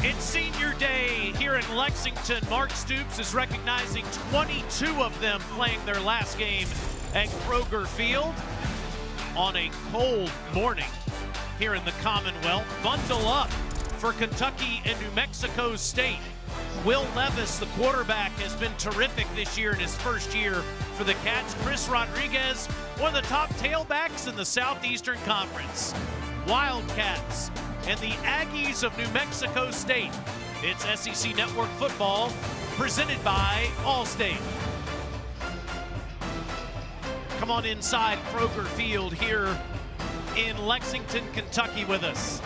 It's senior day here in Lexington. Mark Stoops is recognizing 22 of them playing their last game at Kroger Field on a cold morning here in the Commonwealth. Bundle up for Kentucky and New Mexico State. Will Levis, the quarterback, has been terrific this year in his first year for the Cats. Chris Rodriguez, one of the top tailbacks in the Southeastern Conference. Wildcats and the Aggies of New Mexico State. It's SEC Network football presented by Allstate. Come on inside Kroger Field here in Lexington, Kentucky with us.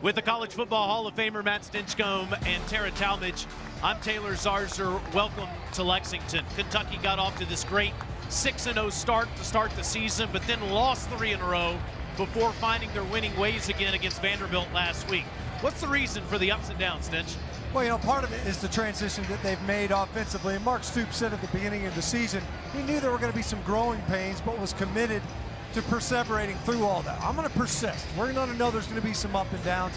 With the College Football Hall of Famer Matt Stinchcomb and Tara Talmadge, I'm Taylor Zarzer. Welcome to Lexington. Kentucky got off to this great 6-0 start to start the season, but then lost 3 in a row before finding their winning ways again against Vanderbilt last week. What's the reason for the ups and downs, Stinch? Well, you know, part of it is the transition that they've made offensively. And Mark Stoops said at the beginning of the season, he knew there were going to be some growing pains, but was committed to perseverating through all that. I'm going to persist. We're going to know there's going to be some up and downs.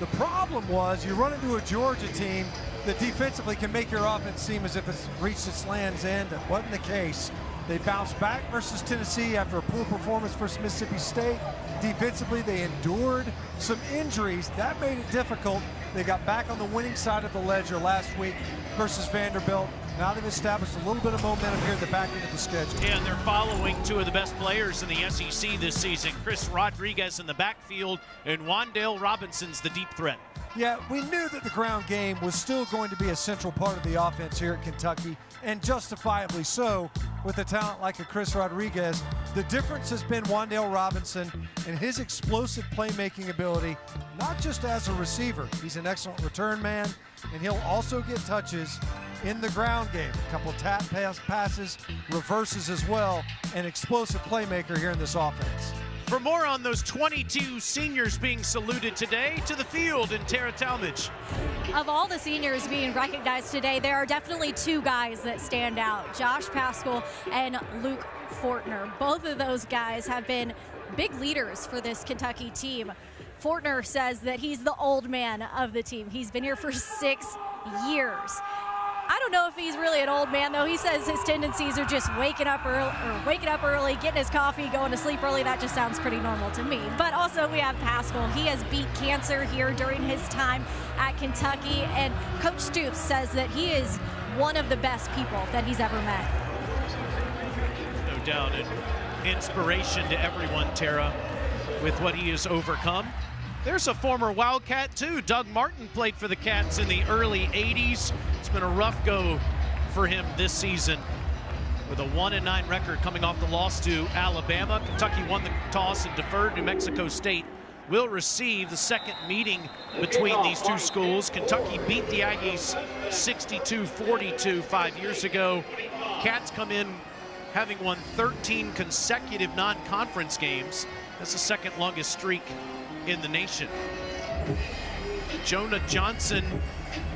The problem was you run into a Georgia team that defensively can make your offense seem as if it's reached its land's end. That wasn't the case. They bounced back versus Tennessee after a poor performance versus Mississippi State. Defensively, they endured some injuries. That made it difficult. They got back on the winning side of the ledger last week versus Vanderbilt. Now they've established a little bit of momentum here at the back end of the schedule. Yeah, and they're following two of the best players in the SEC this season. Chris Rodriguez in the backfield, and Wan'Dale Robinson's the deep threat. Yeah, we knew that the ground game was still going to be a central part of the offense here at Kentucky, and justifiably so with a talent like a Chris Rodriguez. The difference has been Wan'Dale Robinson and his explosive playmaking ability, not just as a receiver. He's an excellent return man, and he'll also get touches in the ground game. A couple tap passes, reverses as well, an explosive playmaker here in this offense. For more on those 22 seniors being saluted today, to the field in Tara Talmadge. Of all the seniors being recognized today, there are definitely two guys that stand out, Josh Paschal and Luke Fortner. Both of those guys have been big leaders for this Kentucky team. Fortner says that he's the old man of the team. He's been here for 6 years. I don't know if he's really an old man, though. He says his tendencies are just waking up early, getting his coffee, going to sleep early. That just sounds pretty normal to me. But also we have Paschal. He has beat cancer here during his time at Kentucky, and Coach Stoops says that he is one of the best people that he's ever met. No doubt, an inspiration to everyone, Tara, with what he has overcome. There's a former Wildcat, too. Doug Martin played for the Cats in the early 80s. It's been a rough go for him this season with a 1-9 record coming off the loss to Alabama. Kentucky won the toss and deferred. New Mexico State will receive the second meeting between these two schools. Kentucky beat the Aggies 62-42 5 years ago. Cats come in having won 13 consecutive non-conference games. That's the second longest streak in the nation. Jonah Johnson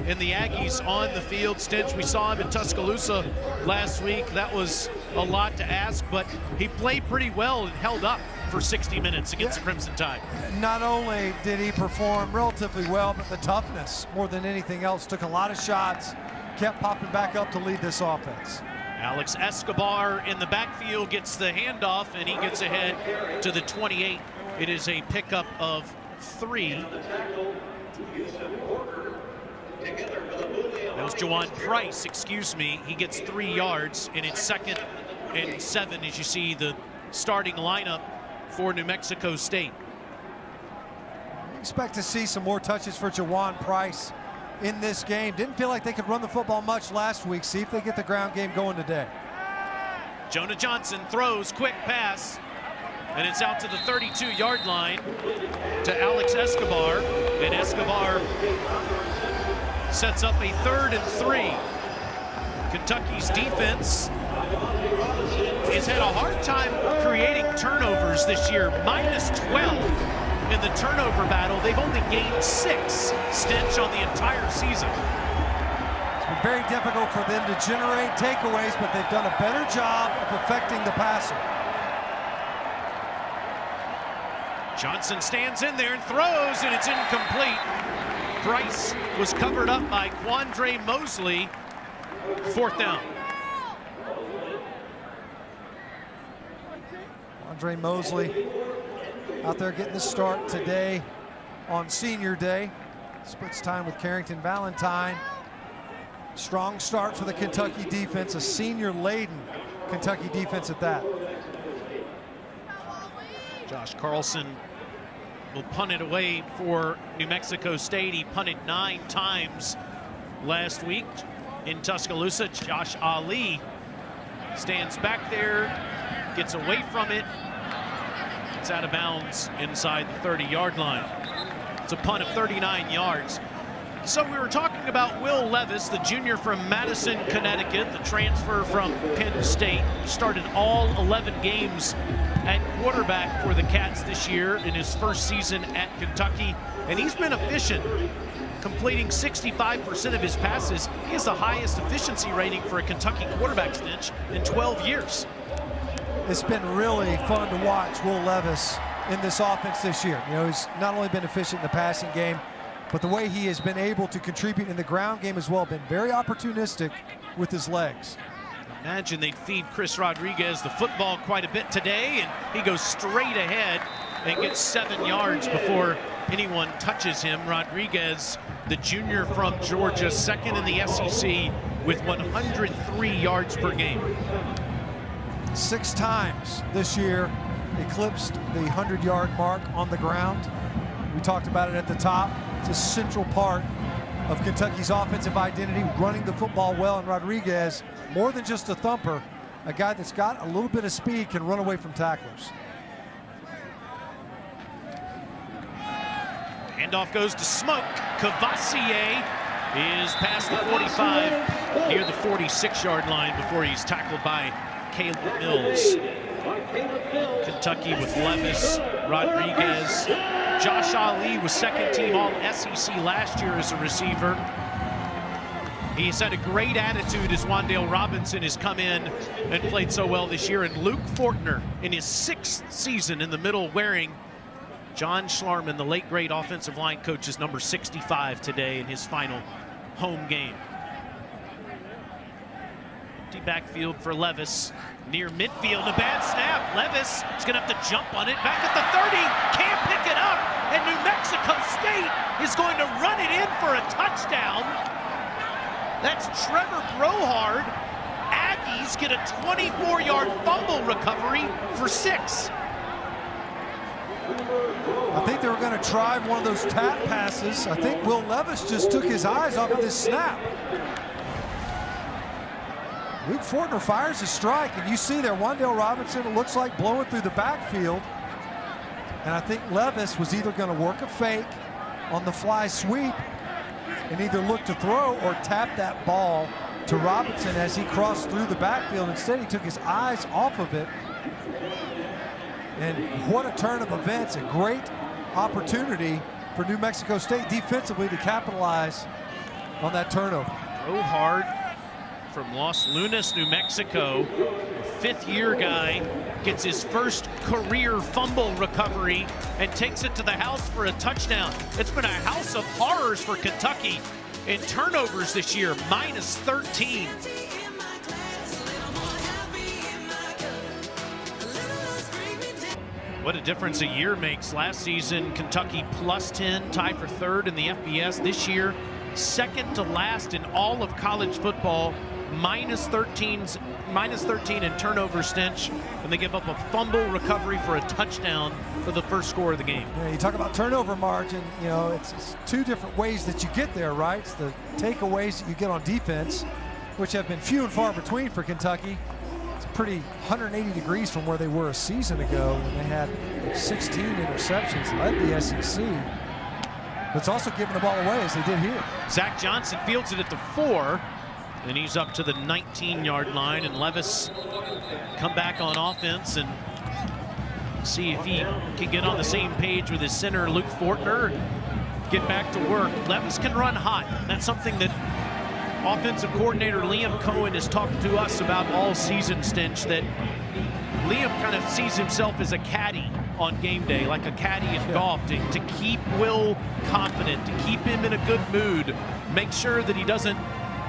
and the Aggies on the field. Stitch, we saw him in Tuscaloosa last week. That was a lot to ask, but he played pretty well and held up for 60 minutes against the Crimson Tide. Not only did he perform relatively well, but the toughness, more than anything else, took a lot of shots, kept popping back up to lead this offense. Alex Escobar in the backfield gets the handoff, and he gets ahead to the 28. It is a pickup of 3. That was Jawan Price, excuse me. He gets 3 yards, and it's 2nd and 7 as you see the starting lineup for New Mexico State. Expect to see some more touches for Jawan Price in this game. Didn't feel like they could run the football much last week. See if they get the ground game going today. Jonah Johnson throws, quick pass, and it's out to the 32-yard line to Alex Escobar, and Escobar sets up a 3rd and 3. Kentucky's defense has had a hard time creating turnovers this year, -12 in the turnover battle. They've only gained 6, Stench, on the entire season. It's been very difficult for them to generate takeaways, but they've done a better job of affecting the passer. Johnson stands in there and throws, and it's incomplete. Price was covered up by Quandre Mosely. 4th down. Quandre Mosely out there getting the start today on Senior Day. Splits time with Carrington Valentine. Strong start for the Kentucky defense, a senior-laden Kentucky defense at that. Josh Carlson will punt it away for New Mexico State. He punted 9 times last week in Tuscaloosa. Josh Ali stands back there, gets away from it. It's out of bounds inside the 30-yard line. It's a punt of 39 yards. So we were talking about Will Levis, the junior from Madison, Connecticut, the transfer from Penn State. Started all 11 games at quarterback for the Cats this year in his first season at Kentucky, and he's been efficient, completing 65% of his passes. He has the highest efficiency rating for a Kentucky quarterback stint in 12 years. It's been really fun to watch Will Levis in this offense this year. You know, he's not only been efficient in the passing game, but the way he has been able to contribute in the ground game as well, been very opportunistic with his legs. Imagine they'd feed Chris Rodriguez the football quite a bit today, and he goes straight ahead and gets 7 yards before anyone touches him. Rodriguez, the junior from Georgia, 2nd in the SEC with 103 yards per game. 6 times this year eclipsed the 100-yard mark on the ground. We talked about it at the top. It's a central part of Kentucky's offensive identity, running the football well, and Rodriguez, more than just a thumper, a guy that's got a little bit of speed, can run away from tacklers. Handoff goes to Smoke. Kavosiey is past the 45, near the 46-yard line before he's tackled by Caleb Mills. Kentucky with Levis, Rodriguez. Josh Ali was 2nd team All-SEC last year as a receiver. He's had a great attitude as Wan'Dale Robinson has come in and played so well this year. And Luke Fortner in his 6th season in the middle, wearing John Schlarman, the late great offensive line coach's number 65 today in his final home game. Empty backfield for Levis. Near midfield, a bad snap. Levis is going to have to jump on it. Back at the 30, can't pick it up. And New Mexico State is going to run it in for a touchdown. That's Trevor Brohard. Aggies get a 24-yard fumble recovery for 6. I think they were going to try one of those tap passes. I think Will Levis just took his eyes off of this snap. Luke Fortner fires a strike, and you see there Wan'Dale Robinson, it looks like, blowing through the backfield. And I think Levis was either going to work a fake on the fly sweep and either look to throw or tap that ball to Robinson as he crossed through the backfield. Instead, he took his eyes off of it. And what a turn of events, a great opportunity for New Mexico State defensively to capitalize on that turnover. Brohard from Los Lunas, New Mexico, a 5th-year guy, gets his first career fumble recovery and takes it to the house for a touchdown. It's been a house of horrors for Kentucky in turnovers this year, minus 13. What a difference a year makes. Last season, Kentucky plus 10, tied for 3rd in the FBS. This year, 2nd to last in all of college football, minus 13 in turnover stench, and they give up a fumble recovery for a touchdown for the first score of the game. Yeah, you talk about turnover margin, you know, it's 2 different ways that you get there, right? It's the takeaways that you get on defense, which have been few and far between for Kentucky. It's pretty 180 degrees from where they were a season ago when they had 16 interceptions, led the SEC. But it's also giving the ball away as they did here. Zach Johnson fields it at the 4. And he's up to the 19-yard line, and Levis come back on offense and see if he can get on the same page with his center, Luke Fortner, and get back to work. Levis can run hot. That's something that offensive coordinator Liam Cohen has talked to us about all season, Stinch, that Liam kind of sees himself as a caddy on game day, like a caddy in golf, to keep Will confident, to keep him in a good mood, make sure that he doesn't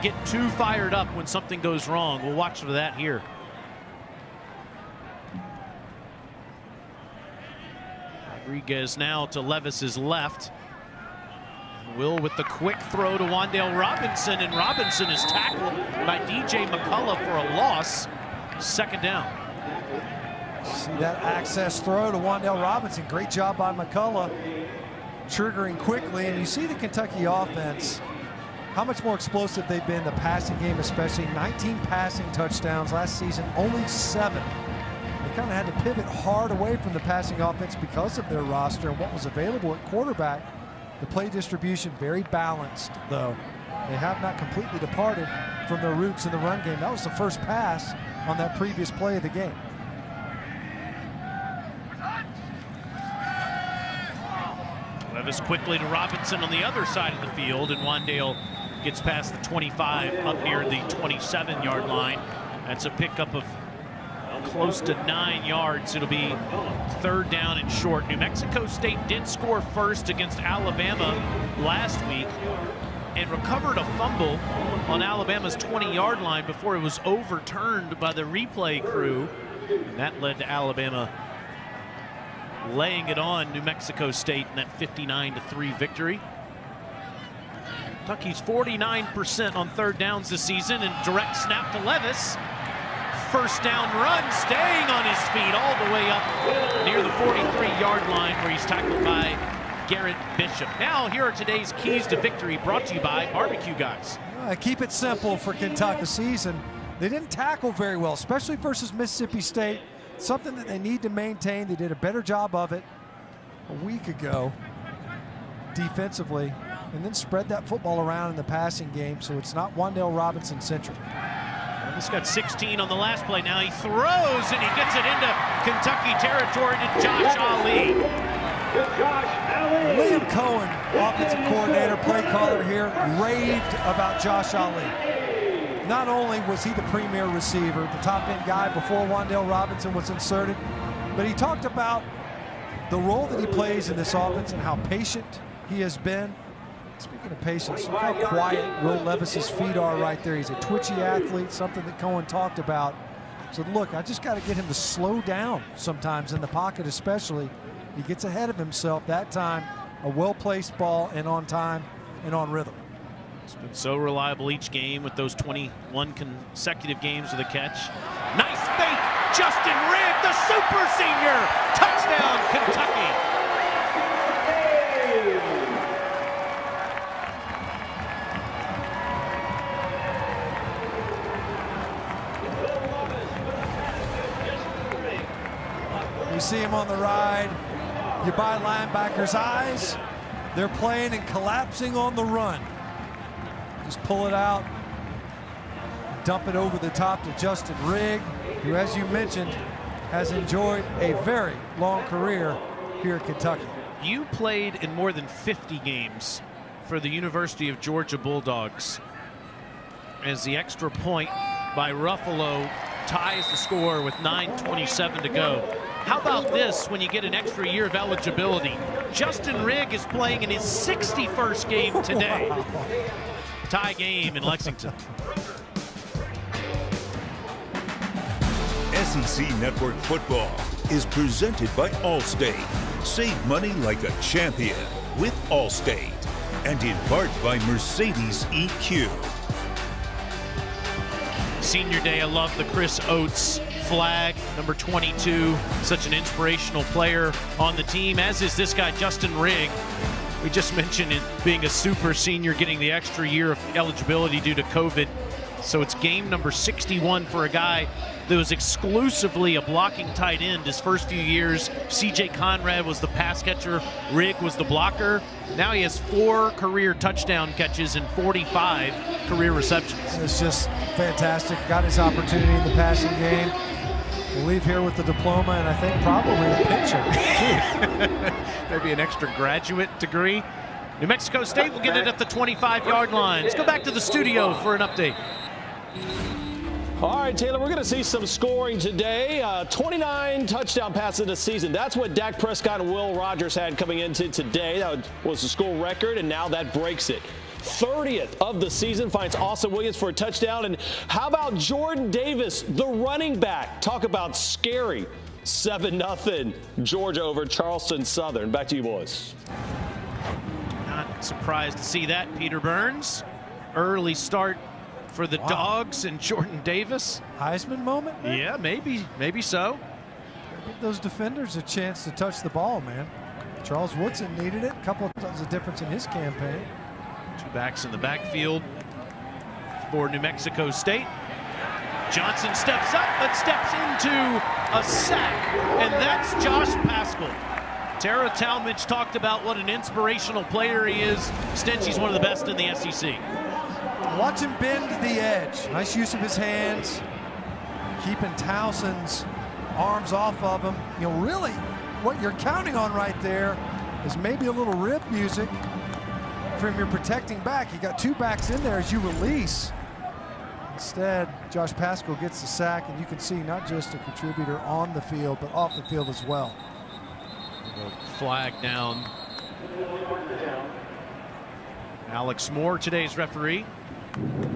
get too fired up when something goes wrong. We'll watch for that here. Rodriguez now to Levis's left. Will with the quick throw to Wan'Dale Robinson, and Robinson is tackled by DJ McCullough for a loss. Second down. See that access throw to Wan'Dale Robinson. Great job by McCullough, triggering quickly. And you see the Kentucky offense, how much more explosive they've been, the passing game especially. 19 passing touchdowns last season, only 7. They kind of had to pivot hard away from the passing offense because of their roster and what was available at quarterback. The play distribution very balanced, though. They have not completely departed from their roots in the run game. That was the first pass on that previous play of the game. Levis quickly to Robinson on the other side of the field, and Wan'Dale gets past the 25 up near the 27-yard line. That's a pickup of close to 9 yards. It'll be third down and short. New Mexico State did score first against Alabama last week and recovered a fumble on Alabama's 20-yard line before it was overturned by the replay crew. And that led to Alabama laying it on New Mexico State in that 59-3 victory. Kentucky's 49% on third downs this season, and direct snap to Levis. First down run, staying on his feet all the way up near the 43-yard line where he's tackled by Garrett Bishop. Now, here are today's keys to victory, brought to you by Barbecue Guys. Keep it simple for Kentucky this season. They didn't tackle very well, especially versus Mississippi State. Something that they need to maintain. They did a better job of it a week ago defensively, and then spread that football around in the passing game so it's not Wan'Dale Robinson centric. He's got 16 on the last play. Now he throws, and he gets it into Kentucky territory to Josh Ali. Liam Cohen, offensive coordinator, play caller here, raved about Josh Ali. Not only was he the premier receiver, the top-end guy before Wan'Dale Robinson was inserted, but he talked about the role that he plays in this offense and how patient he has been. Speaking of patience, look how quiet Will Levis's feet are right there. He's a twitchy athlete, something that Cohen talked about. So look, I just got to get him to slow down sometimes in the pocket especially. He gets ahead of himself that time. A well-placed ball and on time and on rhythm. It's been so reliable each game with those 21 consecutive games with a catch. Nice fake, Justin Rigg, the super senior. Touchdown, Kentucky. You see him on the ride. You buy linebackers' eyes. They're playing and collapsing on the run. Just pull it out, dump it over the top to Justin Rigg, who, as you mentioned, has enjoyed a very long career here at Kentucky. You played in more than 50 games for the University of Georgia Bulldogs, as the extra point by Ruffalo ties the score with 9:27 to go. How about this when you get an extra year of eligibility? Justin Rigg is playing in his 61st game today. Wow. Tie game in Lexington. SEC Network Football is presented by Allstate. Save money like a champion with Allstate. And in part by Mercedes EQ. Senior Day, I love the Chris Oates flag, number 22. Such an inspirational player on the team, as is this guy, Justin Rigg. We just mentioned it being a super senior, getting the extra year of eligibility due to COVID. So it's game number 61 for a guy that was exclusively a blocking tight end his first few years. C.J. Conrad was the pass catcher. Rigg was the blocker. Now he has 4 career touchdown catches and 45 career receptions. It's just fantastic. Got his opportunity in the passing game. We'll leave here with the diploma and I think probably a picture. Maybe an extra graduate degree. New Mexico State will get it at the 25-yard line. Let's go back to the studio for an update. All right, Taylor, we're going to see some scoring today. 29 touchdown passes this season. That's what Dak Prescott and Will Rogers had coming into today. That was the school record, and now that breaks it. 30th of the season finds Austin Williams for a touchdown. And how about Jordan Davis, the running back? Talk about scary. 7-0 Georgia over Charleston Southern. Back to you, boys. Not surprised to see that, Peter Burns. Early start for the Dogs and Jordan Davis. Heisman moment, man? Yeah, maybe so. Give those defenders a chance to touch the ball, man. Charles Woodson needed it. A couple of times a difference in his campaign. Two backs in the backfield for New Mexico State. Johnson steps up, but steps into a sack, and that's Josh Paschal. Tara Talmadge talked about what an inspirational player he is. Stinchie's one of the best in the SEC. Watch him bend to the edge. Nice use of his hands, keeping Towson's arms off of him. You know, really, what you're counting on right there is maybe a little rib music from your protecting back. You got two backs in there as you release. Instead, Josh Paschal gets the sack, and you can see not just a contributor on the field, but off the field as well. Flag down. Alex Moore, today's referee.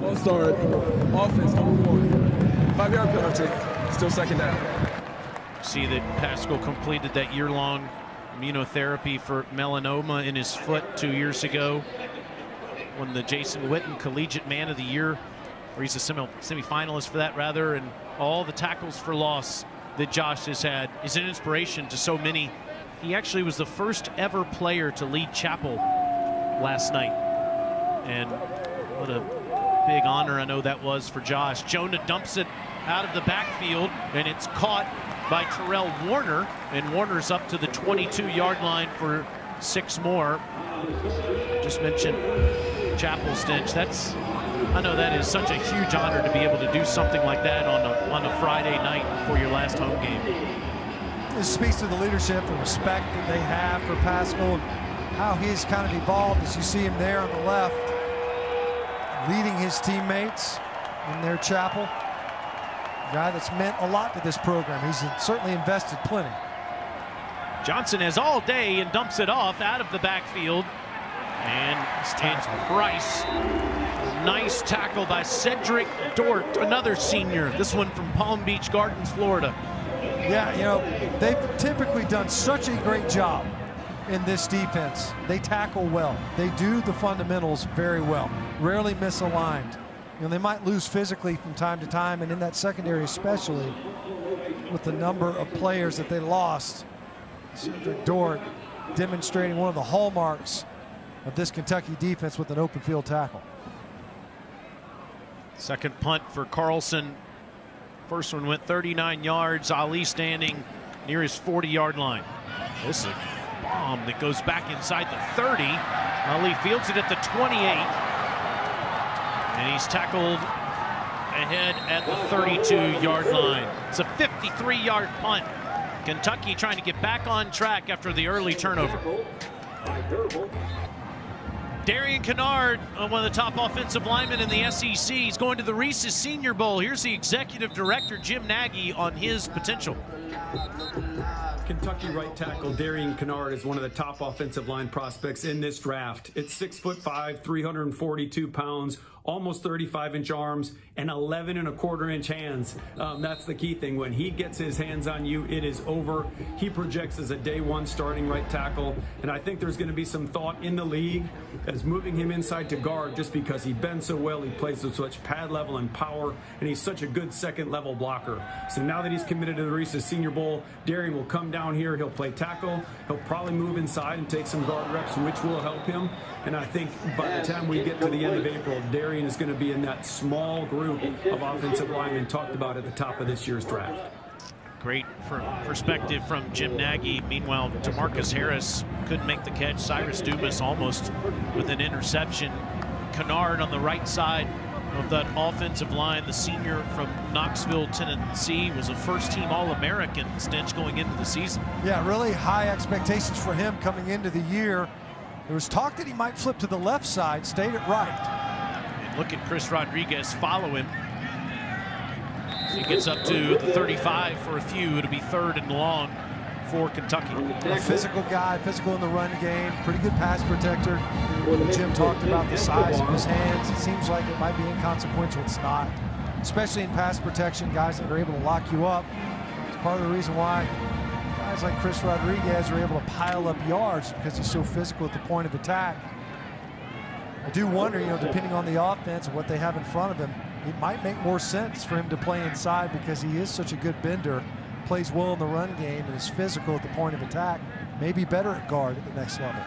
False start, offense number 1. 5-yard penalty, still second down. See that Paschal completed that year-long immunotherapy for melanoma in his foot 2 years ago. Won the Jason Witten Collegiate Man of the Year, or he's a semi-finalist for that, rather, and all the tackles for loss that Josh has had is an inspiration to so many. He actually was the first ever player to lead chapel last night, and what a big honor I know that was for Josh. Jonah dumps it out of the backfield, and it's caught by Terrell Warner, and Warner's up to the 22-yard line for 6 more. Just mentioned Chapel, Stinch. I know that is such a huge honor to be able to do something like that on a Friday night before your last home game. This speaks to the leadership and respect that they have for Paschal, and how he's kind of evolved as you see him there on the left, leading his teammates in their chapel. A guy that's meant a lot to this program. He's certainly invested plenty. Johnson has all day and dumps it off out of the backfield. And it's Price. Nice tackle by Cedric Dort, another senior. This one from Palm Beach Gardens, Florida. Yeah, you know, they've typically done such a great job in this defense. They tackle well. They do the fundamentals very well. Rarely misaligned. You know, they might lose physically from time to time, and in that secondary especially, with the number of players that they lost. Cedric Dort demonstrating one of the hallmarks of this Kentucky defense with an open field tackle. Second punt for Carlson. First one went 39 yards. Ali standing near his 40-yard line. This is a bomb that goes back inside the 30. Ali fields it at the 28. And he's tackled ahead at the 32-yard line. It's a 53-yard punt. Kentucky trying to get back on track after the early turnover. Darian Kennard, one of the top offensive linemen in the SEC. He's going to the Reese's Senior Bowl. Here's the executive director, Jim Nagy, on his potential. Kentucky right tackle Darian Kennard is one of the top offensive line prospects in this draft. It's 6'5", 342 pounds, almost 35-inch arms, and 11.25-inch hands. That's the key thing. When he gets his hands on you, it is over. He projects as a day one starting right tackle, and I think there's going to be some thought in the league as moving him inside to guard just because he bends so well. He plays with such pad level and power, and he's such a good second-level blocker. So now that he's committed to the Reese's Senior Bowl, Darian will come down here. He'll play tackle. He'll probably move inside and take some guard reps, which will help him. And I think by the time we get to the end of April, Darian is going to be in that small group of offensive linemen talked about at the top of this year's draft. Great perspective from Jim Nagy. Meanwhile, DeMarcus Harris couldn't make the catch. Cyrus Dubas almost with an interception. Kennard on the right side of that offensive line, the senior from Knoxville, Tennessee, was a first-team All-American, Stinch, going into the season. Yeah, really high expectations for him coming into the year. There was talk that he might flip to the left side, stayed at right. And look at Chris Rodriguez follow him. He gets up to the 35 for a few. It'll be 3rd and long for Kentucky. A physical guy, physical in the run game, pretty good pass protector. Jim talked about the size of his hands. It seems like it might be inconsequential. It's not. Especially in pass protection, guys that are able to lock you up. It's part of the reason why guys like Chris Rodriguez are able to pile up yards, because he's so physical at the point of attack. I do wonder, depending on the offense and what they have in front of him, it might make more sense for him to play inside, because he is such a good bender, plays well in the run game, and is physical at the point of attack. Maybe better at guard at the next level.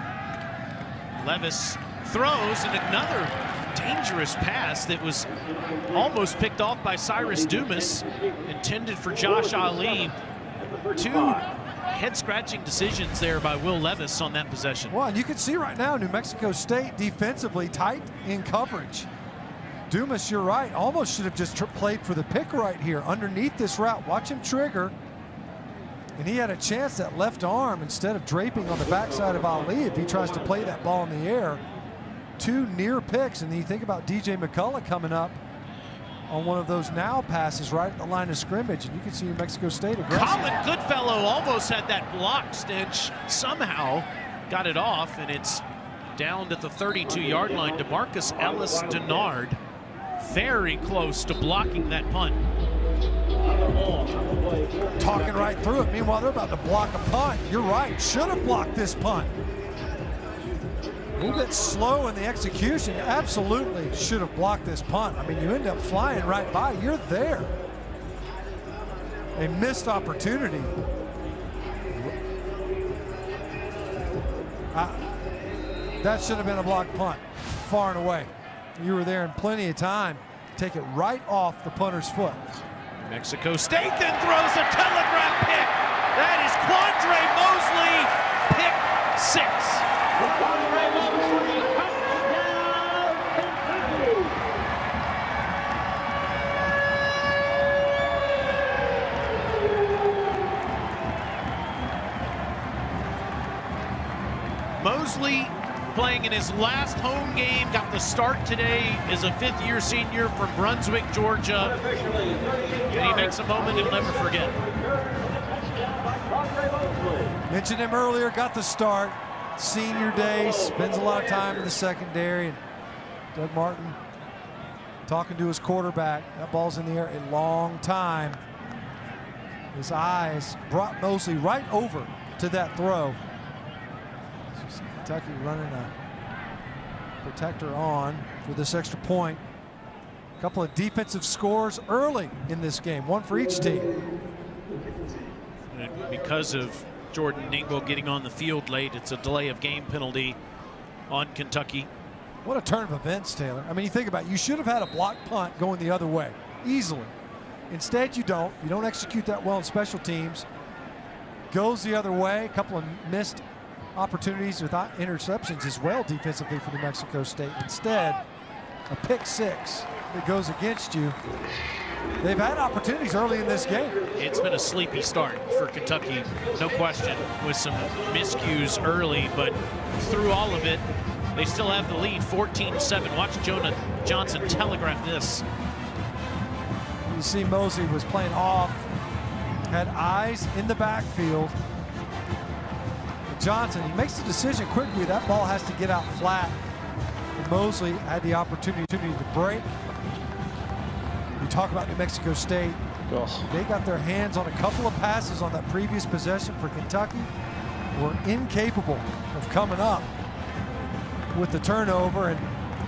Levis throws, and another dangerous pass that was almost picked off by Cyrus Dumas, intended for Josh Ali. 2 head-scratching decisions there by Will Levis on that possession. Well, and you can see right now New Mexico State defensively tight in coverage. Dumas, you're right, almost should have just played for the pick right here underneath this route. Watch him trigger. And he had a chance, that left arm, instead of draping on the backside of Ali, if he tries to play that ball in the air. 2 near picks, and then you think about DJ McCullough coming up on one of those now passes right at the line of scrimmage, and you can see New Mexico State aggressive. Colin Goodfellow almost had that blocked, Stench. Somehow got it off, and it's down at the 32-yard line. DeMarcus Ellis Denard very close to blocking that punt. Talking right through it. Meanwhile, they're about to block a punt. You're right, should have blocked this punt. A little bit slow in the execution. Absolutely should have blocked this punt. I mean, you end up flying right by. You're there. A missed opportunity. That should have been a blocked punt, far and away. You were there in plenty of time. Take it right off the punter's foot. Mexico State then throws a telegraph pick. That is Quandre Mosely, pick 6. Mosley playing in his last home game, got the start today as a 5th-year senior from Brunswick, Georgia. And he makes a moment he'll never forget. Mentioned him earlier, got the start. Senior day, spends a lot of time in the secondary. And Doug Martin talking to his quarterback. That ball's in the air a long time. His eyes brought Mosley right over to that throw. Kentucky running a protector on for this extra point. A couple of defensive scores early in this game, 1 for each team. And because of Jordan Dingle getting on the field late, it's a delay of game penalty on Kentucky. What a turn of events, Taylor. I mean, you think about it, you should have had a blocked punt going the other way, easily. Instead, you don't. You don't execute that well in special teams. Goes the other way, a couple of missed opportunities without interceptions as well defensively for New Mexico State. Instead, a pick 6 that goes against you. They've had opportunities early in this game. It's been a sleepy start for Kentucky, no question, with some miscues early, but through all of it, they still have the lead, 14-7. Watch Jonah Johnson telegraph this. You see Mosely was playing off, had eyes in the backfield. Johnson, he makes the decision quickly. That ball has to get out flat. And Mosely had the opportunity to break. You talk about New Mexico State. Oh. They got their hands on a couple of passes on that previous possession for Kentucky. Were incapable of coming up with the turnover. And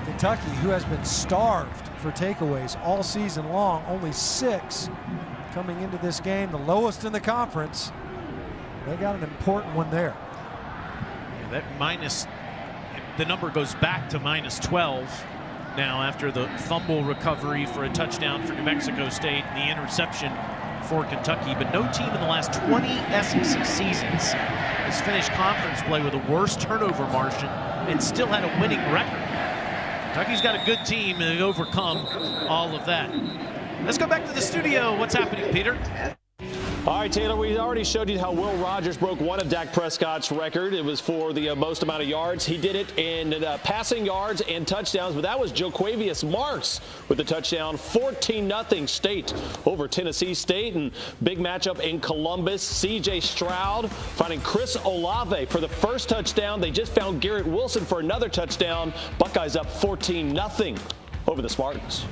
Kentucky, who has been starved for takeaways all season long, only 6 coming into this game, the lowest in the conference. They got an important one there. That the number goes back to -12 now after the fumble recovery for a touchdown for New Mexico State and the interception for Kentucky. But no team in the last 20 SEC seasons has finished conference play with a worse turnover margin and still had a winning record. Kentucky's got a good team and overcome all of that. Let's go back to the studio. What's happening, Peter? All right, Taylor, we already showed you how Will Rogers broke one of Dak Prescott's record. It was for the most amount of yards. He did it in passing yards and touchdowns, but that was Kavosiey Smoke with the touchdown. 14-0 State over Tennessee State, and big matchup in Columbus. C.J. Stroud finding Chris Olave for the first touchdown. They just found Garrett Wilson for another touchdown. Buckeyes up 14-0 over the Spartans.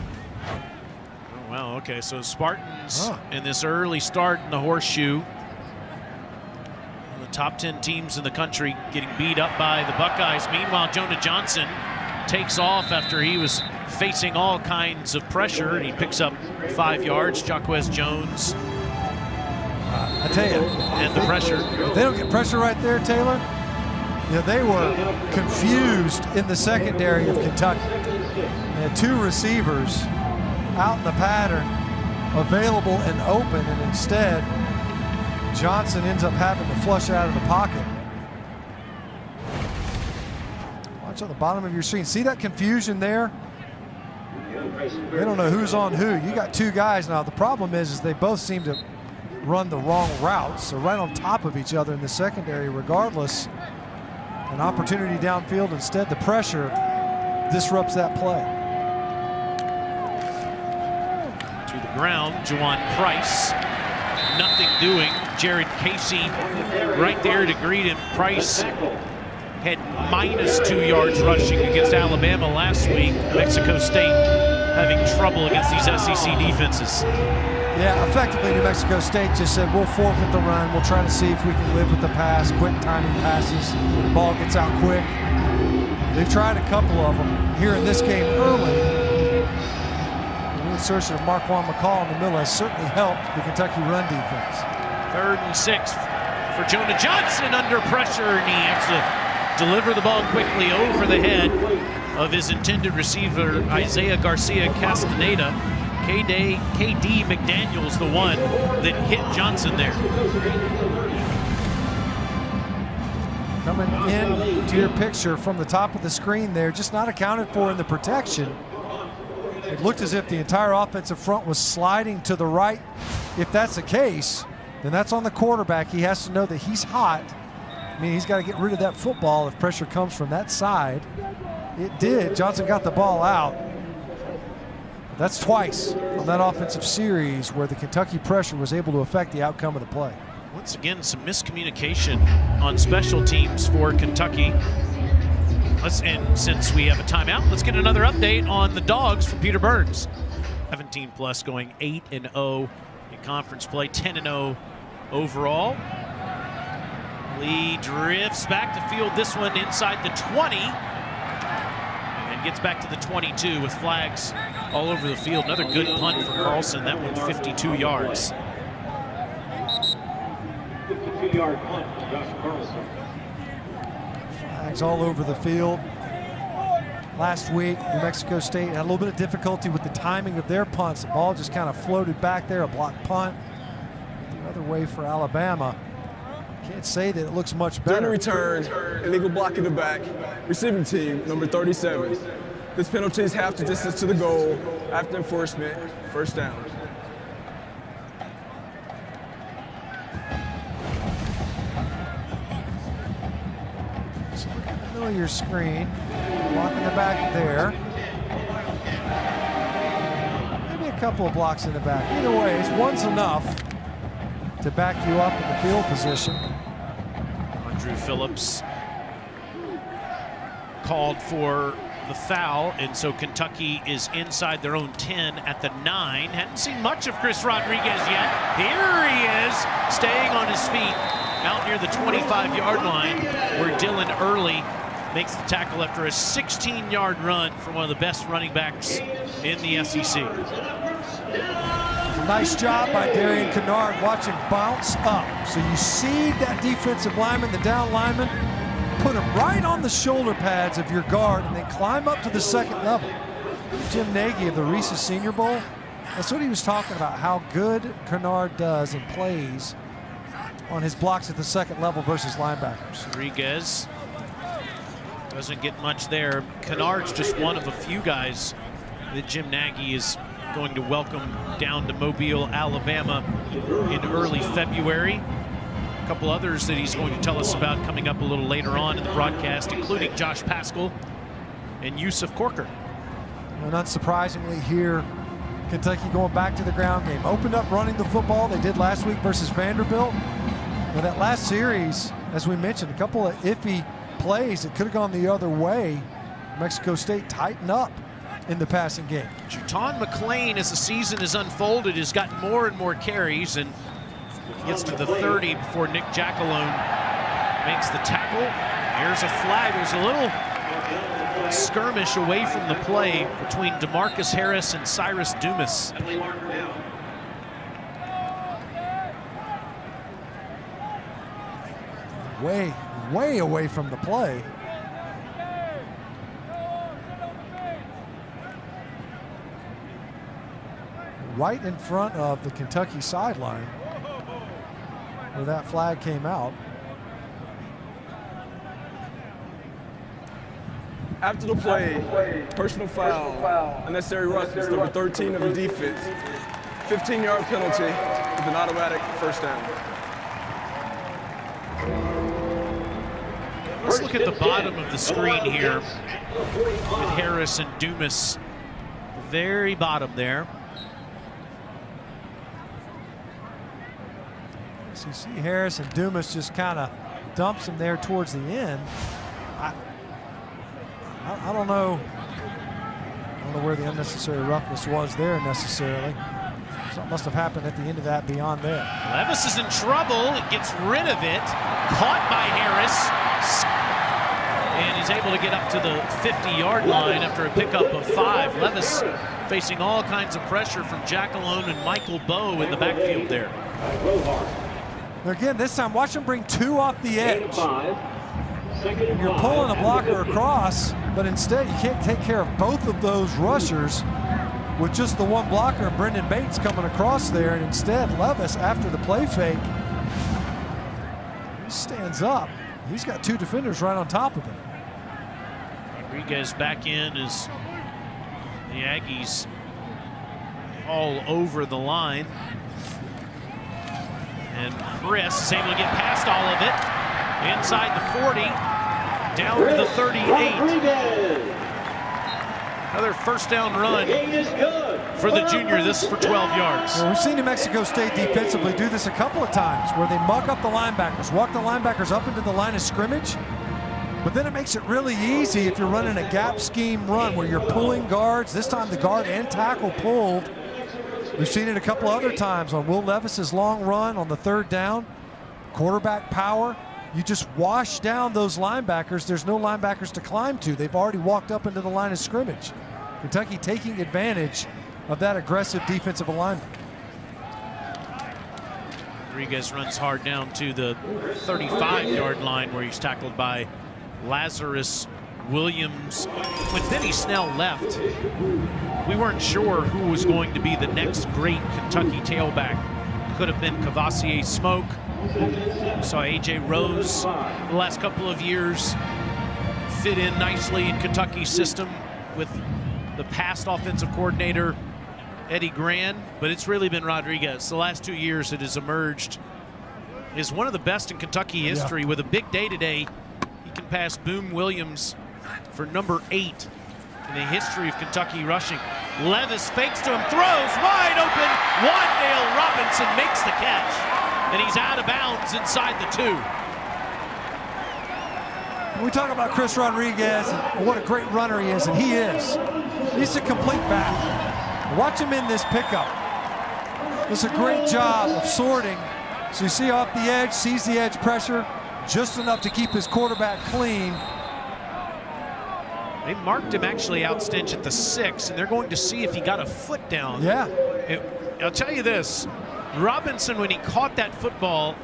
Wow, okay, so Spartans in this early start in the horseshoe. The top 10 teams in the country getting beat up by the Buckeyes. Meanwhile, Jonah Johnson takes off after he was facing all kinds of pressure, and he picks up 5 yards. Jaquez Jones. I tell you. And the pressure. If they don't get pressure right there, Taylor, they were confused in the secondary of Kentucky. They had 2 receivers out in the pattern, available and open, and instead Johnson ends up having to flush out of the pocket. Watch on the bottom of your screen. See that confusion there? They don't know who's on who. You got 2 guys now. The problem is they both seem to run the wrong routes. They're right on top of each other in the secondary regardless. An opportunity downfield, instead the pressure disrupts that play. Ground, Juwan Price, nothing doing. Jared Casey right there to greet him. Price had -2 yards rushing against Alabama last week. Mexico State having trouble against these SEC defenses. Yeah, effectively New Mexico State just said, we'll forfeit the run. We'll try to see if we can live with the pass, quick timing passes. The ball gets out quick. They've tried a couple of them here in this game early. Insertion of Marquand McCall in the middle has certainly helped the Kentucky run defense. 3rd and 6 for Jonah Johnson under pressure, and he has to deliver the ball quickly over the head of his intended receiver, Isaiah Garcia Castaneda. KD McDaniel's the one that hit Johnson there. Coming in to your picture from the top of the screen there, just not accounted for in the protection. It looked as if the entire offensive front was sliding to the right. If that's the case, then that's on the quarterback. He has to know that he's hot. I mean, he's got to get rid of that football if pressure comes from that side. It did. Johnson got the ball out. That's twice on that offensive series where the Kentucky pressure was able to affect the outcome of the play. Once again, some miscommunication on special teams for Kentucky. And since we have a timeout, let's get another update on the Dogs from Peter Burns. 17 plus going 8-0 in conference play, 10-0 overall. Lee drifts back to field this one inside the 20 and gets back to the 22 with flags all over the field. Another good punt for Carlson. That one 52 yards. 52-yard punt for Josh Carlson. Flags all over the field. Last week, New Mexico State had a little bit of difficulty with the timing of their punts. The ball just kind of floated back there, a blocked punt. The other way for Alabama. Can't say that it looks much better. During return, illegal block in the back. Receiving team, number 37. This penalty is half the distance to the goal. After enforcement, first down. So look in the middle of your screen. Block in the back there. Maybe a couple of blocks in the back. Either way, one's enough to back you up in the field position. Andrew Phillips called for the foul, and so Kentucky is inside their own 10 at the 9. Hadn't seen much of Chris Rodriguez yet. Here he is, staying on his feet out near the 25-yard line, where Dylan Early makes the tackle after a 16-yard run from one of the best running backs in the SEC. Nice job by Darian Kennard. Watch him bounce up. So you see that defensive lineman, the down lineman, put him right on the shoulder pads of your guard and then climb up to the second level. Jim Nagy of the Reese's Senior Bowl, that's what he was talking about, how good Kennard does and plays on his blocks at the second level versus linebackers. Rodriguez doesn't get much there. Kennard's just one of a few guys that Jim Nagy is going to welcome down to Mobile, Alabama in early February. A couple others that he's going to tell us about coming up a little later on in the broadcast, including Josh Paschal and Yusuf Corker. And unsurprisingly here, Kentucky going back to the ground game. Opened up running the football. They did last week versus Vanderbilt. But that last series, as we mentioned, a couple of iffy plays that could have gone the other way. Mexico State tightened up in the passing game. Juton McClain, as the season has unfolded, has gotten more and more carries and gets to the 30 before Nick Jackalone makes the tackle. Here's a flag. There's a little skirmish away from the play between DeMarcus Harris and Cyrus Dumas. Way away from the play. Right in front of the Kentucky sideline where that flag came out. After the play, personal foul, unnecessary roughness, number 13 of the defense. 15-yard penalty with an automatic first down. Let's look at the bottom of the screen here with Harris and Dumas. Very bottom there. So you see Harris and Dumas just kind of dumps him there towards the end. I don't know. I don't know where the unnecessary roughness was there necessarily. Something must have happened at the end of that beyond there. Levis is in trouble. It gets rid of it. Caught by Harris. And he's able to get up to the 50-yard line after a pickup of 5. Levis facing all kinds of pressure from Jackalone and Michael Bowe in the backfield there. Again, this time, watch him bring 2 off the edge. And you're pulling a blocker across, but instead you can't take care of both of those rushers with just the one blocker, Brendan Bates coming across there. And instead, Levis, after the play fake, he stands up. He's got 2 defenders right on top of him. Rodriguez back in as the Aggies all over the line. And Chris is able to get past all of it. Inside the 40, down to the 38. Another first down run for the junior. This is for 12 yards. Well, we've seen New Mexico State defensively do this a couple of times where they muck up the linebackers, walk the linebackers up into the line of scrimmage, but then it makes it really easy if you're running a gap scheme run where you're pulling guards. This time the guard and tackle pulled. We've seen it a couple other times on Will Levis's long run on the 3rd down. Quarterback power. You just wash down those linebackers. There's no linebackers to climb to. They've already walked up into the line of scrimmage. Kentucky taking advantage of that aggressive defensive alignment. Rodriguez runs hard down to the 35-yard line where he's tackled by Lazarus Williams. When Benny Snell left, we weren't sure who was going to be the next great Kentucky tailback. Could have been Kavosiey Smoke. We saw A.J. Rose the last couple of years fit in nicely in Kentucky's system with the past offensive coordinator, Eddie Gran, but it's really been Rodriguez. The last 2 years it has emerged as one of the best in Kentucky history. With a big day today, he can pass Boom Williams for number 8 in the history of Kentucky rushing. Levis fakes to him, throws wide open. Wan'Dale Robinson makes the catch, and he's out of bounds inside the 2. When we talk about Chris Rodriguez and what a great runner he is, and he is. He's a complete back. Watch him in this pickup. Does a great job of sorting. So you see off the edge, sees the edge pressure, just enough to keep his quarterback clean. They marked him actually out stench at the 6, and they're going to see if he got a foot down. Yeah. I'll tell you this, Robinson, when he caught that football,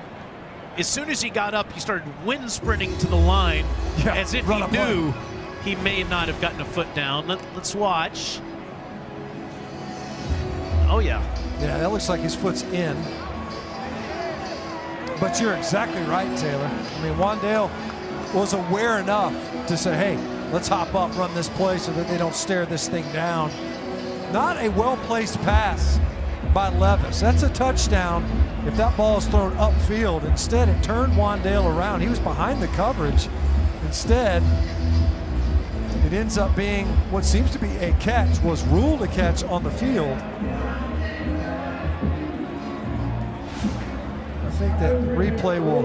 as soon as he got up, he started wind sprinting to the line as if he knew he may not have gotten a foot down. Let's watch. Oh, yeah. Yeah, that looks like his foot's in. But you're exactly right, Taylor. I mean, Wan'Dale was aware enough to say, hey, let's hop up, run this play so that they don't stare this thing down. Not a well-placed pass by Levis. That's a touchdown if that ball is thrown upfield. Instead, it turned Wan'Dale around. He was behind the coverage. Instead, it ends up being what seems to be a catch, was ruled a catch on the field. I think that replay will...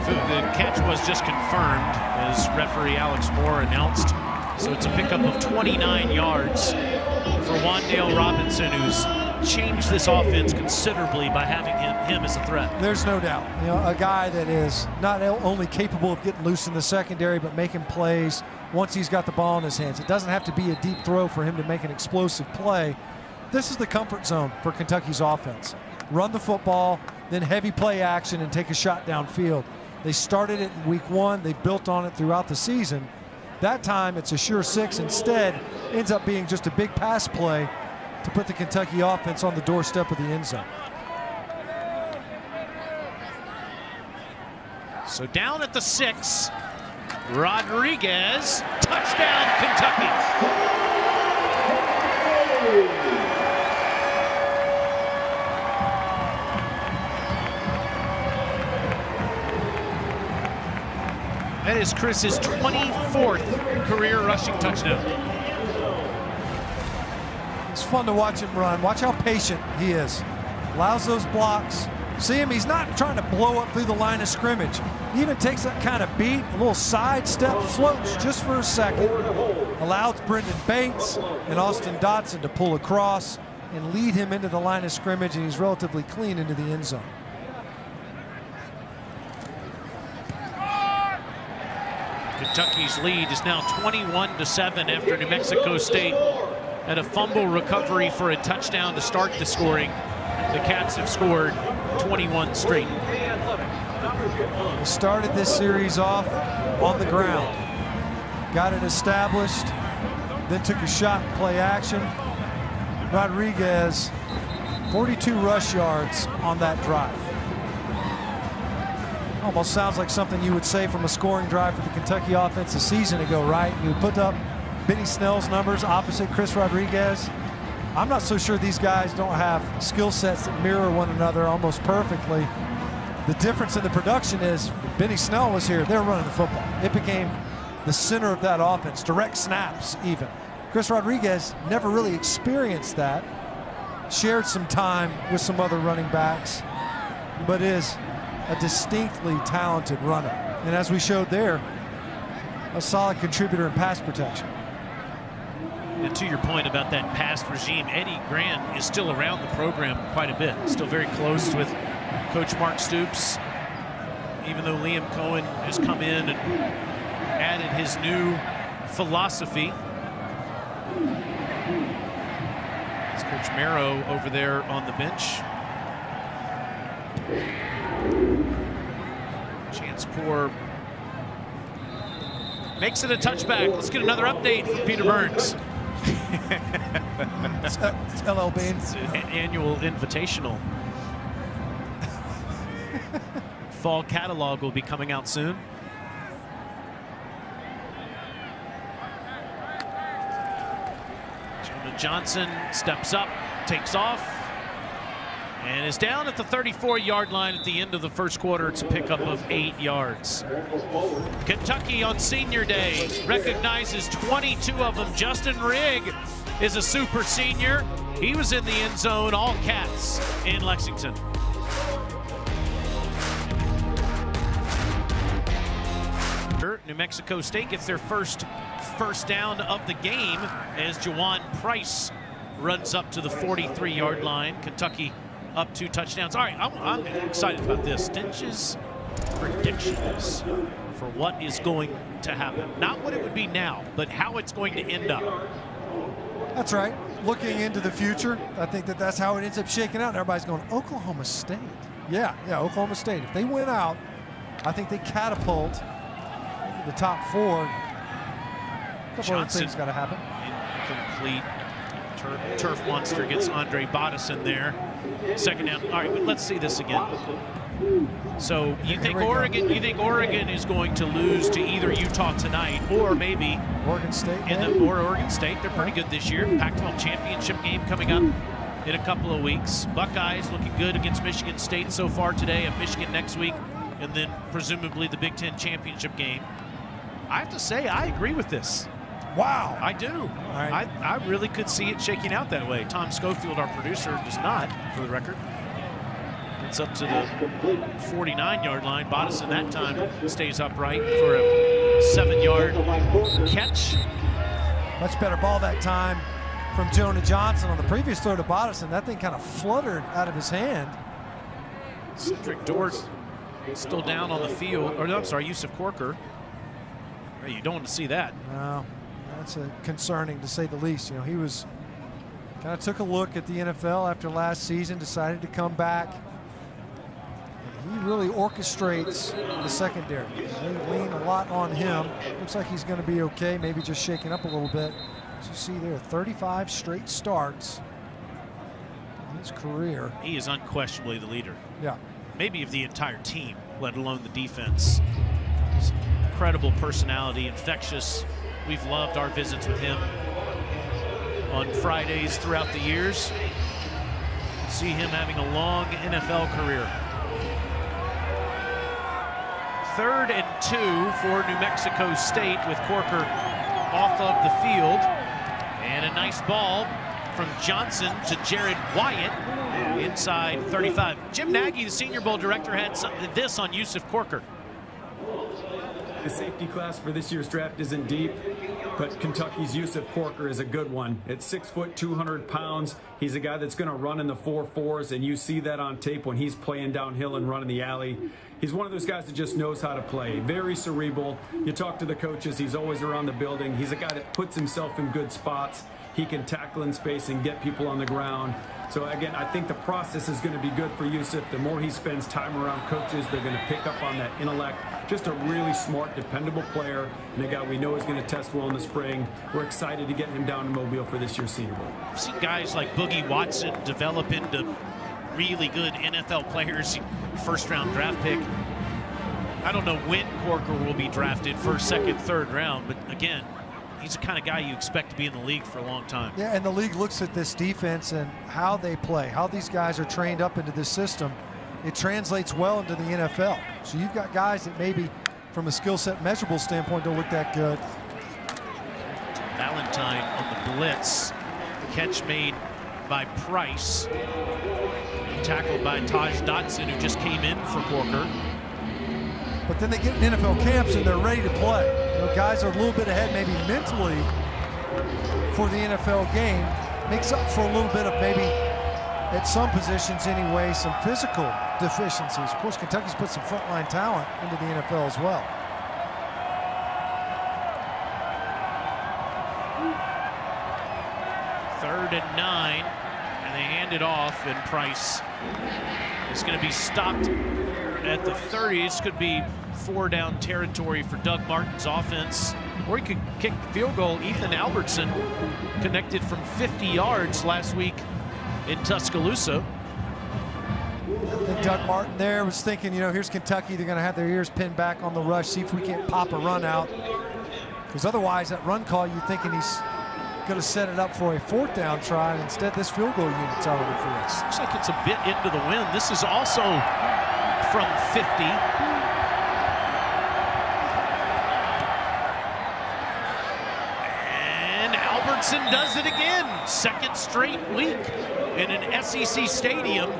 The catch was just confirmed as referee Alex Moore announced. So it's a pickup of 29 yards for Wan'Dale Robinson, who's changed this offense considerably by having him as a threat. There's no doubt. You know, a guy that is not only capable of getting loose in the secondary, but making plays once he's got the ball in his hands. It doesn't have to be a deep throw for him to make an explosive play. This is the comfort zone for Kentucky's offense. Run the football, then heavy play action and take a shot downfield. They started it in week 1. They built on it throughout the season. That time it's a sure 6. Instead, ends up being just a big pass play to put the Kentucky offense on the doorstep of the end zone. So down at the 6, Rodriguez, touchdown Kentucky. That is Chris's 24th career rushing touchdown. It's fun to watch him run. Watch how patient he is. Allows those blocks. See him, he's not trying to blow up through the line of scrimmage. He even takes that kind of beat, a little sidestep, floats just for a second. Allows Brendan Bates and Austin Dotson to pull across and lead him into the line of scrimmage, and he's relatively clean into the end zone. Kentucky's lead is now 21-7 after New Mexico State had a fumble recovery for a touchdown to start the scoring. The Cats have scored 21 straight. They started this series off on the ground. Got it established, then took a shot in play action. Rodriguez, 42 rush yards on that drive. Almost sounds like something you would say from a scoring drive for the Kentucky offense a season ago, right? You put up Benny Snell's numbers opposite Chris Rodriguez. I'm not so sure these guys don't have skill sets that mirror one another almost perfectly. The difference in the production is when Benny Snell was here, they were running the football. It became the center of that offense, direct snaps even. Chris Rodriguez never really experienced that. Shared some time with some other running backs, but is a distinctly talented runner. And as we showed there, a solid contributor in pass protection. And to your point about that past regime, Eddie Grant is still around the program quite a bit. Still very close with Coach Mark Stoops, even though Liam Cohen has come in and added his new philosophy. It's Coach Marrow over there on the bench. Chance for makes it a touchback. Let's get another update from Peter Burns. It's LL Bean. It's an annual invitational. Fall catalog will be coming out soon. Jonah Johnson steps up, takes off, and is down at the 34-yard line at the end of the first quarter. It's a pickup of 8 yards. Kentucky on senior day recognizes 22 of them. Justin Rigg is a super senior. He was in the end zone, all Cats in Lexington. New Mexico State gets their first down of the game as Jawan Price runs up to the 43-yard line. Kentucky up 2 touchdowns. All right, I'm excited about this. Stinch's predictions for what is going to happen. Not what it would be now, but how it's going to end up. That's right. Looking into the future, I think that's how it ends up shaking out. And everybody's going, Oklahoma State. Yeah, Oklahoma State. If they win out, I think they catapult the top 4. A couple other things got to happen. Incomplete. Turf Monster gets Andre Bodison there. Second down. All right, but let's see this again. So you think Oregon is going to lose to either Utah tonight or maybe Oregon State? Oregon State. They're pretty good this year. Pac-12 championship game coming up in a couple of weeks. Buckeyes looking good against Michigan State so far today, and Michigan next week, and then presumably the Big Ten championship game. I have to say, I agree with this. Wow. I do. Right. I really could see it shaking out that way. Tom Schofield, our producer, does not, for the record. It's up to the 49-yard line. Bodison that time stays upright for a 7-yard catch. Much better ball that time from Jonah Johnson. On the previous throw to Bodison, that thing kind of fluttered out of his hand. Cedric Dort still down on the field. Or no, I'm sorry, Yusuf Corker. Hey, you don't want to see that. No, that's concerning to say the least. You know, he was kind of took a look at the NFL after last season, decided to come back. And he really orchestrates the secondary. They lean a lot on him. Looks like he's going to be okay, maybe just shaking up a little bit. As you see there, 35 straight starts in his career. He is unquestionably the leader. Yeah. Maybe of the entire team, let alone the defense. Incredible personality, infectious. We've loved our visits with him on Fridays throughout the years. See him having a long NFL career. 3rd and 2 for New Mexico State with Corker off of the field. And a nice ball from Johnson to Jared Wyatt inside 35. Jim Nagy, the Senior Bowl director, had this on Yusuf Corker. The safety class for this year's draft isn't deep, but Kentucky's Yusuf Corker is a good one. At 6 foot, 200 pounds, he's a guy that's going to run in the 4.4s, and you see that on tape when he's playing downhill and running the alley. He's one of those guys that just knows how to play. Very cerebral. You talk to the coaches, he's always around the building. He's a guy that puts himself in good spots. He can tackle in space and get people on the ground. So again, I think the process is going to be good for Yusuf. The more he spends time around coaches, they're going to pick up on that intellect. Just a really smart, dependable player, and a guy we know is going to test well in the spring. We're excited to get him down to Mobile for this year's Senior Bowl. I've seen guys like Boogie Watson develop into really good NFL players. First-round draft pick. I don't know when Corker will be drafted, first, second, third round, but again, he's the kind of guy you expect to be in the league for a long time. Yeah, and the league looks at this defense and how they play, how these guys are trained up into this system. It translates well into the NFL. So you've got guys that maybe from a skill set measurable standpoint don't look that good. Valentine on the blitz. Catch made by Price. Tackled by Taj Dotson, who just came in for Corker. But then they get in NFL camps and they're ready to play. You know, guys are a little bit ahead maybe mentally for the NFL game. Makes up for a little bit of maybe, at some positions anyway, some physical deficiencies. Of course, Kentucky's put some frontline talent into the NFL as well. Third and 9, and they hand it off, and Price is going to be stopped at the 30. This could be 4-down territory for Doug Martin's offense, or he could kick the field goal. Ethan Albertson connected from 50 yards last week in Tuscaloosa. I think Doug Martin there was thinking, you know, here's Kentucky. They're going to have their ears pinned back on the rush, see if we can't pop a run out. Because otherwise, that run call, you're thinking he's going to set it up for a 4th down try, and instead this field goal unit's already for us. Looks like it's a bit into the wind. This is also from 50. And Albertson does it again. 2nd straight week in an SEC stadium.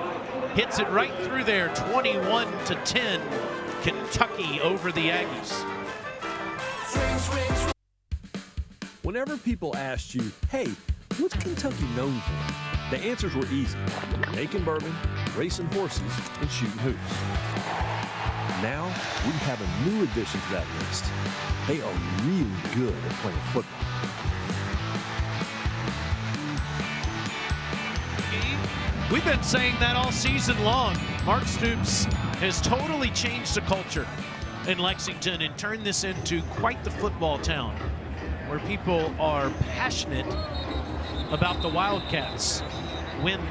Hits it right through there. 21-10. Kentucky over the Aggies. Whenever people asked you, hey, what's Kentucky known for? The answers were easy. Making bourbon, racing horses, and shooting hoops. Now, we have a new addition to that list. They are really good at playing football. We've been saying that all season long. Mark Stoops has totally changed the culture in Lexington and turned this into quite the football town, where people are passionate about the Wildcats. Wynn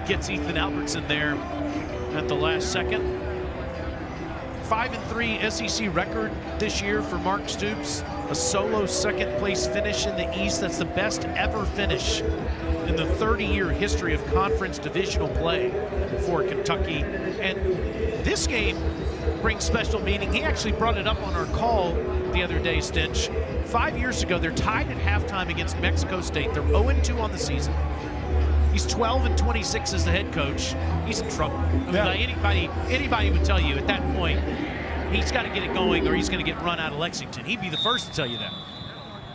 gets Ethan Albertson there at the last second. 5-3 SEC record this year for Mark Stoops. A solo second place finish in the East. That's the best ever finish in the 30-year history of conference divisional play for Kentucky. And this game brings special meaning. He actually brought it up on our call the other day, Stinch. 5 years ago, they're tied at halftime against Mexico State. They're 0-2 on the season. He's 12-26 as the head coach. He's in trouble. I mean, anybody would tell you at that point, he's got to get it going or he's going to get run out of Lexington. He'd be the first to tell you that.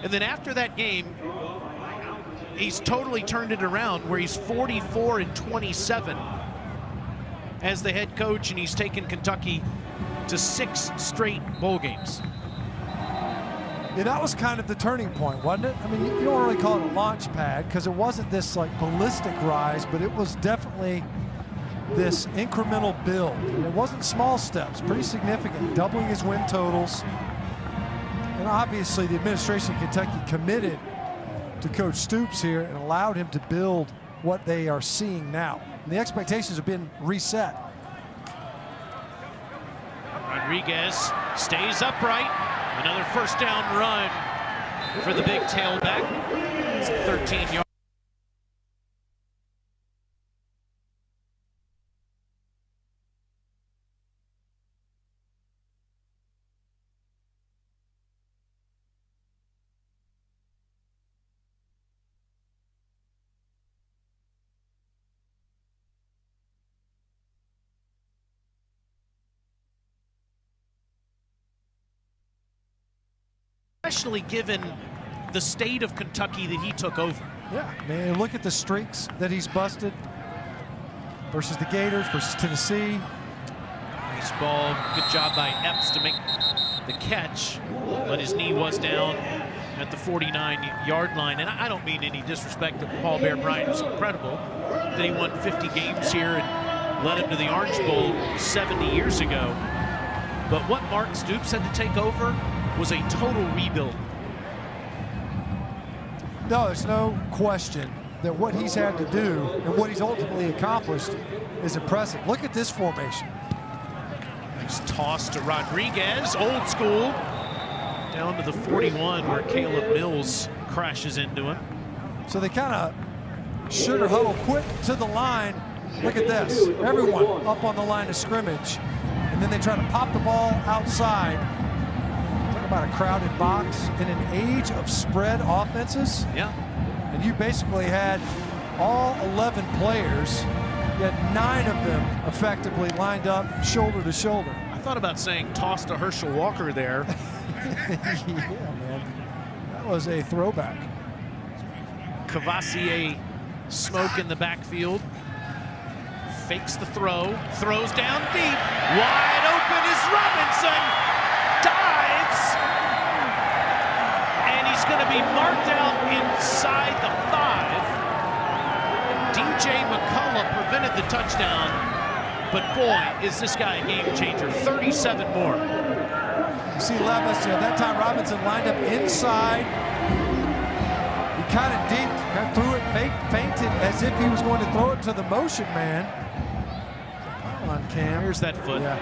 And then after that game, he's totally turned it around where he's 44-27 as the head coach, and he's taken Kentucky to 6 straight bowl games. Yeah, that was kind of the turning point, wasn't it? I mean, you don't really call it a launch pad because it wasn't this like ballistic rise, but it was definitely this incremental build. And it wasn't small steps, pretty significant, doubling his win totals. And obviously the administration of Kentucky committed to Coach Stoops here and allowed him to build what they are seeing now. And the expectations have been reset. Rodriguez stays upright. Another first down run for the big tailback. It's a 13-yard. Especially given the state of Kentucky that he took over. Yeah, man, look at the streaks that he's busted versus the Gators, versus Tennessee. Nice ball, good job by Epps to make the catch, but his knee was down at the 49-yard line. And I don't mean any disrespect to Paul Bear Bryant, who's incredible that he won 50 games here and led him to the Orange Bowl 70 years ago. But what Mark Stoops had to take over was a total rebuild. No, there's no question that what he's had to do and what he's ultimately accomplished is impressive. Look at this formation. Nice toss to Rodriguez, old school, down to the 41 where Caleb Mills crashes into him. So they kind of sugar huddle quick to the line. Look at this, everyone up on the line of scrimmage. And then they try to pop the ball outside. About a crowded box in an age of spread offenses. Yeah. And you basically had all 11 players, you had 9 of them effectively lined up shoulder to shoulder. I thought about saying toss to Herschel Walker there. Yeah, man. That was a throwback. Kavosiey Smoke in the backfield. Fakes the throw. Throws down deep. Wide open is Robinson. Dives, and he's going to be marked out inside the 5. DJ McCullough prevented the touchdown, but boy, is this guy a game changer. 37 more. You see Levis, that time Robinson lined up inside. He kind of deep, kind of threw it, feinted as if he was going to throw it to the motion man. Come on, Cam. Here's that foot. Yeah.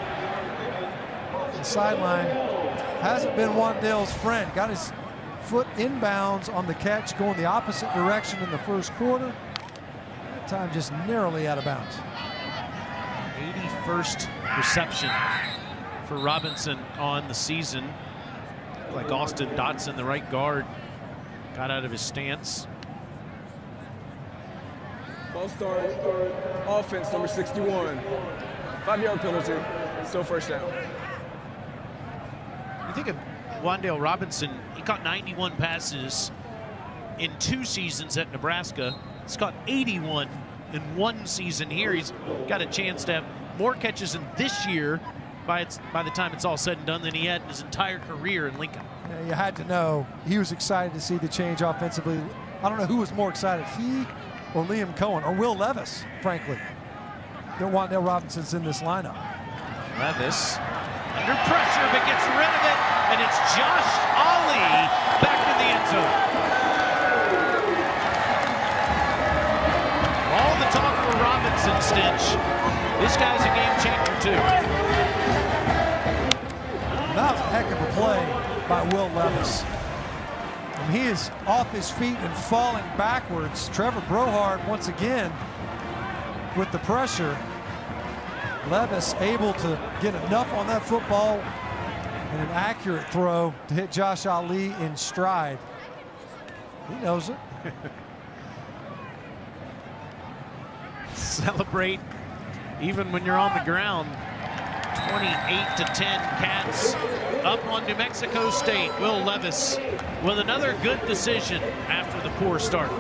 The sideline hasn't been Wan'Dale's friend. Got his foot inbounds on the catch, going the opposite direction in the first quarter. That time just narrowly out of bounds. 81st reception for Robinson on the season. Like Austin Dotson, the right guard, got out of his stance. False start, offense number 61. 5-yard penalty, still first down. You think of Wan'Dale Robinson, he caught 91 passes in 2 seasons at Nebraska. He's caught 81 in 1 season here. He's got a chance to have more catches in this year by the time it's all said and done than he had in his entire career in Lincoln. Yeah, you had to know he was excited to see the change offensively. I don't know who was more excited, he or Liam Cohen or Will Levis, frankly. That Wan'Dale Robinson's in this lineup. Levis under pressure, but gets rid of it, and it's Josh Ollie back in the end zone. All the talk for Robinson, Stinch. This guy's a game changer too. That's a heck of a play by Will Levis. And he is off his feet and falling backwards. Trevor Brohard once again with the pressure. Levis able to get enough on that football and an accurate throw to hit Josh Ali in stride. He knows it. Celebrate even when you're on the ground. 28-10 Cats up on New Mexico State. Will Levis with another good decision after the poor start.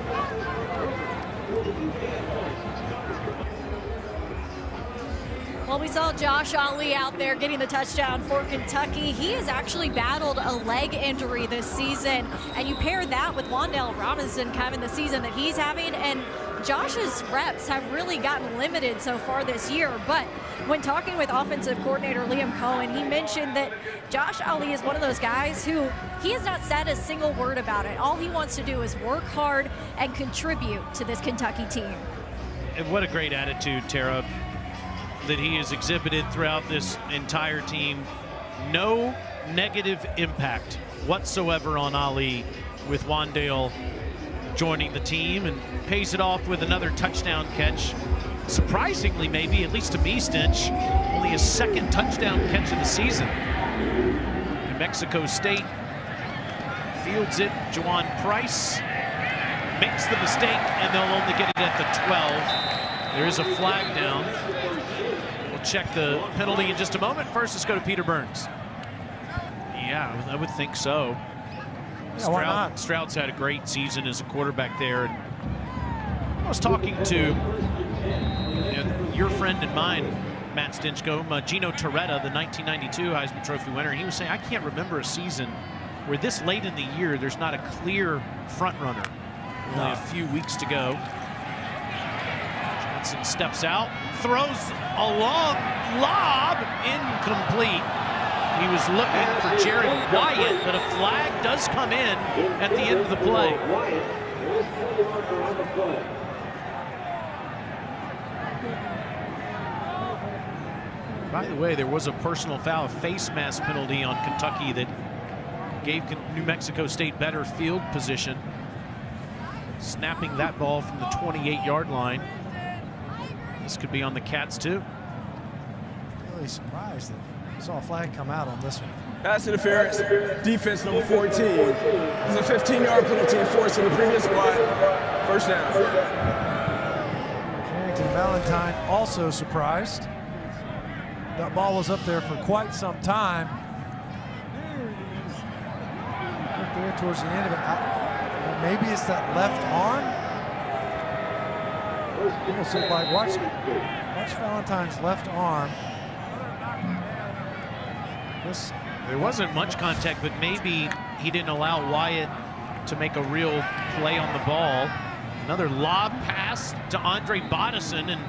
Well, we saw Josh Ali out there getting the touchdown for Kentucky. He has actually battled a leg injury this season, and you pair that with Wan'Dale Robinson having the season that he's having, and Josh's reps have really gotten limited so far this year. But when talking with offensive coordinator Liam Cohen, he mentioned that Josh Ali is one of those guys who he has not said a single word about it. All he wants to do is work hard and contribute to this Kentucky team. And what a great attitude, Tara, that he has exhibited throughout this entire team. No negative impact whatsoever on Ali with Wan'Dale joining the team, and pays it off with another touchdown catch. Surprisingly, maybe, at least to me, Stinch, only his second touchdown catch of the season. New Mexico State fields it. Juwan Price makes the mistake, and they'll only get it at the 12. There is a flag down. We'll check the penalty in just a moment. First, let's go to Peter Burns. Yeah, I would think so. Yeah, why not? Stroud's had a great season as a quarterback there. I was talking to your friend and mine, Matt Stinchcomb, Gino Torretta, the 1992 Heisman Trophy winner. He was saying, I can't remember a season where this late in the year there's not a clear front runner. Only a few weeks to go. Johnson steps out, throws a long lob, incomplete. He was looking for Jared Wyatt, but a flag does come in at the end of the play. By the way, there was a personal foul, a face mask penalty on Kentucky that gave New Mexico State better field position. Snapping that ball from the 28-yard line. This could be on the Cats too. Really surprised that I saw a flag come out on this one. Pass interference, defense number 14. It's a 15-yard penalty enforced in the previous spot. First down. Carrington Valentine also surprised. That ball was up there for quite some time. Right there towards the end of it. Maybe it's that left arm. Almost looked like, watch Valentine's left arm. There wasn't much contact, but maybe he didn't allow Wyatt to make a real play on the ball. Another lob pass to Andre Bodison, and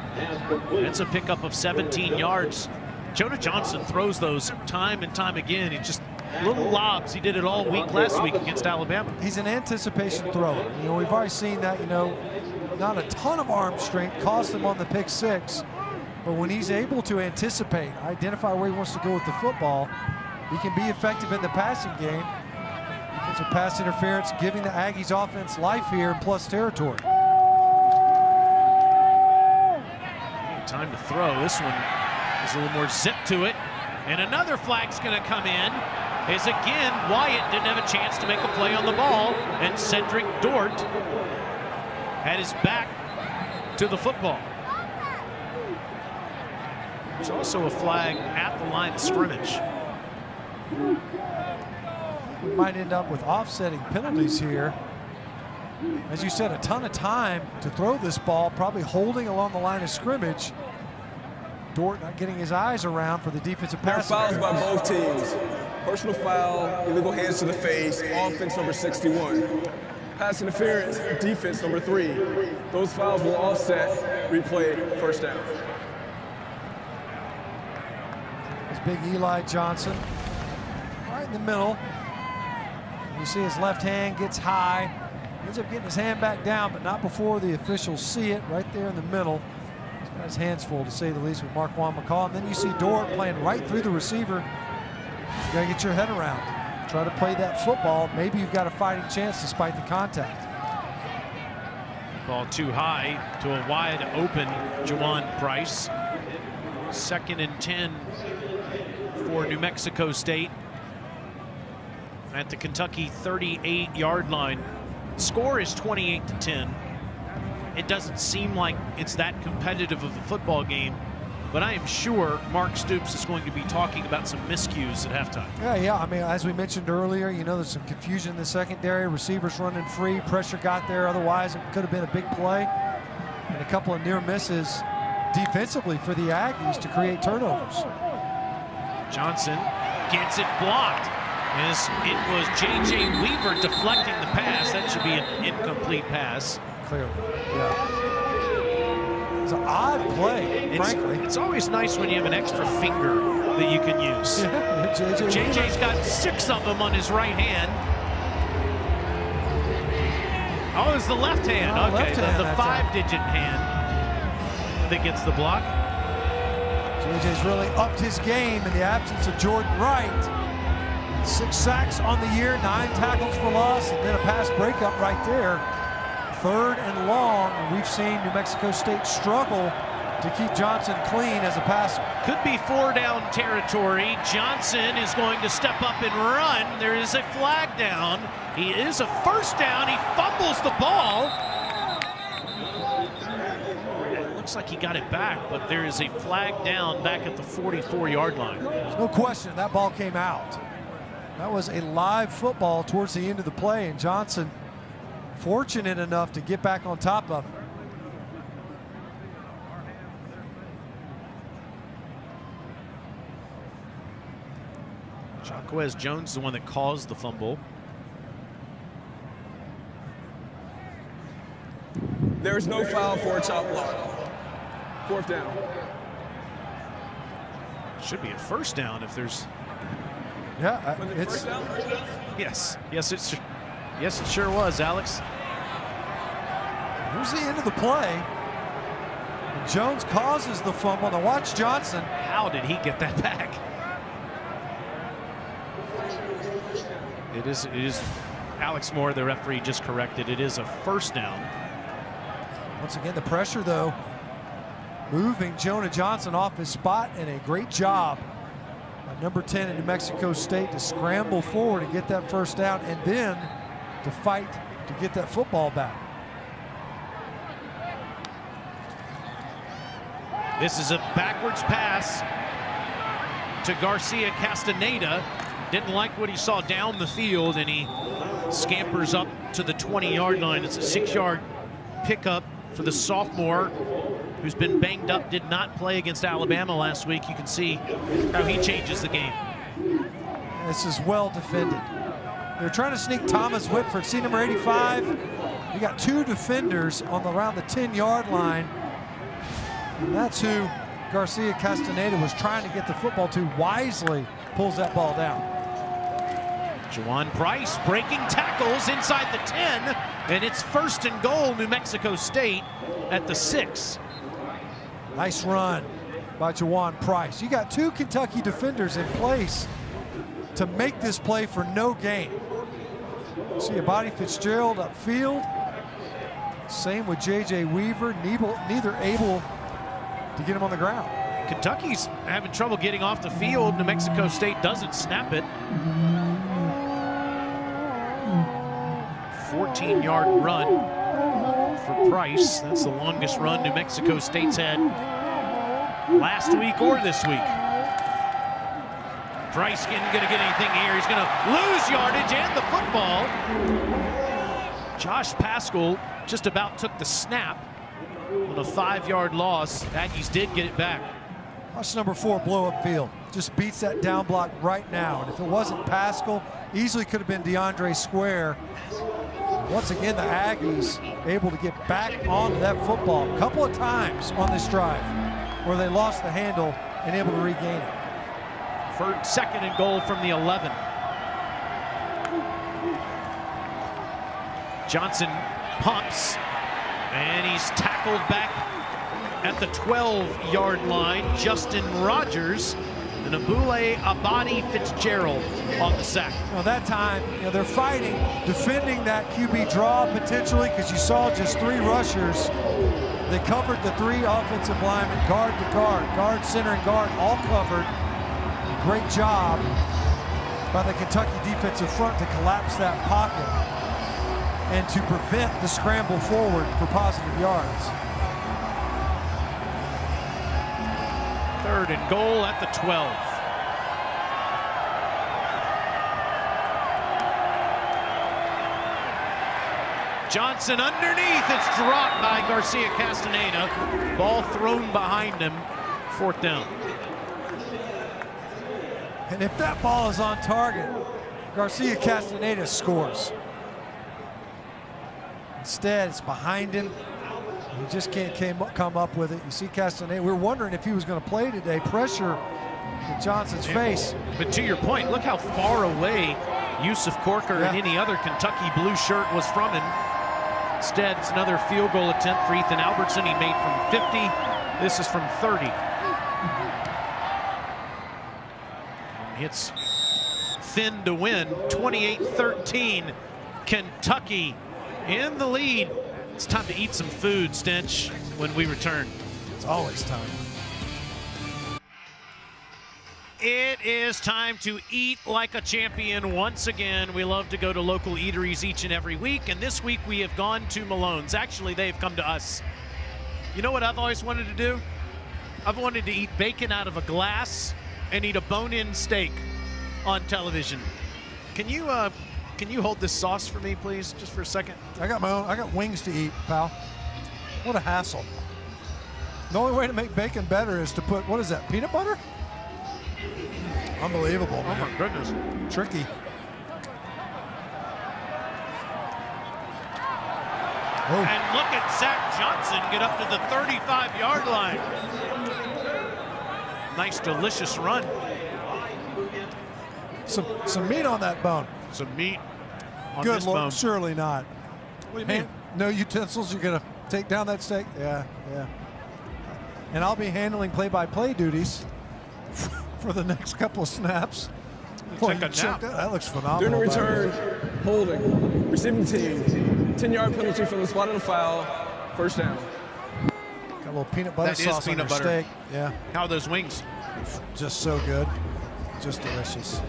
it's a pickup of 17 yards. Jonah Johnson throws those time and time again. He just little lobs. He did it all week last week against Alabama. He's an anticipation thrower. You know, we've already seen that, not a ton of arm strength cost him on the pick six. But when he's able to anticipate, identify where he wants to go with the football, he can be effective in the passing game. Defensive pass interference, giving the Aggies offense life here in plus territory. Time to throw. This one is a little more zip to it. And another flag's going to come in. As again, Wyatt didn't have a chance to make a play on the ball, and Cedric Dort had his back to the football. There's also a flag at the line of scrimmage. We might end up with offsetting penalties here. As you said, a ton of time to throw this ball, probably holding along the line of scrimmage. Dort not getting his eyes around for the defensive pass. There are fouls by both teams. Personal foul, illegal hands to the face, offense number 61. Pass interference, defense number 3. Those fouls will offset, replay, first down. There's big Eli Johnson right in the middle. You see his left hand gets high. Ends up getting his hand back down, but not before the officials see it right there in the middle. He's got his hands full, to say the least, with Marquand McCall. And then you see Dort playing right through the receiver. got to get your head around. Try to play that football. Maybe you've got a fighting chance despite the contact. Ball too high to a wide open Juwan Price. 2nd and 10 for New Mexico State at the Kentucky 38-yard line. Score is 28-10. It doesn't seem like it's that competitive of a football game, but I am sure Mark Stoops is going to be talking about some miscues at halftime. Yeah. I mean, as we mentioned earlier, you know, there's some confusion in the secondary. Receivers running free. Pressure got there. Otherwise, it could have been a big play. And a couple of near misses defensively for the Aggies to create turnovers. Johnson gets it blocked. As it was J.J. Weaver deflecting the pass. That should be an incomplete pass. Clearly, yeah. It's an odd play, frankly. It's always nice when you have an extra finger that you can use. Yeah, JJ's got 6 of them on his right hand. Oh, it's the left hand. Oh, okay, left hand, the that's 5-digit hand that gets the block. JJ's really upped his game in the absence of Jordan Wright. 6 sacks on the year, 9 tackles for loss, and then a pass breakup right there. 3rd and long, and we've seen New Mexico State struggle to keep Johnson clean as a passer. Could be 4-down territory. Johnson is going to step up and run. There is a flag down. He is a 1st down. He fumbles the ball. It looks like he got it back, but there is a flag down back at the 44-yard line. There's no question that ball came out. That was a live football towards the end of the play, and Johnson fortunate enough to get back on top of it. Jaquez Jones, the one that caused the fumble. There's no foul for a chop block. 4th down. Should be a 1st down if there's. Yeah, it's 1st down. Yes, it sure was, Alex. Here's the end of the play. And Jones causes the fumble. Now watch Johnson. How did he get that back? It is Alex Moore, the referee, just corrected. It is a 1st down. Once again, the pressure, though, moving Jonah Johnson off his spot, and a great job by number 10 in New Mexico State to scramble forward and get that 1st down, and then to fight to get that football back. This is a backwards pass to Garcia Castaneda. Didn't like what he saw down the field, and he scampers up to the 20-yard line. It's a 6-yard pickup for the sophomore who's been banged up, did not play against Alabama last week. You can see how he changes the game. This is well defended. They're trying to sneak Thomas Whitford, see number 85. You got 2 defenders on around the 10-yard line. And that's who Garcia Castaneda was trying to get the football to. Wisely pulls that ball down. Juwan Price breaking tackles inside the 10, and it's 1st and goal, New Mexico State at the 6. Nice run by Juwan Price. You got 2 Kentucky defenders in place to make this play for no gain. See a Bobby Fitzgerald upfield. Same with J.J. Weaver, neither able to get him on the ground. Kentucky's having trouble getting off the field. New Mexico State doesn't snap it. 14-yard run for Price. That's the longest run New Mexico State's had last week or this week. Price isn't going to get anything here. He's going to lose yardage and the football. Josh Paschal just about took the snap on a 5-yard loss. Aggies did get it back. Watch number 4 blow up field. Just beats that down block right now. And if it wasn't Paschal, easily could have been DeAndre Square. Once again, the Aggies able to get back onto that football a couple of times on this drive where they lost the handle and able to regain it. For 2nd and goal from the 11. Johnson pumps, and he's tackled back at the 12-yard line. Justin Rogers and Abule Abadi Fitzgerald on the sack. Well, that time, they're fighting, defending that QB draw potentially, because you saw just 3 rushers. They covered the 3 offensive linemen, guard to guard, center, and guard, all covered. Great job by the Kentucky defensive front to collapse that pocket and to prevent the scramble forward for positive yards. 3rd and goal at the 12. Johnson underneath. It's dropped by Garcia Castaneda. Ball thrown behind him. 4th down. And if that ball is on target, Garcia Castaneda scores. Instead, it's behind him. He just can't come up with it. You see Castaneda, we were wondering if he was going to play today. Pressure in Johnson's face. But to your point, look how far away Yusuf Corker and any other Kentucky blue shirt was from him. Instead, it's another field goal attempt for Ethan Albertson. He made from 50. This is from 30. Hits thin to win. 28-13. Kentucky in the lead. It's time to eat some food, Stench, when we return. It's always time. It is time to eat like a champion once again. We love to go to local eateries each and every week, and this week we have gone to Malone's. Actually, they've come to us. You know what I've always wanted to do? I've wanted to eat bacon out of a glass and eat a bone-in steak on television. Can you hold this sauce for me, please, just for a second? I got wings to eat, pal. What a hassle. The only way to make bacon better is to put, what is that, peanut butter? Unbelievable, man. Oh my goodness. Tricky. Oh. And look at Zach Johnson get up to the 35-yard line. Nice, delicious run. Some meat on that bone. Some meat on Good this Lord, bone. surely not. What do you mean? No utensils, you're gonna take down that steak? Yeah. And I'll be handling play-by-play duties for the next couple of snaps. Take a nap. That looks phenomenal. During the return, holding, receiving team, 10-yard penalty from the spot of the foul, 1st down. Got a little peanut butter That is sauce peanut on your butter. steak. Yeah, How are those wings? just so good, just delicious.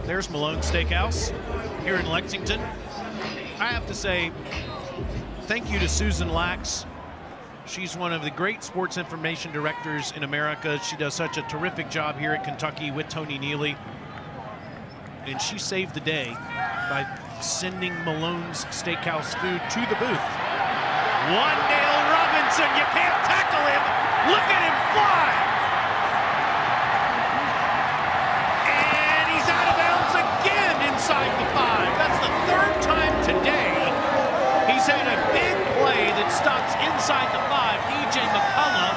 There's Malone Steakhouse here in Lexington. I have to say, thank you to Susan Lax. She's one of the great sports information directors in America. She does such a terrific job here at Kentucky with Tony Neely. And she saved the day by sending Malone's Steakhouse food to the booth. Wan'Dale Robinson, you can't tackle him. Look at him fly. And he's out of bounds again inside the 5. That's the 3rd time today. He's had a big play that stops inside the 5. DJ McCullough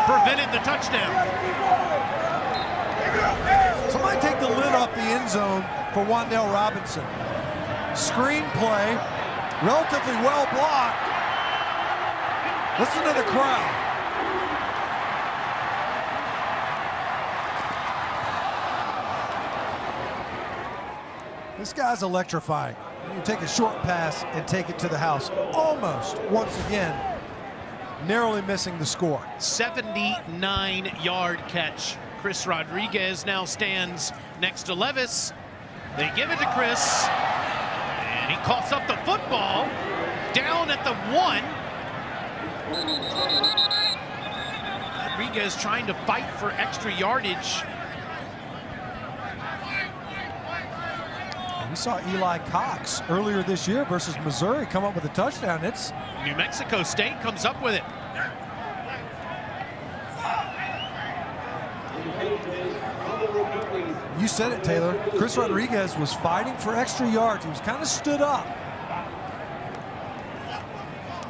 prevented the touchdown. Somebody take the lid off the end zone for Wan'Dale Robinson. Screen play, relatively well blocked. Listen to the crowd. This guy's electrifying. You take a short pass and take it to the house. Almost, once again, narrowly missing the score. 79-yard catch. Chris Rodriguez now stands next to Levis. They give it to Chris, and he coughs up the football down at the 1. Rodriguez trying to fight for extra yardage. We saw Eli Cox earlier this year versus Missouri come up with a touchdown. It's New Mexico State comes up with it. You said it, Taylor. Chris Rodriguez was fighting for extra yards. He was kind of stood up.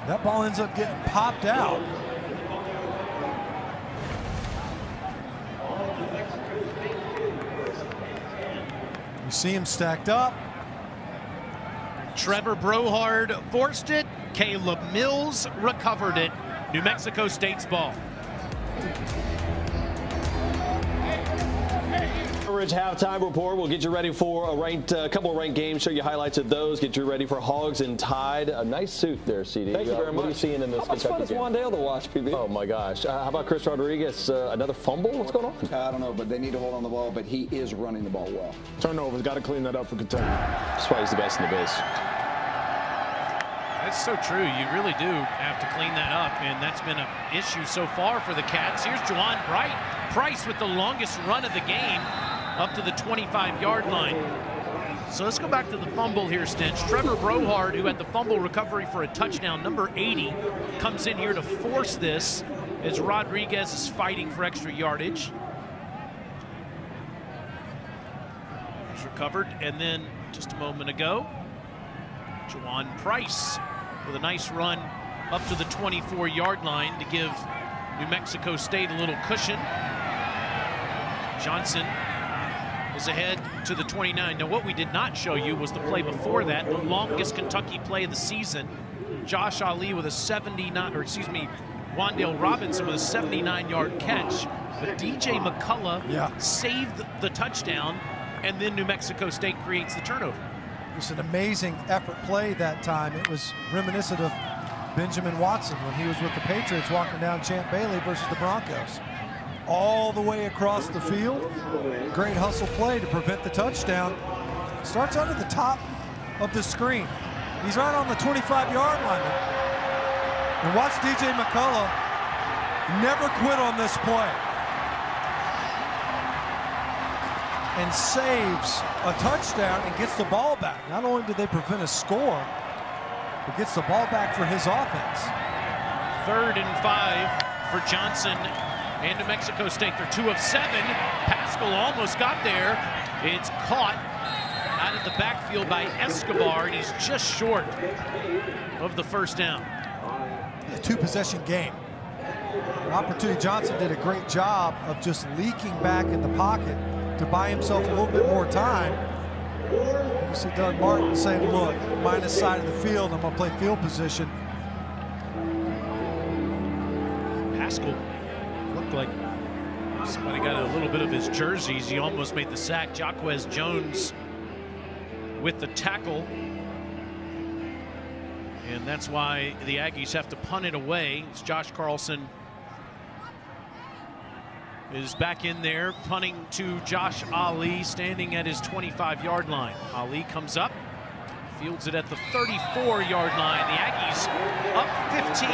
That ball ends up getting popped out. You see him stacked up. Trevor Brohard forced it. Caleb Mills recovered it. New Mexico State's ball. coverage halftime report. We'll get you ready for a couple of ranked games, show you highlights of those, get you ready for Hogs and Tide. A nice suit there, CD. Thank you very much. What are you seeing in this Kentucky How much fun is Wan'Dale to watch, PB? Oh, my gosh. How about Chris Rodriguez? Another fumble? What's going on? I don't know, but they need to hold on the ball, but he is running the ball well. Turnovers, got to clean that up for Kentucky. That's why he's the best in the biz. That's so true. You really do have to clean that up, and that's been an issue so far for the Cats. Here's Juwan Price with the longest run of the game up to the 25-yard line. So let's go back to the fumble here, Stench. Trevor Brohard, who had the fumble recovery for a touchdown, number 80, comes in here to force this as Rodriguez is fighting for extra yardage. He's recovered, and then just a moment ago, Juwan Price with a nice run up to the 24-yard line to give New Mexico State a little cushion. Johnson is ahead to the 29. Now, what we did not show you was the play before that, the longest Kentucky play of the season. Josh Ali with a Wan'Dale Robinson with a 79-yard catch. But DJ McCullough saved the touchdown, and then New Mexico State creates the turnover. It was an amazing effort play that time. It was reminiscent of Benjamin Watson when he was with the Patriots walking down Champ Bailey versus the Broncos. All the way across the field. Great hustle play to prevent the touchdown. Starts out at the top of the screen. He's right on the 25-yard line. And watch DJ McCullough never quit on this play. And saves a touchdown and gets the ball back. Not only did they prevent a score, but gets the ball back for his offense. 3rd and 5 for Johnson and New Mexico State. They're 2 of 7. Pascal almost got there. It's caught out of the backfield by Escobar, and he's just short of the first down. A 2-possession game. Opportunity Johnson did a great job of just leaking back in the pocket to buy himself a little bit more time. You see Doug Martin saying, look, minus side of the field, I'm going to play field position. Pascal looked like somebody got a little bit of his jerseys. He almost made the sack. Jaquez Jones with the tackle. And that's why the Aggies have to punt it away. It's Josh Carlson is back in there, punting to Josh Ali, standing at his 25-yard line. Ali comes up, fields it at the 34-yard line. The Aggies up 15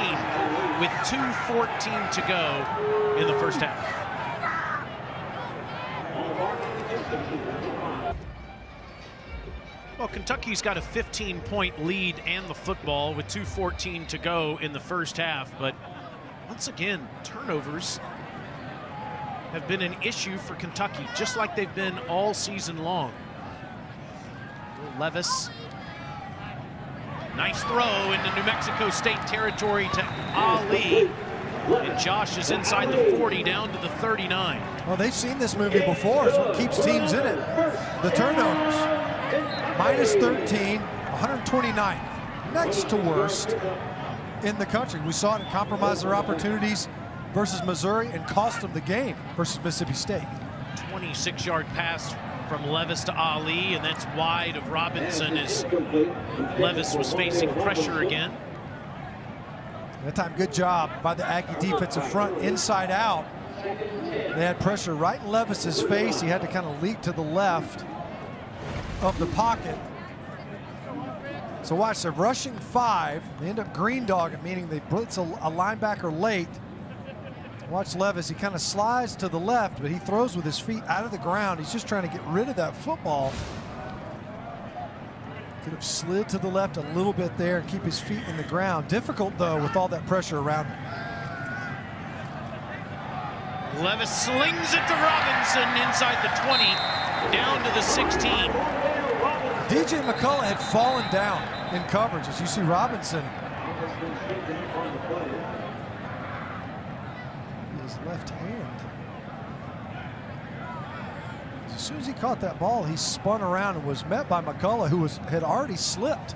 with 2:14 to go in the first half. Well, Kentucky's got a 15-point lead and the football with 2:14 to go in the first half, but once again, turnovers have been an issue for Kentucky, just like they've been all season long. Levis, nice throw into New Mexico State territory to Ali, and Josh is inside the 40 down to the 39. Well, they've seen this movie before. It's what keeps teams in it. The turnovers. Minus 13, 129th, next to worst in the country. We saw it compromise their opportunities versus Missouri and cost them the game versus Mississippi State. 26-yard pass from Levis to Ali, and that's wide of Robinson as Levis was facing pressure again. That time, good job by the Aggie defensive front, inside out. They had pressure right in Levis's face. He had to kind of leap to the left of the pocket. So watch, they're rushing 5. They end up green dogging, meaning they blitz a linebacker late. Watch Levis, he kind of slides to the left, but he throws with his feet out of the ground. He's just trying to get rid of that football. Could have slid to the left a little bit there and keep his feet in the ground. Difficult, though, with all that pressure around him. Levis slings it to Robinson inside the 20, down to the 16. DJ McCullough had fallen down in coverage, as you see Robinson. His left hand. As soon as he caught that ball, he spun around and was met by McCullough, who had already slipped.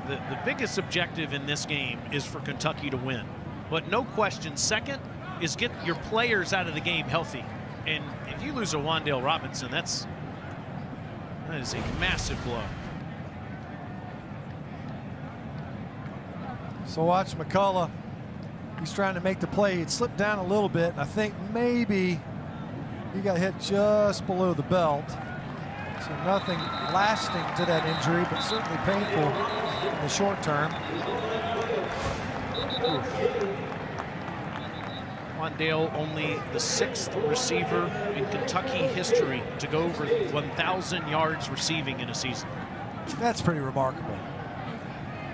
The biggest objective in this game is for Kentucky to win. But no question, second is get your players out of the game healthy. And if you lose a Wan'Dale Robinson, that is a massive blow. So watch McCullough. He's trying to make the play. He'd slipped down a little bit, and I think maybe he got hit just below the belt. So nothing lasting to that injury, but certainly painful in the short term. Wan'Dale, only the 6th receiver in Kentucky history to go over 1,000 yards receiving in a season. That's pretty remarkable.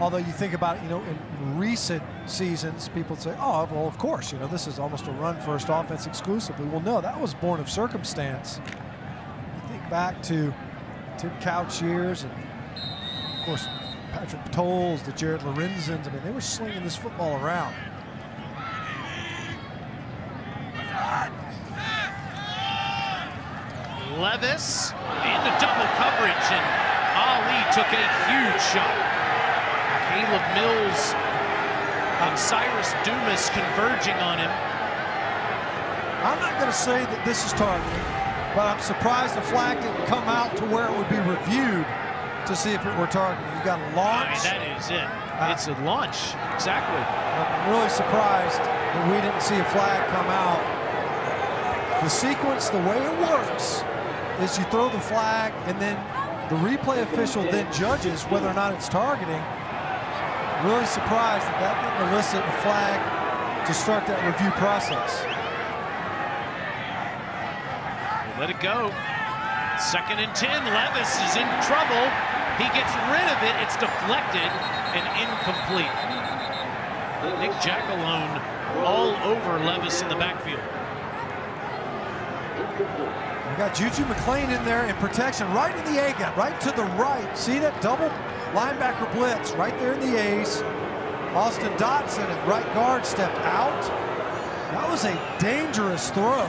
Although you think about it, you know, in recent seasons, people say, oh, well, of course, you know, this is almost a run-first offense exclusively. Well, no, that was born of circumstance. You think back to Tim Couch years and, of course, Patrick Tolles, the Jared Lorenzens. I mean, they were slinging this football around. Levis into double coverage, and Ali took a huge shot. Caleb Mills and Cyrus Dumas converging on him. I'm not going to say that this is targeting, but I'm surprised the flag didn't come out to where it would be reviewed to see if it were targeting. You got a launch. That is it. It's a launch. Exactly. I'm really surprised that we didn't see a flag come out. The sequence, the way it works, is you throw the flag and then the replay official then judges whether or not it's targeting. Really surprised that that didn't elicit a flag to start that review process. Let it go. 2nd and 10. Levis is in trouble. He gets rid of it. It's deflected and incomplete. Nick Jackalone all over Levis in the backfield. You got Juju McClain in there in protection, right in the A gap, right to the right. See that double linebacker blitz right there in the A's. Austin Dotson at right guard stepped out. That was a dangerous throw.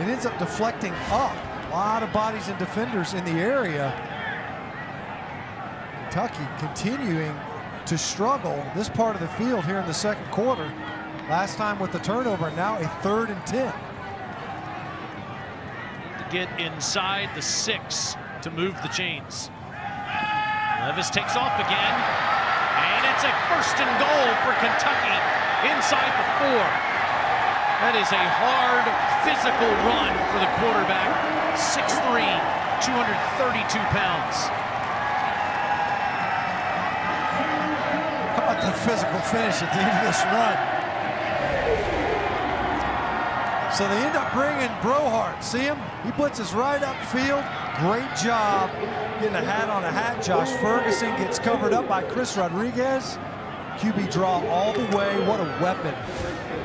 It ends up deflecting up. A lot of bodies and defenders in the area. Kentucky continuing to struggle this part of the field here in the 2nd quarter. Last time with the turnover, now a 3rd and 10. Get inside the 6 to move the chains. Levis takes off again, and it's a 1st and goal for Kentucky inside the 4. That is a hard, physical run for the quarterback. 6'3", 232 pounds. How about the physical finish at the end of this run? So they end up bringing Brohart. See him? He blitzes right upfield. Great job getting a hat on a hat. Josh Ferguson gets covered up by Chris Rodriguez. QB draw all the way. What a weapon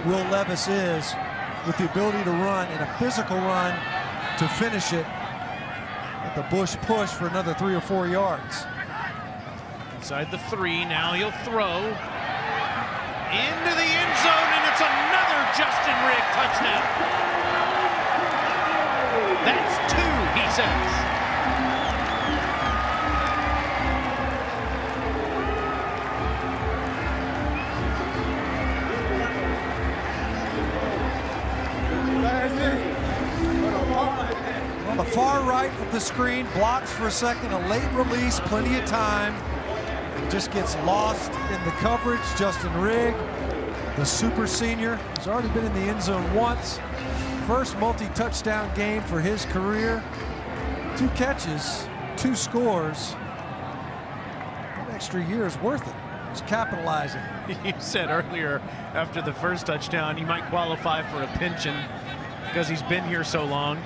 Will Levis is with the ability to run and a physical run to finish it at the Bush push for another 3 or 4 yards. Inside the 3, now he'll throw into the end zone, and it's another Justin Rigg touchdown. That's 2, he says. On the far right of the screen, blocks for a second, a late release, plenty of time. Just gets lost in the coverage. Justin Rigg, the super senior, has already been in the end zone once. First multi-touchdown game for his career. 2 catches, 2 scores. That extra year is worth it. He's capitalizing. You said earlier, after the first touchdown, he might qualify for a pension because he's been here so long.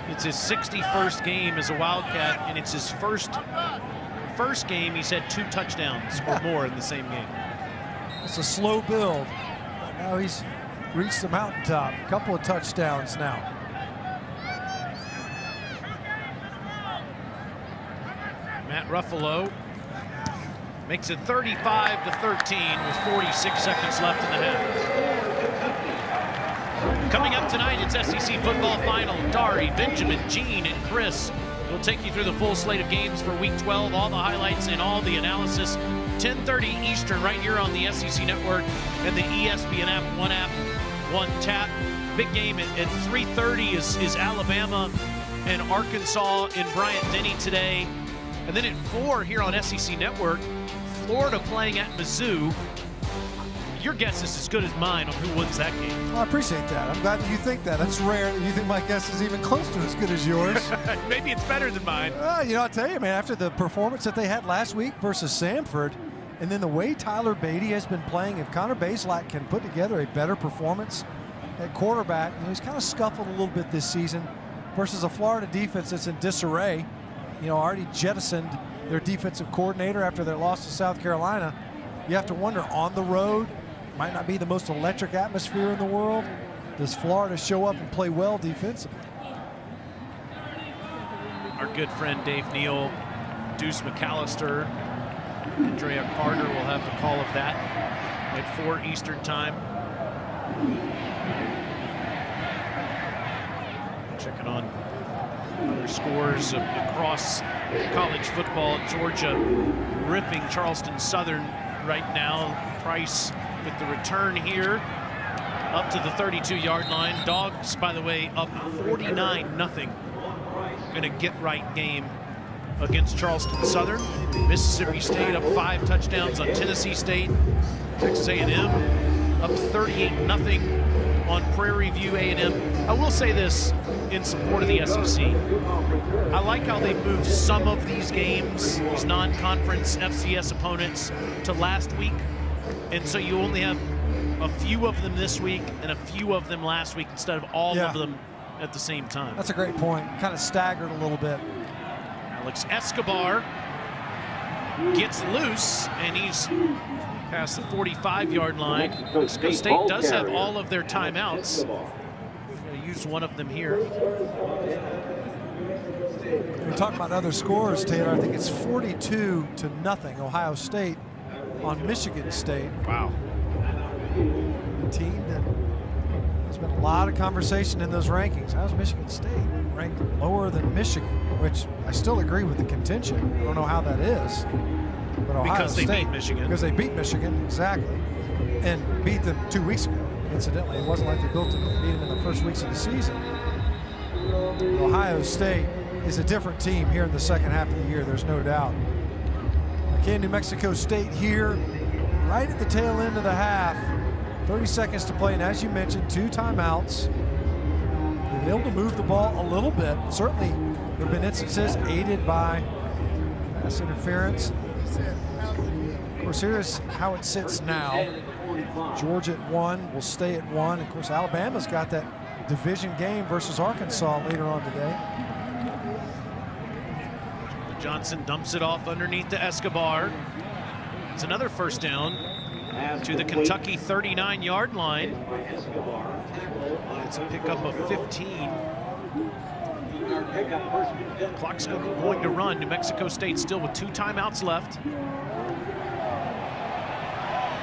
It's his 61st game as a Wildcat, and it's his first game he's had 2 touchdowns or more in the same game. It's a slow build. But now he's reached the mountaintop. A couple of touchdowns now. Matt Ruffalo makes it 35-13 with 46 seconds left in the half. Coming up tonight, it's SEC football final. Dari, Benjamin, Gene, and Chris will take you through the full slate of games for Week 12, all the highlights and all the analysis. 10:30 Eastern right here on the SEC Network and the ESPN app, one tap. Big game at 3:30 is Alabama and Arkansas in Bryant-Denny today. And then at 4 here on SEC Network, Florida playing at Mizzou. Your guess is as good as mine on who wins that game. Well, I appreciate that. I'm glad that you think that. That's rare that you think my guess is even close to as good as yours. Maybe it's better than mine. You know, I'll tell you, man, after the performance that they had last week versus Samford, and then the way Tyler Beatty has been playing, if Connor Bazelak can put together a better performance at quarterback, you know, he's kind of scuffled a little bit this season versus a Florida defense that's in disarray. You know, already jettisoned their defensive coordinator after their loss to South Carolina. You have to wonder, on the road, might not be the most electric atmosphere in the world. Does Florida show up and play well defensively? Our good friend Dave Neal, Deuce McAllister, Andrea Carter will have the call of that at 4 Eastern time. Checking on other scores across college football. Georgia ripping Charleston Southern right now. Price with the return here up to the 32-yard line. Dogs, by the way, up 49-0 in a get-right game against Charleston Southern. Mississippi State up 5 touchdowns on Tennessee State. Texas A&M up 38-0 on Prairie View A&M. I will say this in support of the SEC. I like how they've moved some of these games, these non-conference FCS opponents, to last week. And so you only have a few of them this week and a few of them last week instead of all of them at the same time. That's a great point. Kind of staggered a little bit. Alex Escobar gets loose, and he's past the 45-yard line. Mexico State does have all of their timeouts. Going to use one of them here. We talk about other scores, Taylor. I think it's 42-0 Ohio State on Michigan State. Wow. A team that there's been a lot of conversation in those rankings. How's Michigan State ranked lower than Michigan? Which I still agree with the contention. I don't know how that is. But Ohio because State, they beat Michigan. Because they beat Michigan, exactly. And beat them 2 weeks ago, incidentally. It wasn't like they beat them in the first weeks of the season. Ohio State is a different team here in the second half of the year, there's no doubt. Can New Mexico State here, right at the tail end of the half. 30 seconds to play, and as you mentioned, 2 timeouts. They've been able to move the ball a little bit. Certainly, there have been instances aided by pass interference. Of course, here's how it sits now. Georgia at 1 will stay at 1. Of course, Alabama's got that division game versus Arkansas later on today. Johnson dumps it off underneath to Escobar. It's another first down to the Kentucky 39-yard line. It's a pickup of 15. Clock's going to run. New Mexico State still with 2 timeouts left.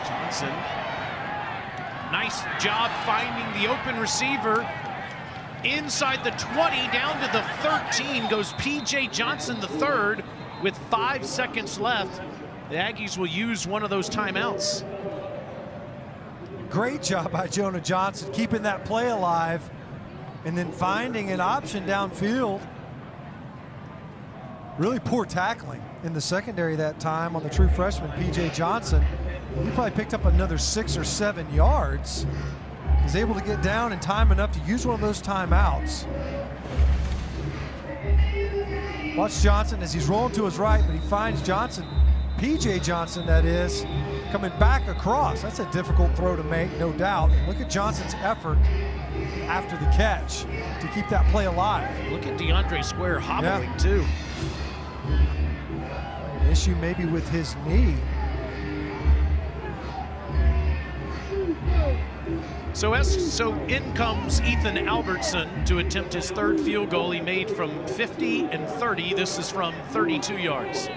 Johnson. Nice job finding the open receiver. Inside the 20, down to the 13 goes P.J. Johnson III with 5 seconds left. The Aggies will use one of those timeouts. Great job by Jonah Johnson, keeping that play alive and then finding an option downfield. Really poor tackling in the secondary that time on the true freshman, P.J. Johnson. He probably picked up another 6 or 7 yards. He's able to get down in time enough to use one of those timeouts. Watch Johnson as he's rolling to his right, but he finds Johnson, P.J. Johnson that is, coming back across. That's a difficult throw to make, no doubt. Look at Johnson's effort after the catch to keep that play alive. Look at DeAndre Square hobbling too. An issue maybe with his knee. So in comes Ethan Albertson to attempt his 3rd field goal. He made from 50 and 30. This is from 32 yards.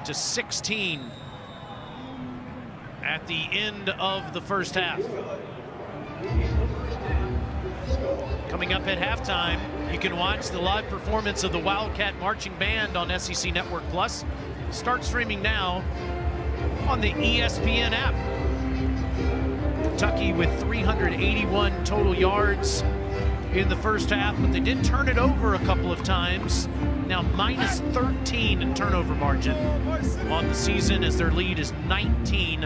to 16 at the end of the first half. Coming up at halftime, You can watch the live performance of the Wildcat Marching Band on SEC Network Plus. Start streaming now on the ESPN app. Kentucky with 381 total yards in the first half, but they did turn it over a couple of times. Now minus 13 in turnover margin on the season, as their lead is 19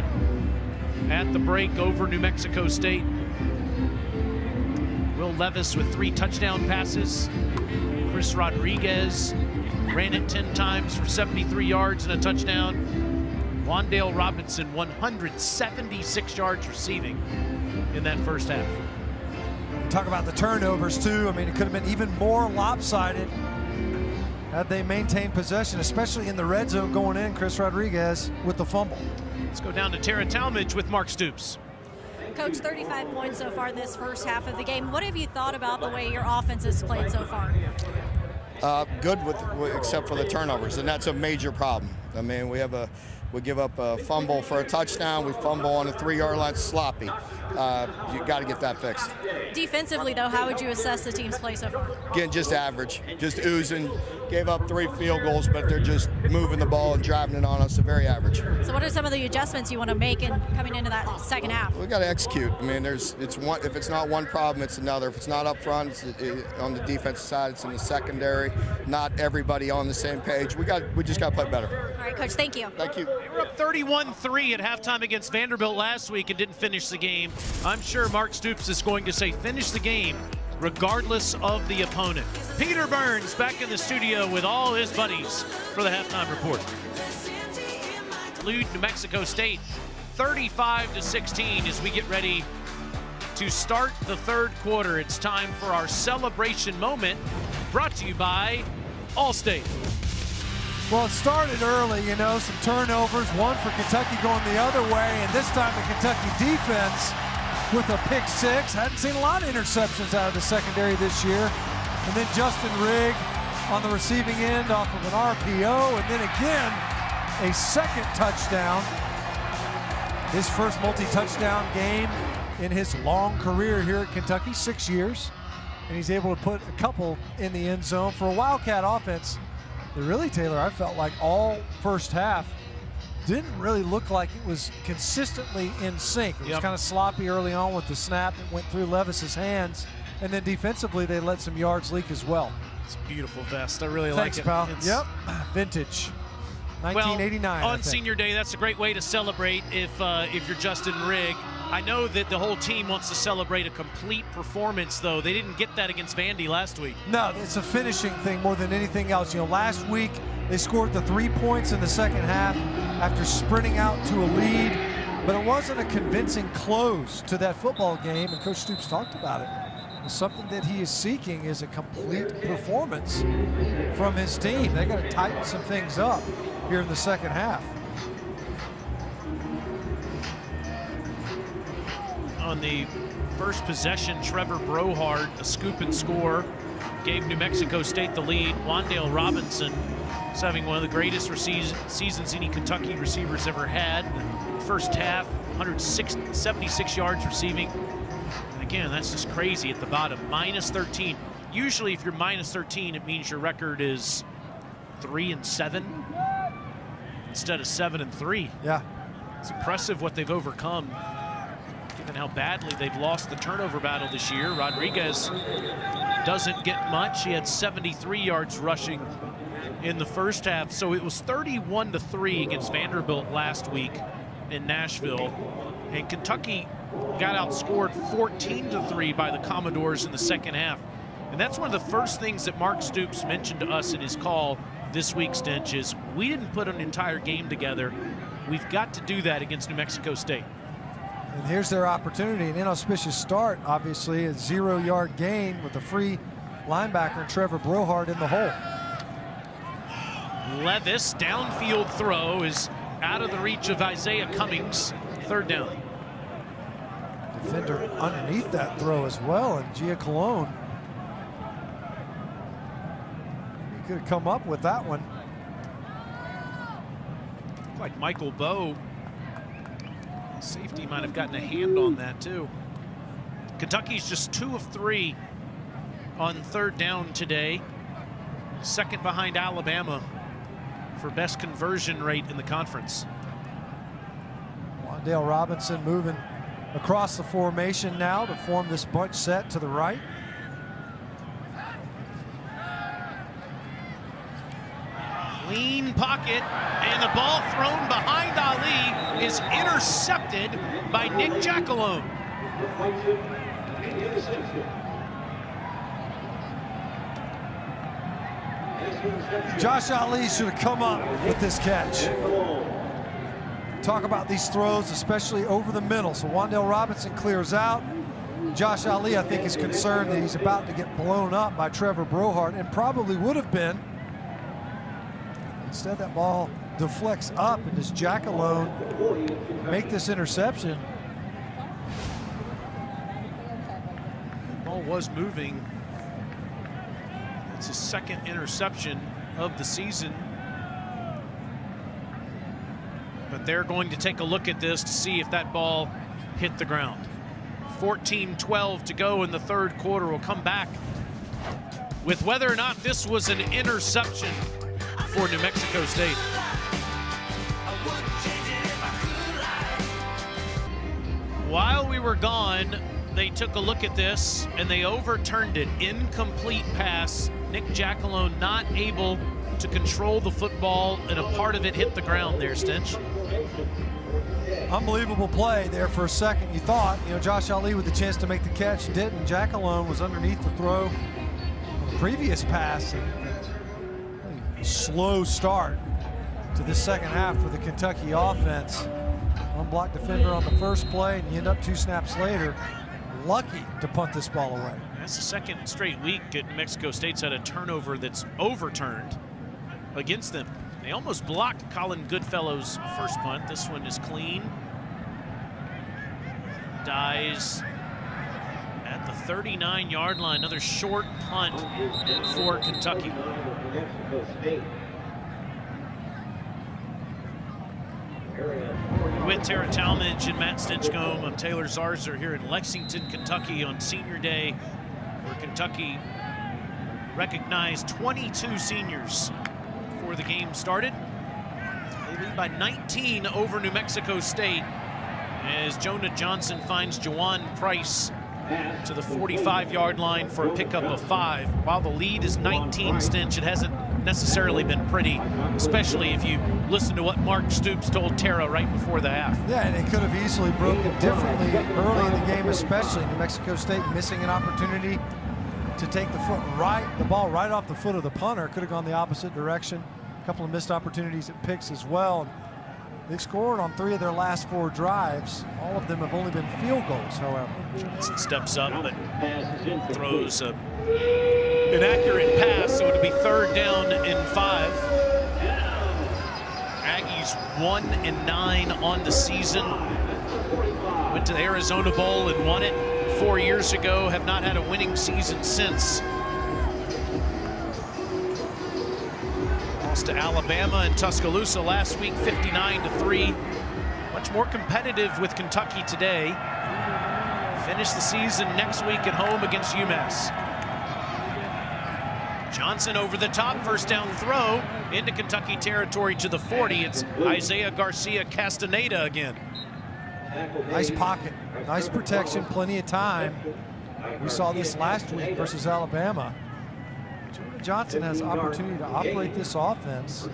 at the break over New Mexico State. Will Levis with 3 touchdown passes. Chris Rodriguez ran it 10 times for 73 yards and a touchdown. Wan'Dale Robinson, 176 yards receiving in that first half. Talk about the turnovers too. I mean, it could have been even more lopsided had they maintained possession, especially in the red zone going in. Chris Rodriguez with the fumble. Let's go down to Tara Talmadge with Mark Stoops. Coach, 35 points so far this first half of the game. What have you thought about the way your offense has played so far? Good, except for the turnovers, and that's a major problem. I mean, we give up a fumble for a touchdown. We fumble on the 3-yard line, sloppy. You got to get that fixed. Defensively, though, how would you assess the team's play so far? Again, just average, just oozing. Gave up 3 field goals, but they're just moving the ball and driving it on us. So very average. So, what are some of the adjustments you want to make in coming into that second half? We got to execute. I mean, it's one. If it's not one problem, it's another. If it's not up front, on the defensive side, it's in the secondary. Not everybody on the same page. We just got to play better. All right, Coach. Thank you. Thank you. They were up 31-3 at halftime against Vanderbilt last week and didn't finish the game. I'm sure Mark Stoops is going to say finish the game regardless of the opponent. Peter Burns back in the studio with all his buddies for the halftime report. Lead New Mexico State 35-16 as we get ready to start the third quarter. It's time for our celebration moment, brought to you by Allstate. Well, it started early, you know, some turnovers, one for Kentucky going the other way, and this time the Kentucky defense with a pick 6. Hadn't seen a lot of interceptions out of the secondary this year. And then Justin Rigg on the receiving end off of an RPO, and then again, a second touchdown. His first multi-touchdown game in his long career here at Kentucky, 6 years. And he's able to put a couple in the end zone for a Wildcat offense. Really, Taylor, I felt like all first half didn't really look like it was consistently in sync. It was kind of sloppy early on with the snap that went through Levis's hands, and then defensively they let some yards leak as well. It's a beautiful vest. I really Thanks, like it. Pal. Yep, vintage. 1989. Well, on Senior Day, that's a great way to celebrate if you're Justin Rigg. I know that the whole team wants to celebrate a complete performance, though. They didn't get that against Vandy last week. No, it's a finishing thing more than anything else. You know, last week they scored the 3 points in the second half after sprinting out to a lead, but it wasn't a convincing close to that football game, and Coach Stoops talked about it. It's something that he is seeking is a complete performance from his team. They got to tighten some things up here in the second half. On the first possession, Trevor Brohard, a scoop and score, gave New Mexico State the lead. Wan'Dale Robinson is having one of the greatest seasons any Kentucky receiver's ever had. First half, 176 yards receiving. And again, that's just crazy at the bottom, minus 13. Usually if you're minus 13, it means your record is 3-7 instead of 7-3. Yeah. It's impressive what they've overcome, given how badly they've lost the turnover battle this year. Rodriguez doesn't get much. He had 73 yards rushing in the first half. So it was 31-3 against Vanderbilt last week in Nashville. And Kentucky got outscored 14-3 by the Commodores in the second half. And that's one of the first things that Mark Stoops mentioned to us in his call this week, Stench, is we didn't put an entire game together. We've got to do that against New Mexico State. And here's their opportunity, an inauspicious start, obviously, a 0-yard gain with a free linebacker, Trevor Brohard, in the hole. Levis, downfield throw is out of the reach of Isaiah Cummings. Third down. Defender underneath that throw as well, and Gia Colon. He could have come up with that one. Like Michael Bowe. Safety might have gotten a hand on that too. Kentucky's just 2 of 3 on third down today. Second behind Alabama for best conversion rate in the conference. Wan'Dale Robinson moving across the formation now to form this bunch set to the right. Clean pocket, and the ball thrown behind Ali is intercepted by Nick Jackalone. Josh Ali should have come up with this catch. Talk about these throws, especially over the middle. So Wan'Dale Robinson clears out. Josh Ali, I think, is concerned that he's about to get blown up by Trevor Brohart, and probably would have been. Instead, that ball deflects up, and does Jackalone make this interception? The ball was moving. It's his second interception of the season. But they're going to take a look at this to see if that ball hit the ground. 14-12 to go in the third quarter. We'll come back with whether or not this was an interception for New Mexico State. While we were gone, they took a look at this and they overturned it. Incomplete pass. Nick Jackalone not able to control the football, and a part of it hit the ground there, Stinch. Unbelievable play there for a second. You thought, Josh Ali with the chance to make the catch didn't. Jackalone was underneath the throw on the previous pass. Slow start to the second half for the Kentucky offense. Unblocked defender on the first play, and you end up 2 snaps later lucky to punt this ball away. That's the second straight week New Mexico State's had a turnover that's overturned against them. They almost blocked Colin Goodfellow's first punt. This one is clean. Dies at the 39-yard line. Another short punt for Kentucky. With Tara Talmadge and Matt Stinchcomb, I'm Taylor Zarzer here in Lexington, Kentucky on Senior Day, where Kentucky recognized 22 seniors before the game started. They lead by 19 over New Mexico State as Jonah Johnson finds Jawan Price to the 45-yard line for a pickup of 5. While the lead is 19, Stinch, it hasn't necessarily been pretty, especially if you listen to what Mark Stoops told Tara right before the half. Yeah, and it could have easily broken differently early in the game, especially New Mexico State missing an opportunity to take the ball right off the foot of the punter. Could have gone the opposite direction. A couple of missed opportunities at picks as well. They've scored on 3 of their last 4 drives. All of them have only been field goals, however. Johnson steps up but throws an accurate pass, so it'll be 3rd down and 5. Aggies 1-9 on the season. Went to the Arizona Bowl and won it 4 years ago. Have not had a winning season since. Lost to Alabama and Tuscaloosa last week, 59-3. Much more competitive with Kentucky today. Finish the season next week at home against UMass. Johnson over the top, 1st down throw into Kentucky territory to the 40. It's Isaiah Garcia Castaneda again. Nice pocket, nice protection, plenty of time. We saw this last week versus Alabama. Jonah Johnson has opportunity to operate this offense.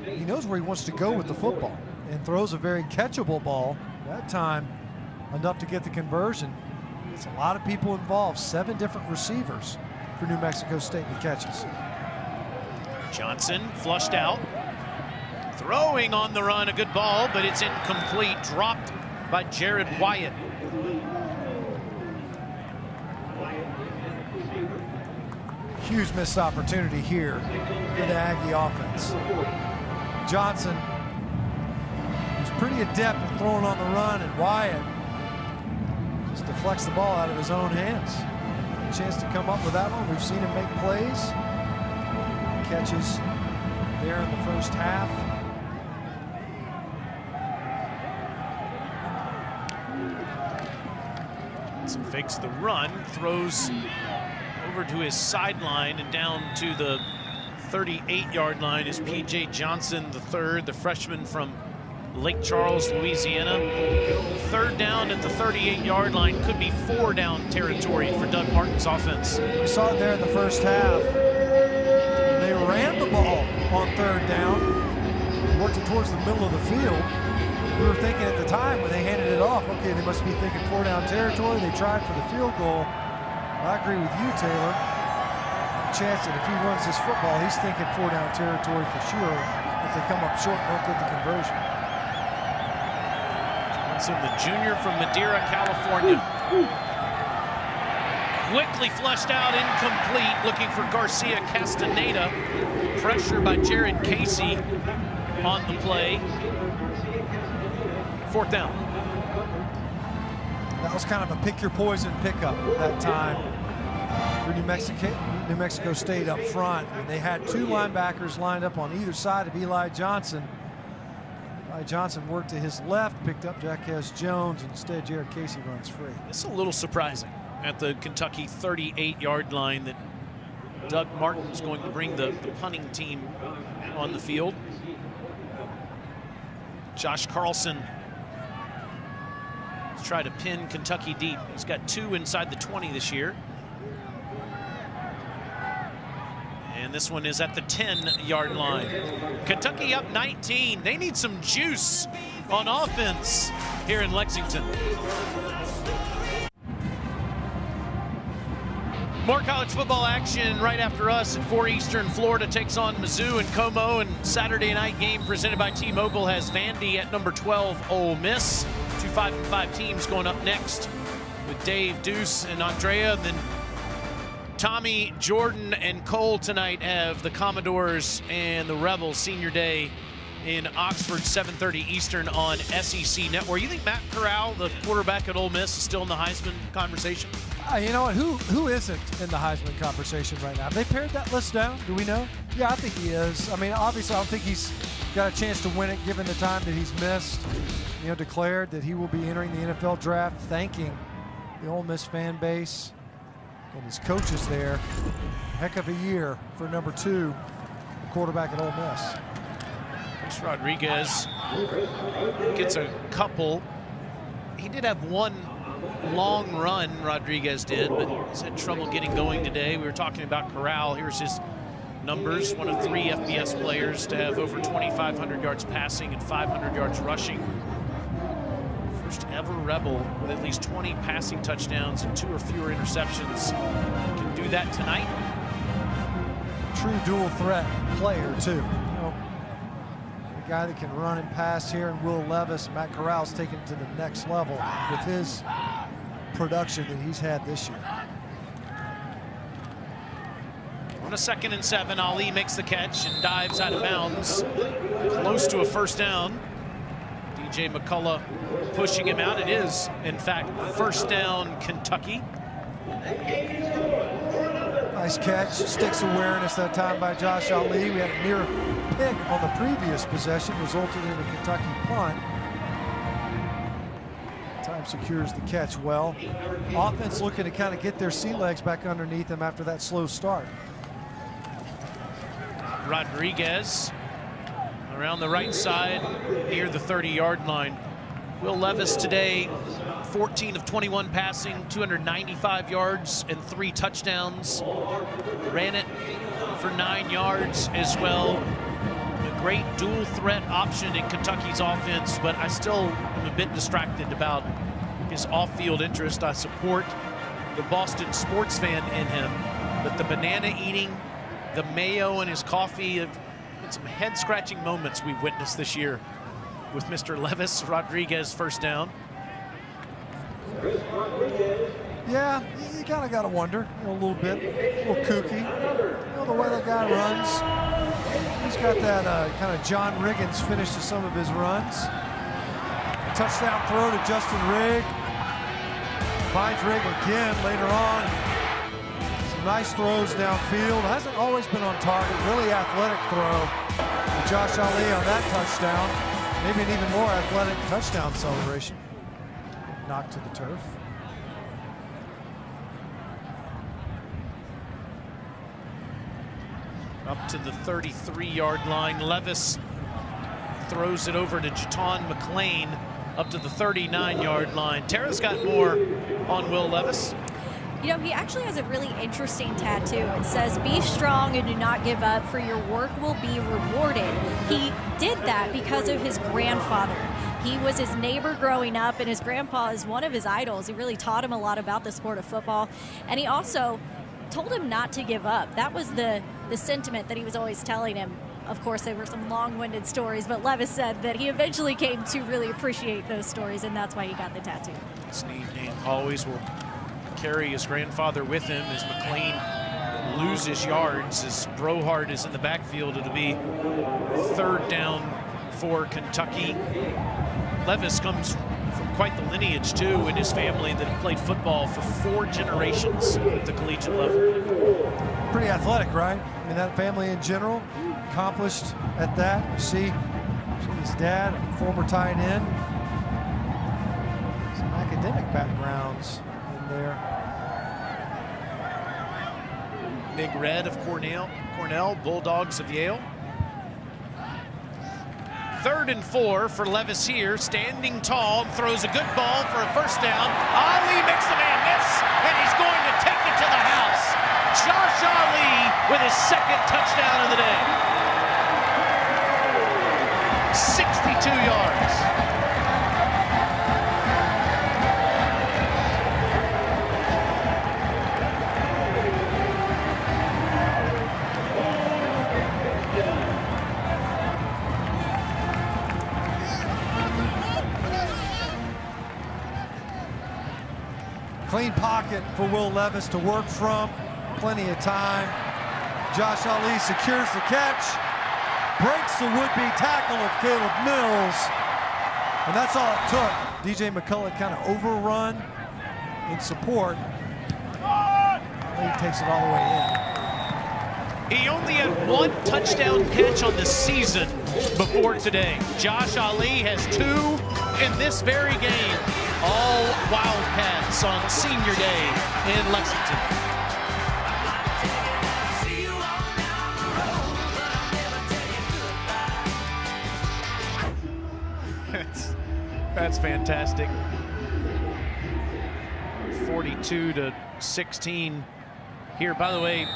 He knows where he wants to go with the football and throws a very catchable ball. That time, enough to get the conversion. It's a lot of people involved, 7 different receivers for New Mexico State in the catches. Johnson flushed out. Throwing on the run, a good ball, but it's incomplete. Dropped by Jared Wyatt. Huge missed opportunity here for the Aggie offense. Johnson was pretty adept at throwing on the run, and Wyatt just deflects the ball out of his own hands. A chance to come up with that one. We've seen him make plays. Catches there in the first half. Some fakes the run, throws over to his sideline, and down to the 38-yard line is P.J. Johnson III, the freshman from Lake Charles, Louisiana. Third down at the 38-yard line, could be 4-down territory for Doug Martin's offense. We saw it there in the first half. They ran the ball on third down, worked it towards the middle of the field. We were thinking at the time when they handed it off, okay, they must be thinking 4-down territory. They tried for the field goal. I agree with you, Taylor. Chance that if he runs this football, he's thinking 4-down territory for sure if they come up short and don't get the conversion. Johnson, the junior from Madeira, California. Quickly flushed out, incomplete, looking for Garcia Castaneda. Pressure by Jared Casey on the play. Fourth down. That was kind of a pick your poison pickup that time for New Mexico State up front. And they had two linebackers lined up on either side of Eli Johnson. Eli Johnson worked to his left, picked up Jacquez Jones. Instead, Jared Casey runs free. It's a little surprising at the Kentucky 38-yard line that Doug Martin's going to bring the punting team on the field. Josh Carlson try to pin Kentucky deep. He's got 2 inside the 20 this year. And this one is at the 10-yard line. Kentucky up 19. They need some juice on offense here in Lexington. More college football action right after us at 4 Eastern. Florida takes on Mizzou and Como, and Saturday night game presented by T-Mobile has Vandy at number 12, Ole Miss. 2 5-5 teams going up next with Dave, Deuce, and Andrea. Then Tommy, Jordan, and Cole tonight have the Commodores and the Rebels senior day in Oxford, 7:30 Eastern on SEC Network. You think Matt Corral, the quarterback at Ole Miss, is still in the Heisman conversation? You know what? Who isn't in the Heisman conversation right now? Have they pared that list down? Do we know? Yeah, I think he is. I mean, obviously, I don't think he's got a chance to win it given the time that he's missed. You know, declared that he will be entering the NFL draft, thanking the Ole Miss fan base and his coaches there. Heck of a year for number 2, the quarterback at Ole Miss. Chris Rodriguez gets a couple. He did have one long run, Rodriguez did, but he's had trouble getting going today. We were talking about Corral. Here's his numbers. One of 3 FBS players to have over 2,500 yards passing and 500 yards rushing. First ever Rebel with at least 20 passing touchdowns and 2 or fewer interceptions. Can do that tonight. True dual threat player, too. You know, a guy that can run and pass here, and Will Levis, Matt Corral's taken it to the next level with his production that he's had this year. On a 2nd and 7, Ali makes the catch and dives out of bounds. Close to a first down. DJ McCullough pushing him out. It is, in fact, first down Kentucky. Nice catch, sticks awareness that time by Josh Ali. We had a near pick on the previous possession, resulted in a Kentucky punt. Time secures the catch well. Offense looking to kind of get their sea legs back underneath them after that slow start. Rodriguez around the right side near the 30-yard line. Will Levis today, 14 of 21 passing, 295 yards and 3 touchdowns. Ran it for 9 yards as well. A great dual threat option in Kentucky's offense, but I still am a bit distracted about his off-field interest. I support the Boston sports fan in him, but the banana eating, the mayo in his coffee, have been some head-scratching moments we've witnessed this year with Mr. Levis. Rodriguez first down. Yeah, you kind of got to wonder, you know, a little bit, a little kooky. You know, the way that guy runs, he's got that kind of John Riggins finish to some of his runs. Touchdown throw to Justin Rigg. Finds Rigg again later on. Some nice throws downfield. Hasn't always been on target. Really athletic throw. And Josh Ali on that touchdown. Maybe an even more athletic touchdown celebration. Knocked to the turf. up to the 33-yard line. Levis throws it over to Jaton McLean up to the 39-yard line. Tara's got more on Will Levis. You know, he actually has a really interesting tattoo. It says, "Be strong and do not give up, for your work will be rewarded." He did that because of his grandfather. He was his neighbor growing up, and his grandpa is one of his idols. He really taught him a lot about the sport of football. And he also told him not to give up. That was the sentiment that he was always telling him. Of course, they were some long-winded stories, but Levis said that he eventually came to really appreciate those stories, and that's why he got the tattoo. Steve Name always will carry his grandfather with him as McLean loses yards. As Brohard is in the backfield, it'll be 3rd down for Kentucky. Levis comes from quite the lineage, too, in his family that have played football for 4 generations at the collegiate level. Pretty athletic, right? I mean, that family in general, accomplished at that. You see his dad, former tight end. Some academic backgrounds in there. Big Red of Cornell, Bulldogs of Yale. 3rd and 4 for Levis here, standing tall, throws a good ball for a 1st down. Ali makes the man miss, and he's going to take it to the house. Josh Ali with his 2nd touchdown of the day. 62 yards. Clean pocket for Will Levis to work from. Plenty of time. Josh Ali secures the catch. Breaks the would-be tackle of Caleb Mills. And that's all it took. DJ McCullough kind of overrun in support. Ali takes it all the way in. He only had 1 touchdown catch on the season before today. Josh Ali has 2 in this very game. All Wildcats on Senior Day in Lexington. That's fantastic. 42-16 here. By the way,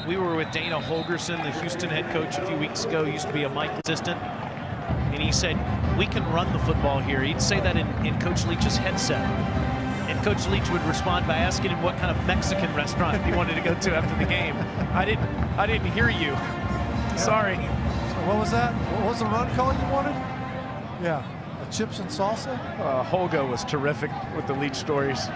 we were with Dana Holgerson, the Houston head coach, a few weeks ago. He used to be a Mike assistant. And he said, we can run the football here. He'd say that in Coach Leach's headset. And Coach Leach would respond by asking him what kind of Mexican restaurant he wanted to go to after the game. I didn't hear you. Sorry. So what was that? What was the run call you wanted? Yeah, chips and salsa? Holga was terrific with the Leach stories.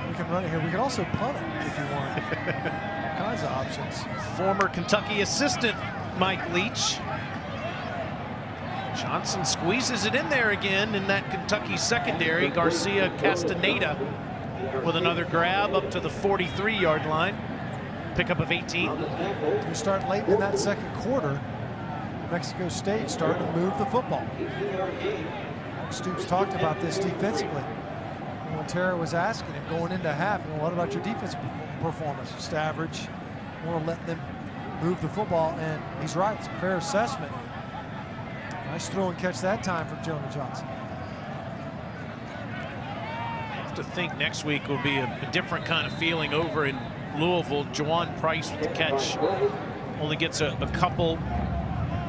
We can run it here. We can also punt it if you want. All kinds of options. Former Kentucky assistant Mike Leach. Johnson squeezes it in there again in that Kentucky secondary. Garcia Castaneda with another grab up to the 43-yard line. Pickup of 18. We start late in that 2nd quarter. Mexico State starting to move the football. Stoops talked about this defensively. When Tara was asking him going into half, what about your defensive performance? Just average. We're letting them move the football, and he's right. It's a fair assessment. Nice throw and catch that time from Jonah Johnson. I have to think next week will be a different kind of feeling over in Louisville. Jawan Price with the catch. Only gets a couple,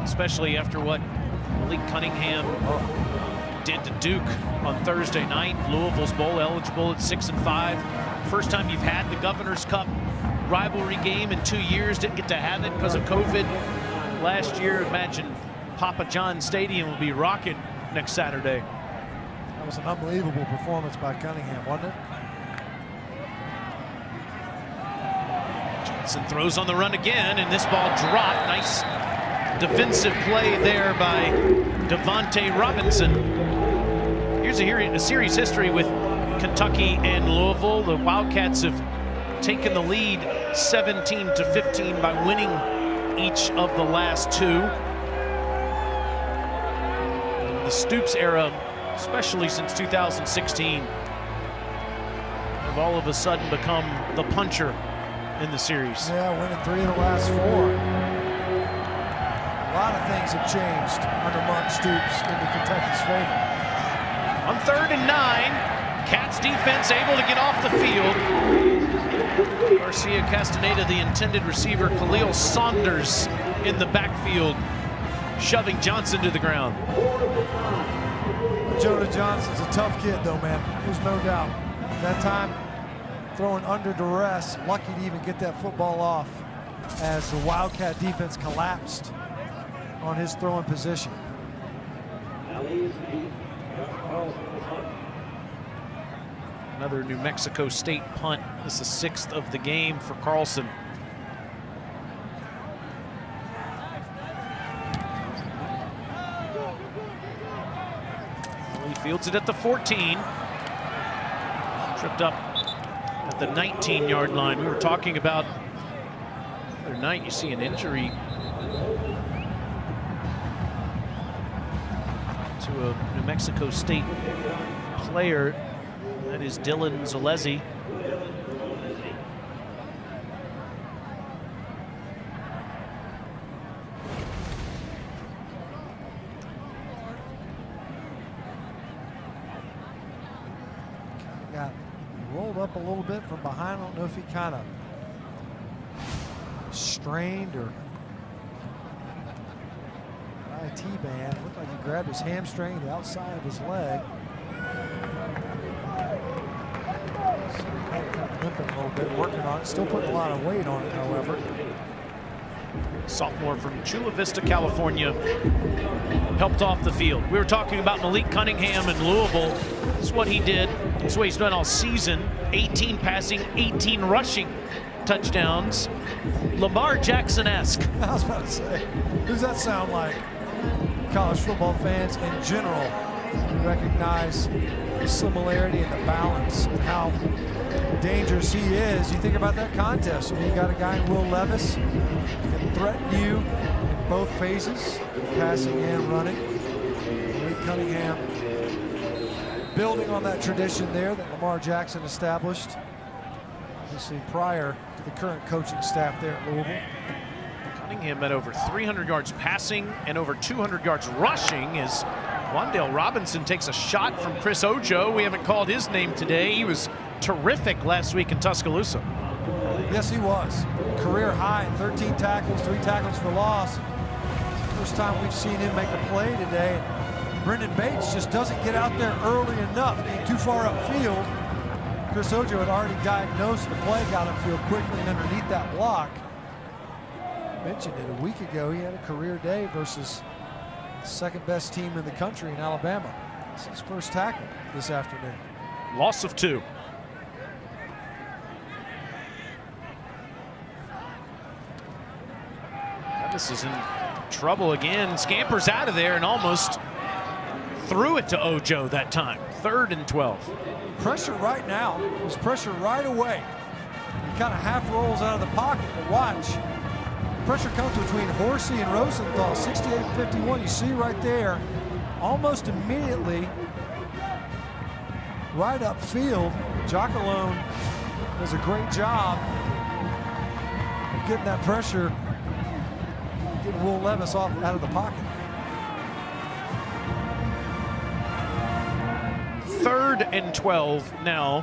especially after what Malik Cunningham did to Duke on Thursday night. Louisville's bowl eligible at 6-5. First time you've had the Governor's Cup rivalry game in 2 years. Didn't get to have it because of COVID last year. Imagine Papa John Stadium will be rocking next Saturday. That was an unbelievable performance by Cunningham, wasn't it? Johnson throws on the run again, and this ball dropped. Nice defensive play there by Devontae Robinson. Here's a series history with Kentucky and Louisville. The Wildcats have taken the lead 17-15 by winning each of the last 2. The Stoops era, especially since 2016, have all of a sudden become the puncher in the series. Yeah, winning 3 of the last 4. A lot of things have changed under Mark Stoops into Kentucky's favor. On 3rd and 9, Cats defense able to get off the field. Garcia Castaneda, the intended receiver, Khalil Saunders in the backfield, shoving Johnson to the ground. Jonah Johnson's a tough kid, though, man. There's no doubt. That time, throwing under duress, lucky to even get that football off as the Wildcat defense collapsed on his throwing position. Another New Mexico State punt. This is the 6th of the game for Carlson. He fields it at the 14. Tripped up at the 19-yard line. We were talking about the other night, you see an injury to a New Mexico State player. That is Dylan Zalezi. Got rolled up a little bit from behind. I don't know if he kind of strained or IT band. Looked like he grabbed his hamstring, the outside of his leg. Limping a little bit, working on it, still putting a lot of weight on it, however. Sophomore from Chula Vista, California, helped off the field. We were talking about Malik Cunningham in Louisville. This is what he did. This is what he's done all season. 18 passing, 18 rushing touchdowns. Lamar Jackson-esque. I was about to say, who does that sound like? College football fans in general recognize the similarity and the balance and how dangerous he is. You think about that contest. I mean, you got a guy in Will Levis who can threaten you in both phases, passing and running. Malik Cunningham building on that tradition there that Lamar Jackson established, obviously prior to the current coaching staff there at Louisville. Cunningham at over 300 yards passing and over 200 yards rushing as Wan'Dale Robinson takes a shot from Chris Ojo. We haven't called his name today. He was terrific last week in Tuscaloosa. Yes, he was. Career high, 13 tackles, 3 tackles for loss. First time we've seen him make a play today. Brendan Bates just doesn't get out there early enough, being too far upfield. Chris Ojo had already diagnosed the play, got upfield quickly and underneath that block. Mentioned it a week ago, he had a career day versus the second best team in the country in Alabama. It's his first tackle this afternoon. Loss of 2. Levis is in trouble again. Scampers out of there and almost threw it to Ojo that time. 3rd and 12. Pressure right now. There's pressure right away. He kind of half rolls out of the pocket, but watch. Pressure comes between Horsey and Rosenthal, 68-51. You see right there, almost immediately, right upfield, Jockalone does a great job of getting that pressure, getting Will Levis off out of the pocket. 3rd and 12 now.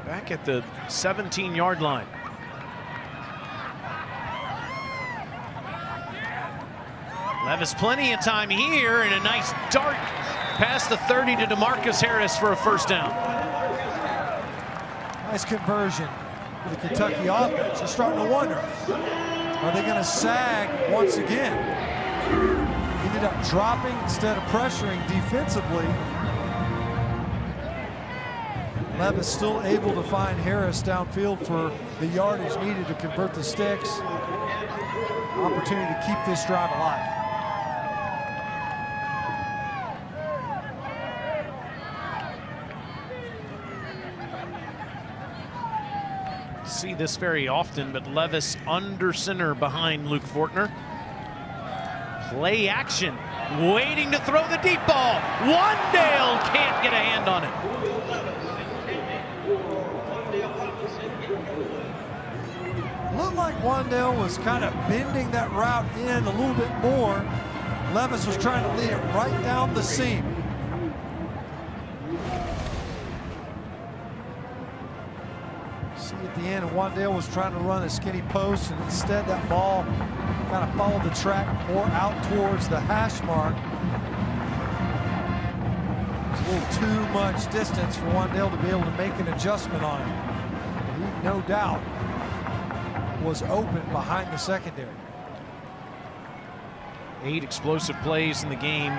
Back at the 17-yard line. Levis plenty of time here and a nice dart past the 30 to DeMarcus Harris for a first down. Nice conversion for the Kentucky offense. You're starting to wonder, are they going to sag once again? Ended up dropping instead of pressuring defensively. Levis still able to find Harris downfield for the yardage needed to convert the sticks. Opportunity to keep this drive alive. See this very often, but Levis under center behind Luke Fortner. Play action, waiting to throw the deep ball. Wan'Dale can't get a hand on it. Looked like Wan'Dale was kind of bending that route in a little bit more. Levis was trying to lead it right down the seam. See at the end, Wan'Dale was trying to run a skinny post, and instead that ball kind of followed the track more out towards the hash mark. It's a little too much distance for Wan'Dale to be able to make an adjustment on it. He, no doubt, was open behind the secondary. 8 explosive plays in the game,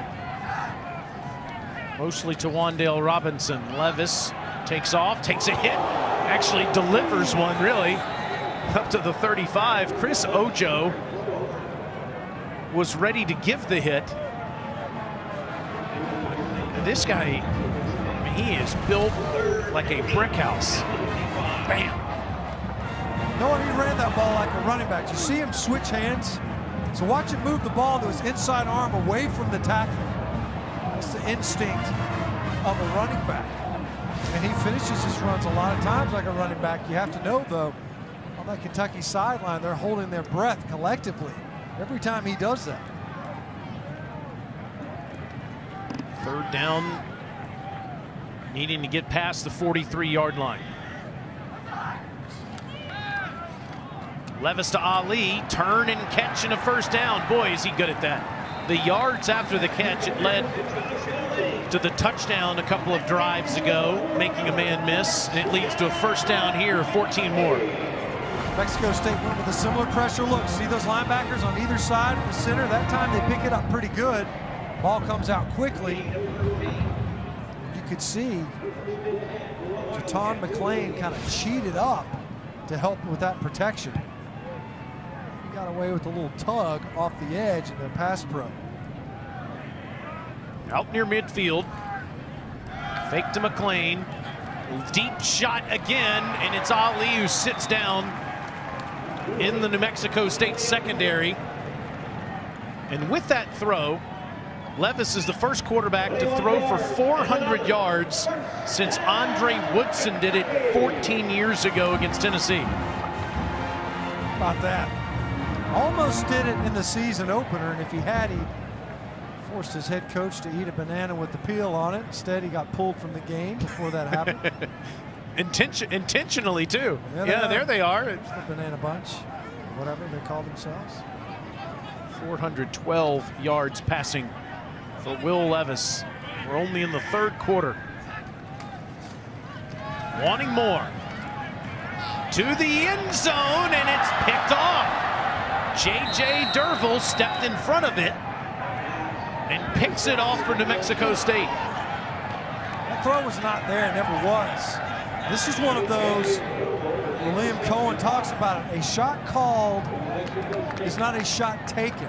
mostly to Wan'Dale Robinson. Levis takes off, takes a hit, actually delivers one really up to the 35. Chris Ojo was ready to give the hit. This guy, he is built like a brick house. Bam. No, he ran that ball like a running back. You see him switch hands? So watch him move the ball to his inside arm away from the tackle. That's the instinct of a running back. And he finishes his runs a lot of times like a running back. You have to know, though, on that Kentucky sideline, they're holding their breath collectively every time he does that. 3rd down, needing to get past the 43-yard line. Levis to Ali, turn and catch and a 1st down. Boy, is he good at that. The yards after the catch, it led to the touchdown a couple of drives ago, making a man miss. And it leads to a 1st down here, 14 more. Mexico State went with a similar pressure look. See those linebackers on either side of the center? That time they pick it up pretty good. Ball comes out quickly. You could see Jaton McClain kind of cheated up to help with that protection. He got away with a little tug off the edge in their pass pro. Out near midfield. Fake to McClain. Deep shot again, and it's Ali who sits down in the New Mexico State secondary. And with that throw, Levis is the first quarterback to throw for 400 yards since Andre Woodson did it 14 years ago against Tennessee. About that. Almost did it in the season opener, and if he had, he forced his head coach to eat a banana with the peel on it. Instead, he got pulled from the game before that happened. Intentionally, too. Yeah, there they are. It's the Banana Bunch, whatever they call themselves. 412 yards passing for Will Levis. We're only in the 3rd quarter. Wanting more. To the end zone, and it's picked off. J.J. Derville stepped in front of it and picks it off for New Mexico State. That throw was not there, never was. This is one of those where Liam Cohen talks about it. A shot called is not a shot taken.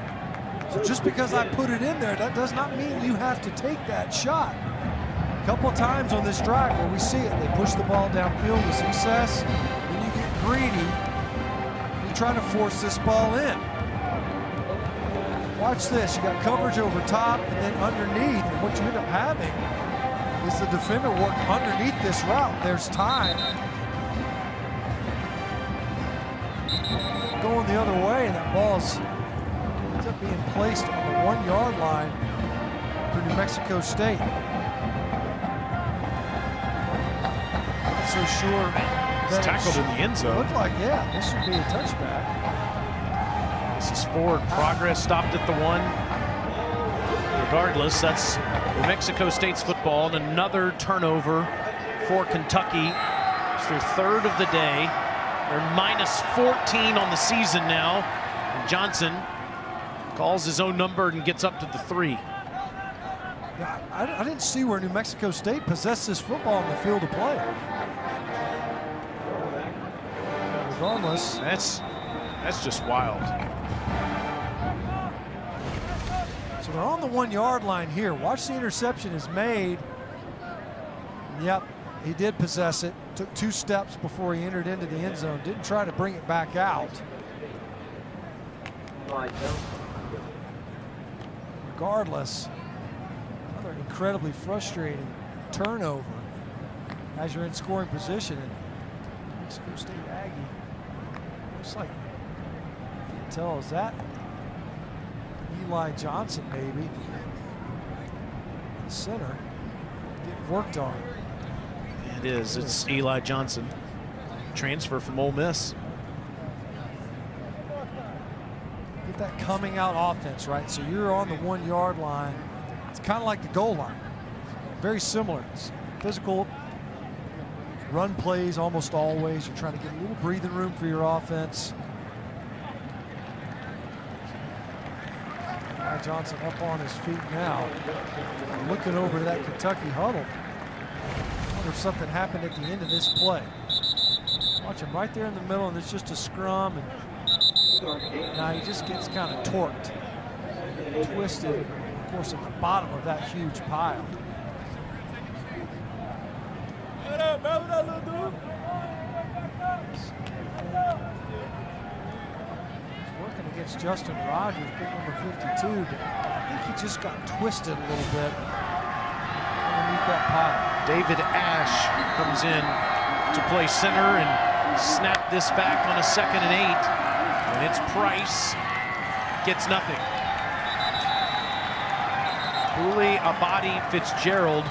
So just because I put it in there, that does not mean you have to take that shot. A couple of times on this drive where we see it, they push the ball downfield with success, then you get greedy, you try to force this ball in. Watch this, you got coverage over top and then underneath, and what you end up having is the defender work underneath this route. There's time. Going the other way, and that ball's ends up being placed on the 1-yard line for New Mexico State. Not so sure It's tackled in the end zone. Looked like, yeah, this should be a touchback. This is forward progress, stopped at the 1. Regardless, that's New Mexico State's football, and another turnover for Kentucky. It's their 3rd of the day. They're minus 14 on the season now. And Johnson calls his own number and gets up to the 3. Yeah, I didn't see where New Mexico State possessed this football on the field of play. Regardless, that's just wild. So they're on the 1-yard line here. Watch the interception is made. Yep, he did possess it. Took 2 steps before he entered into the end zone. Didn't try to bring it back out. Regardless, another incredibly frustrating turnover as you're in scoring position. And Mexico State Aggie. Looks like, can't tell, is that Eli Johnson maybe? The center getting worked on. It is. It's Eli Johnson. Transfer from Ole Miss. Get that coming out offense, right? So you're on the 1 yard line. It's kind of like the goal line. Very similar. It's physical run plays almost always. You're trying to get a little breathing room for your offense. Johnson up on his feet now, looking over to that Kentucky huddle. I wonder if something happened at the end of this play. Watch him right there in the middle, and it's just a scrum. And now he just gets kind of torqued, twisted, of course, at the bottom of that huge pile. Against Justin Rogers, big number 52, but I think he just got twisted a little bit underneath that pile. David Ash comes in to play center and snap this back on a 2nd and 8. And it's Price, gets nothing. Uli Abadi Fitzgerald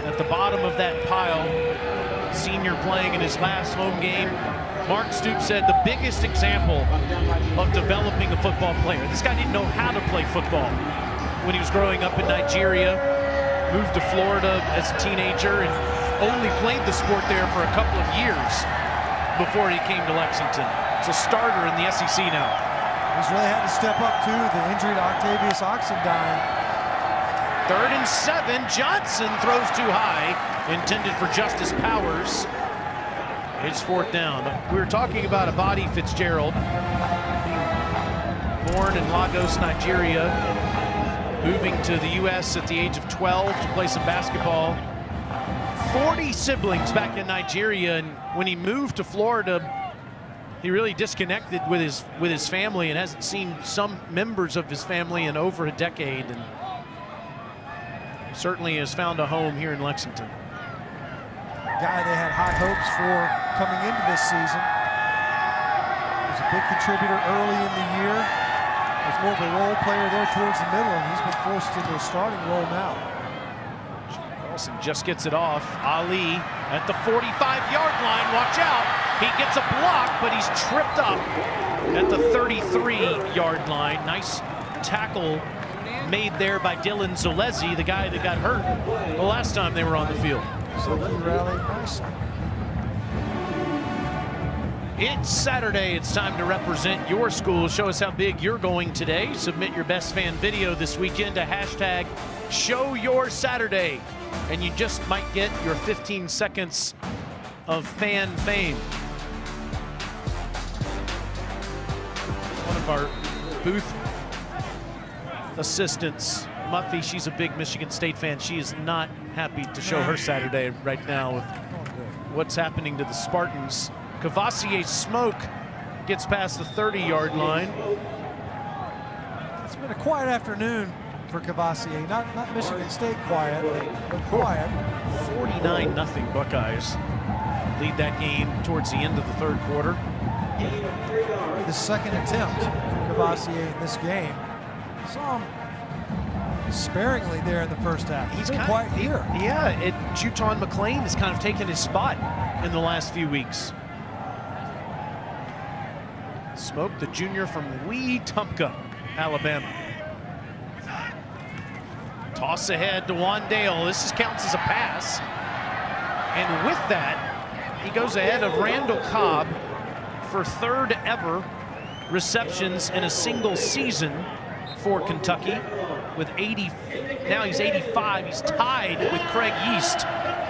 at the bottom of that pile, senior playing in his last home game. Mark Stoops said the biggest example of developing a football player. This guy didn't know how to play football when he was growing up in Nigeria, moved to Florida as a teenager, and only played the sport there for a couple of years before he came to Lexington. It's a starter in the SEC now. He's really had to step up too, the injury to Octavius Oxendine. 3rd and 7, Johnson throws too high, intended for Justice Powers. It's 4th down. We were talking about Abadi Fitzgerald, born in Lagos, Nigeria, moving to the U.S. at the age of 12 to play some basketball. 40 siblings back in Nigeria, and when he moved to Florida, he really disconnected with his family and hasn't seen some members of his family in over a decade, and certainly has found a home here in Lexington. Guy they had high hopes for coming into this season. He was a big contributor early in the year. Was more of a role player there towards the middle, and he's been forced into a starting role now. Carlson just gets it off. Ali at the 45-yard line. Watch out. He gets a block, but he's tripped up at the 33-yard line. Nice tackle made there by Dylan Zolezi, the guy that got hurt the last time they were on the field. So he rallied nicely. It's Saturday. It's time to represent your school. Show us how big you're going today. Submit your best fan video this weekend to hashtag #ShowYourSaturday, and you just might get your 15 seconds of fan fame. One of our booth assistants, Muffy, she's a big Michigan State fan. She is not happy to show her Saturday right now with what's happening to the Spartans. Kavosiey Smoke gets past the 30-yard line. It's been a quiet afternoon for Kavosiey. Not Michigan State quiet, but quiet. 49-0 Buckeyes lead that game towards the end of the 3rd quarter. The 2nd attempt for Kavosiey in this game. Saw him sparingly there in the first half. He's been quiet here. Yeah, Juton McClain has kind of taken his spot in the last few weeks. Smoke, the junior from Wetumpka, Alabama. Toss ahead to Wan'Dale. This counts as a pass. And with that, he goes ahead of Randall Cobb for 3rd ever receptions in a single season for Kentucky with 80. Now he's 85. He's tied with Craig Yeast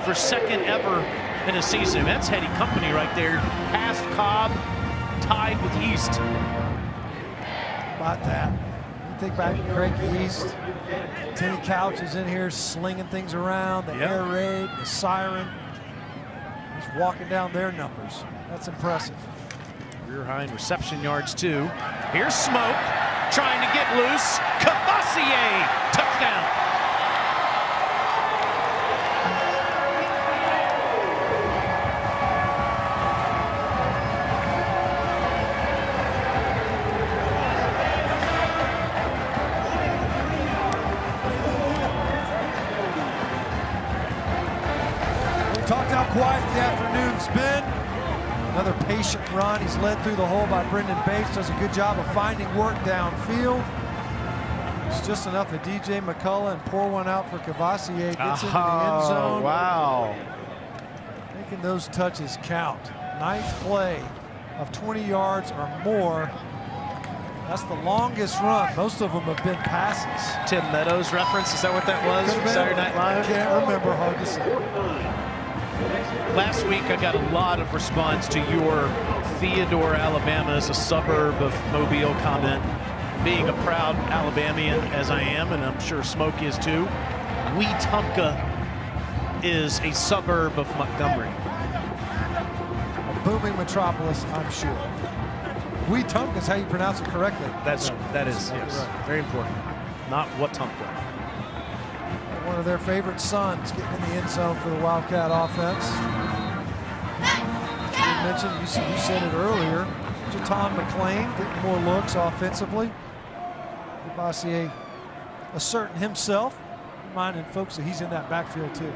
for 2nd ever in a season. That's heady company right there. Past Cobb, tied with Yeast. About that. You think back to Craig Yeast. Timmy Couch is in here slinging things around, the air raid, the siren. He's walking down their numbers. That's impressive. Career high in reception yards too. Here's Smoke trying to get loose. Kavosiey, touchdown. We've talked how quiet the afternoon's been. Another patient run. He's led through the hole by Brendan Bates. Does a good job of finding work downfield. It's just enough of DJ McCullough and pour one out for Kavosiey. Gets into the end zone. Wow. Making those touches count. Ninth play of 20 yards or more. That's the longest run. Most of them have been passes. Tim Meadows reference, is that what that was from Saturday Night Live? Can't remember, hard to say. Last week I got a lot of response to your Theodore, Alabama as a suburb of Mobile comment. Being a proud Alabamian as I am, and I'm sure Smoke is too, Wetumpka is a suburb of Montgomery. A booming metropolis, I'm sure. Wetumpka is how you pronounce it correctly. That is, yes, right. Very important. Not Wetumpka. One of their favorite sons getting in the end zone for the Wildcat offense. You mentioned, you said it earlier, Jaton McClain getting more looks offensively. Kavosiey asserting himself, reminding folks that he's in that backfield too.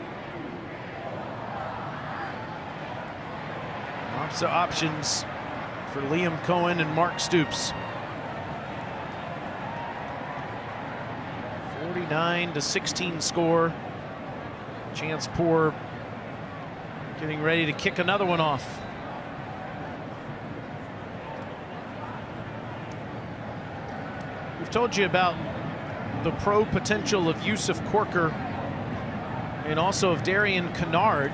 Lots of options for Liam Cohen and Mark Stoops. 49-16 score. Chance Poor getting ready to kick another one off. We've told you about the pro potential of Yusuf Corker and also of Darian Kennard.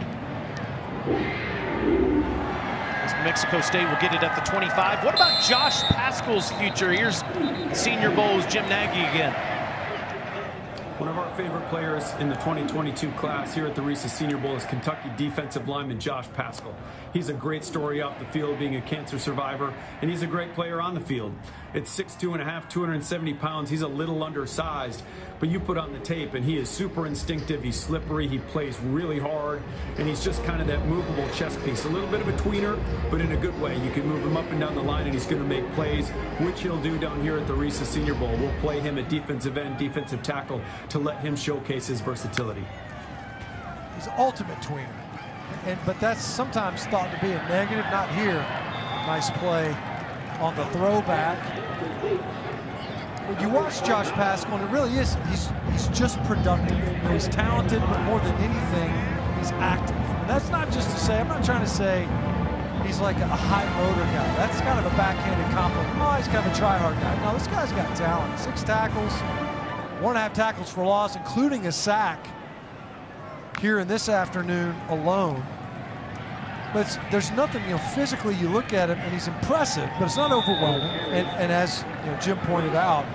As Mexico State will get it at the 25. What about Josh Paschal's future? Here's Senior Bowl's Jim Nagy again. One of our favorite players in the 2022 class here at the Reese's Senior Bowl is Kentucky defensive lineman Josh Paschal. He's a great story off the field, being a cancer survivor, and he's a great player on the field. At 6'2.5", 270 pounds, he's a little undersized, but you put on the tape and he is super instinctive, he's slippery, he plays really hard, and he's just kind of that movable chess piece. A little bit of a tweener, but in a good way. You can move him up and down the line and he's going to make plays, which he'll do down here at the Reese's Senior Bowl. We'll play him at defensive end, defensive tackle, to let him showcase his versatility. He's an ultimate tweener, but that's sometimes thought to be a negative. Not here. Nice play on the throwback. When you watch Josh Paschal, and it really is, he's just productive. You know, he's talented, but more than anything, he's active. And that's not just to say, I'm not trying to say he's like a high motor guy. That's kind of a backhanded compliment. Oh, he's kind of a try-hard guy. No, this guy's got talent. 6 tackles, 1.5 tackles for loss, including a sack here in this afternoon alone. But there's nothing, you know, physically you look at him and he's impressive, but it's not overwhelming. And as you know, Jim pointed out,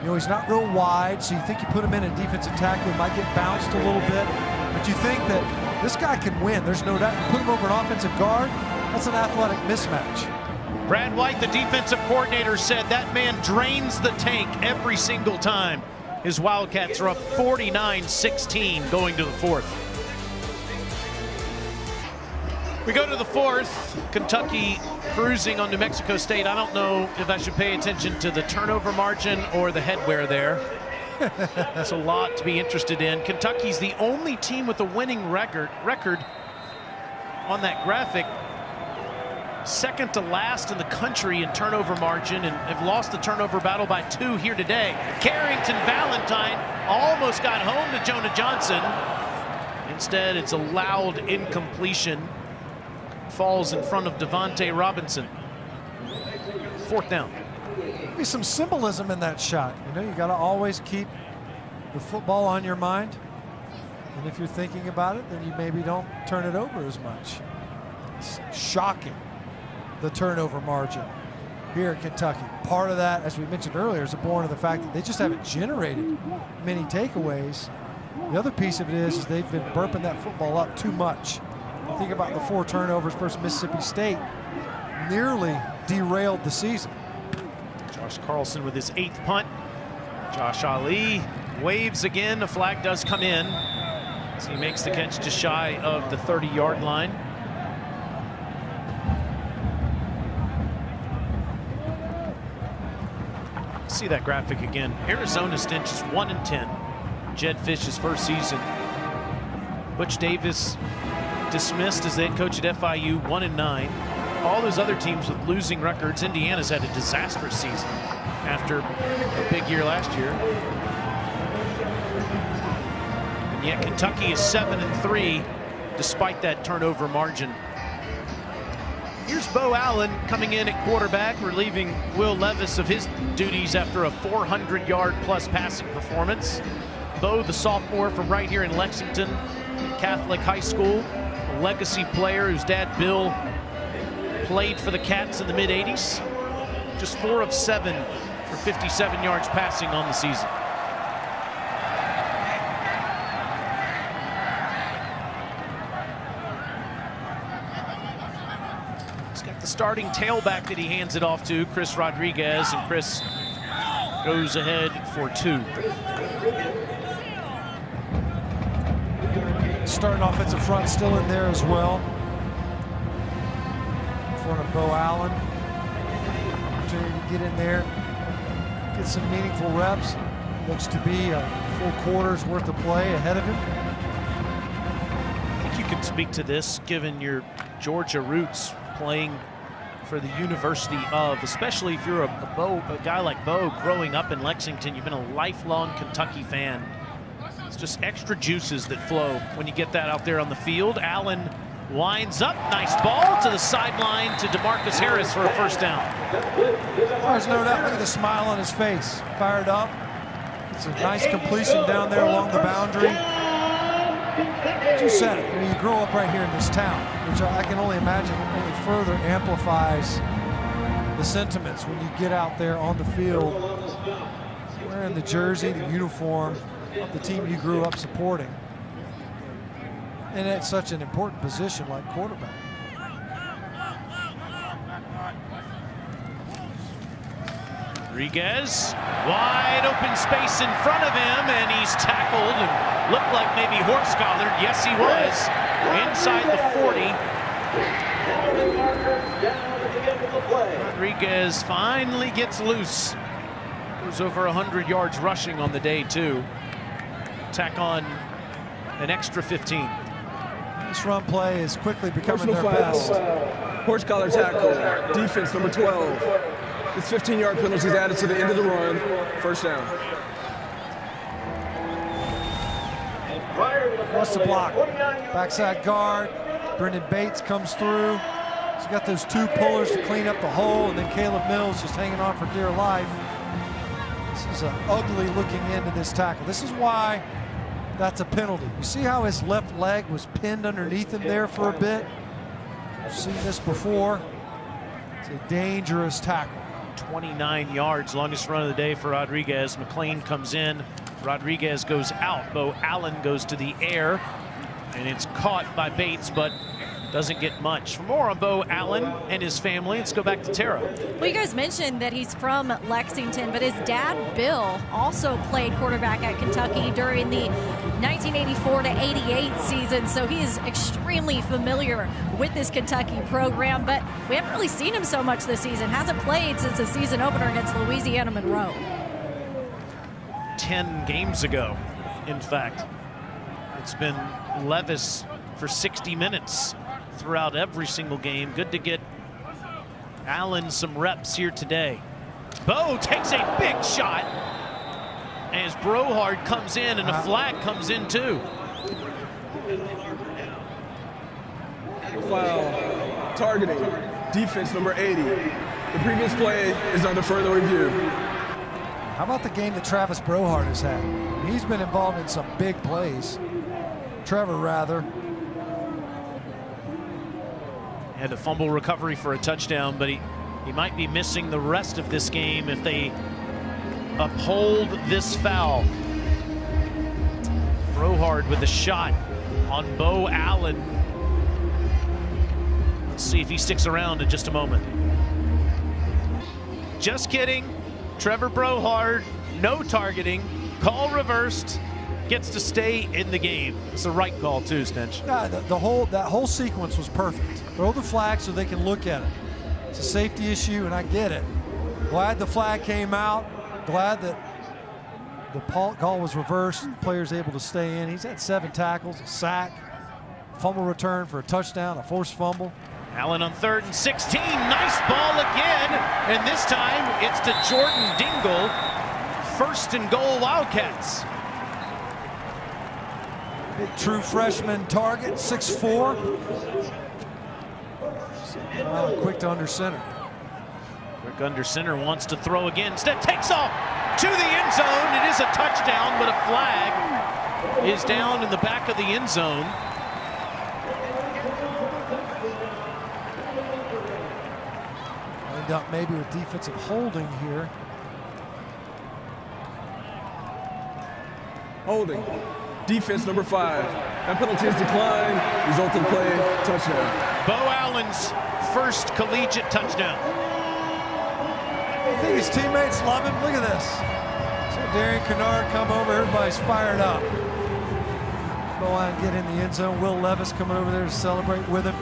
you know, he's not real wide, so you think you put him in a defensive tackle, he might get bounced a little bit. But you think that this guy can win. There's no doubt. You put him over an offensive guard, that's an athletic mismatch. Brad White, the defensive coordinator, said that man drains the tank every single time. His Wildcats are up 49-16 going to the fourth. We go to the fourth. Kentucky cruising on New Mexico State. I don't know if I should pay attention to the turnover margin or the headwear there. That's a lot to be interested in. Kentucky's the only team with a winning record on that graphic. Second to last in the country in turnover margin, and have lost the turnover battle by 2 here today. Carrington Valentine almost got home to Jonah Johnson. Instead, it's a loud incompletion. Falls in front of Wan'Dale Robinson. Fourth down. Maybe some symbolism in that shot. You know, you got to always keep the football on your mind. And if you're thinking about it, then you maybe don't turn it over as much. It's shocking, the turnover margin here at Kentucky. Part of that, as we mentioned earlier, is born of the fact that they just haven't generated many takeaways. The other piece of it is they've been burping that football up too much. You think about the 4 turnovers versus Mississippi State, nearly derailed the season. Josh Carlson with his 8th punt. Josh Ali waves again. A flag does come in. So he makes the catch just shy of the 30-yard line. See that graphic again. Arizona stenches 1-10. Jed Fish's first season. Butch Davis dismissed as the head coach at FIU, 1-9. All those other teams with losing records. Indiana's had a disastrous season after a big year last year. And yet Kentucky is 7-3 despite that turnover margin. Here's Bo Allen coming in at quarterback, relieving Will Levis of his duties after a 400-yard-plus passing performance. Bo, the sophomore from right here in Lexington Catholic High School, a legacy player whose dad, Bill, played for the Cats in the mid-'80s. Just 4 of 7 for 57 yards passing on the season. He's got the starting tailback that he hands it off to, Chris Rodriguez, and Chris goes ahead for 2. Starting offensive front still in there as well. In front of Bo Allen. Opportunity to get in there, get some meaningful reps. Looks to be a full quarter's worth of play ahead of him. I think you can speak to this given your Georgia roots, playing for the University of, especially if you're a guy like Bo growing up in Lexington. You've been a lifelong Kentucky fan. It's just extra juices that flow when you get that out there on the field. Allen winds up, nice ball to the sideline to DeMarcus Harris for a first down. There's no doubt, look at the smile on his face, fired up. It's a nice completion down there along the boundary. You said it, you grow up right here in this town, which I can only imagine only further amplifies the sentiments when you get out there on the field wearing the jersey, the uniform of the team you grew up supporting. And at such an important position like quarterback. Rodriguez, wide open space in front of him, and he's tackled and looked like maybe horse collared. Yes, he was. Inside the 40. Rodriguez finally gets loose. Goes over 100 yards rushing on the day, too. Tack on an extra 15. This run play is quickly becoming their best. Horse collar tackle, defense number 12. This 15-yard penalty is added to the end of the run. First down. What's the block? Backside guard. Brendan Bates comes through. He's got those 2 pullers to clean up the hole, and then Caleb Mills just hanging on for dear life. This is an ugly looking end to this tackle. This is why that's a penalty. You see how his left leg was pinned underneath him there for a bit? You've seen this before. It's a dangerous tackle. 29 yards, longest run of the day for Rodriguez. McLean comes in. Rodriguez goes out. Bo Allen goes to the air, and it's caught by Bates, but doesn't get much. For more on Bo Allen and his family, let's go back to Tara. Well, you guys mentioned that he's from Lexington, but his dad, Bill, also played quarterback at Kentucky during the 1984 to 88 season, so he is extremely familiar with this Kentucky program, but we haven't really seen him so much this season. Hasn't played since the season opener against Louisiana Monroe. 10 games ago, in fact. It's been Levis for 60 minutes throughout every single game. Good to get Allen some reps here today. Bo takes a big shot as Brohard comes in, and a flag comes in too. Foul, targeting, defense number 80. The previous play is under further review. How about the game that Travis Brohard has had? He's been involved in some big plays. Trevor, rather. Had a fumble recovery for a touchdown, but he might be missing the rest of this game if they uphold this foul. Brohard with a shot on Bo Allen. Let's see if he sticks around in just a moment. Just kidding. Trevor Brohard, no targeting, call reversed, gets to stay in the game. It's the right call too, Stench. Yeah, that whole sequence was perfect. Throw the flag so they can look at it. It's a safety issue, and I get it. Glad the flag came out. Glad that the call was reversed. The player's able to stay in. He's had 7 tackles, a sack, fumble return for a touchdown, a forced fumble. Allen on 3rd and 16. Nice ball again. And this time it's to Jordan Dingle. 1st and goal, Wildcats. Big true freshman target, 6'4". Quick to under center. Quick under center, wants to throw again. Instead takes off to the end zone. It is a touchdown, but a flag is down in the back of the end zone. End up maybe with defensive holding here. Holding. Defense number 5. That penalty is declined. Resulting play, touchdown. Bo Allen's first collegiate touchdown. I think his teammates love him. Look at this. So Darian Kennard come over. Everybody's fired up. Bo Allen get in the end zone. Will Levis coming over there to celebrate with him.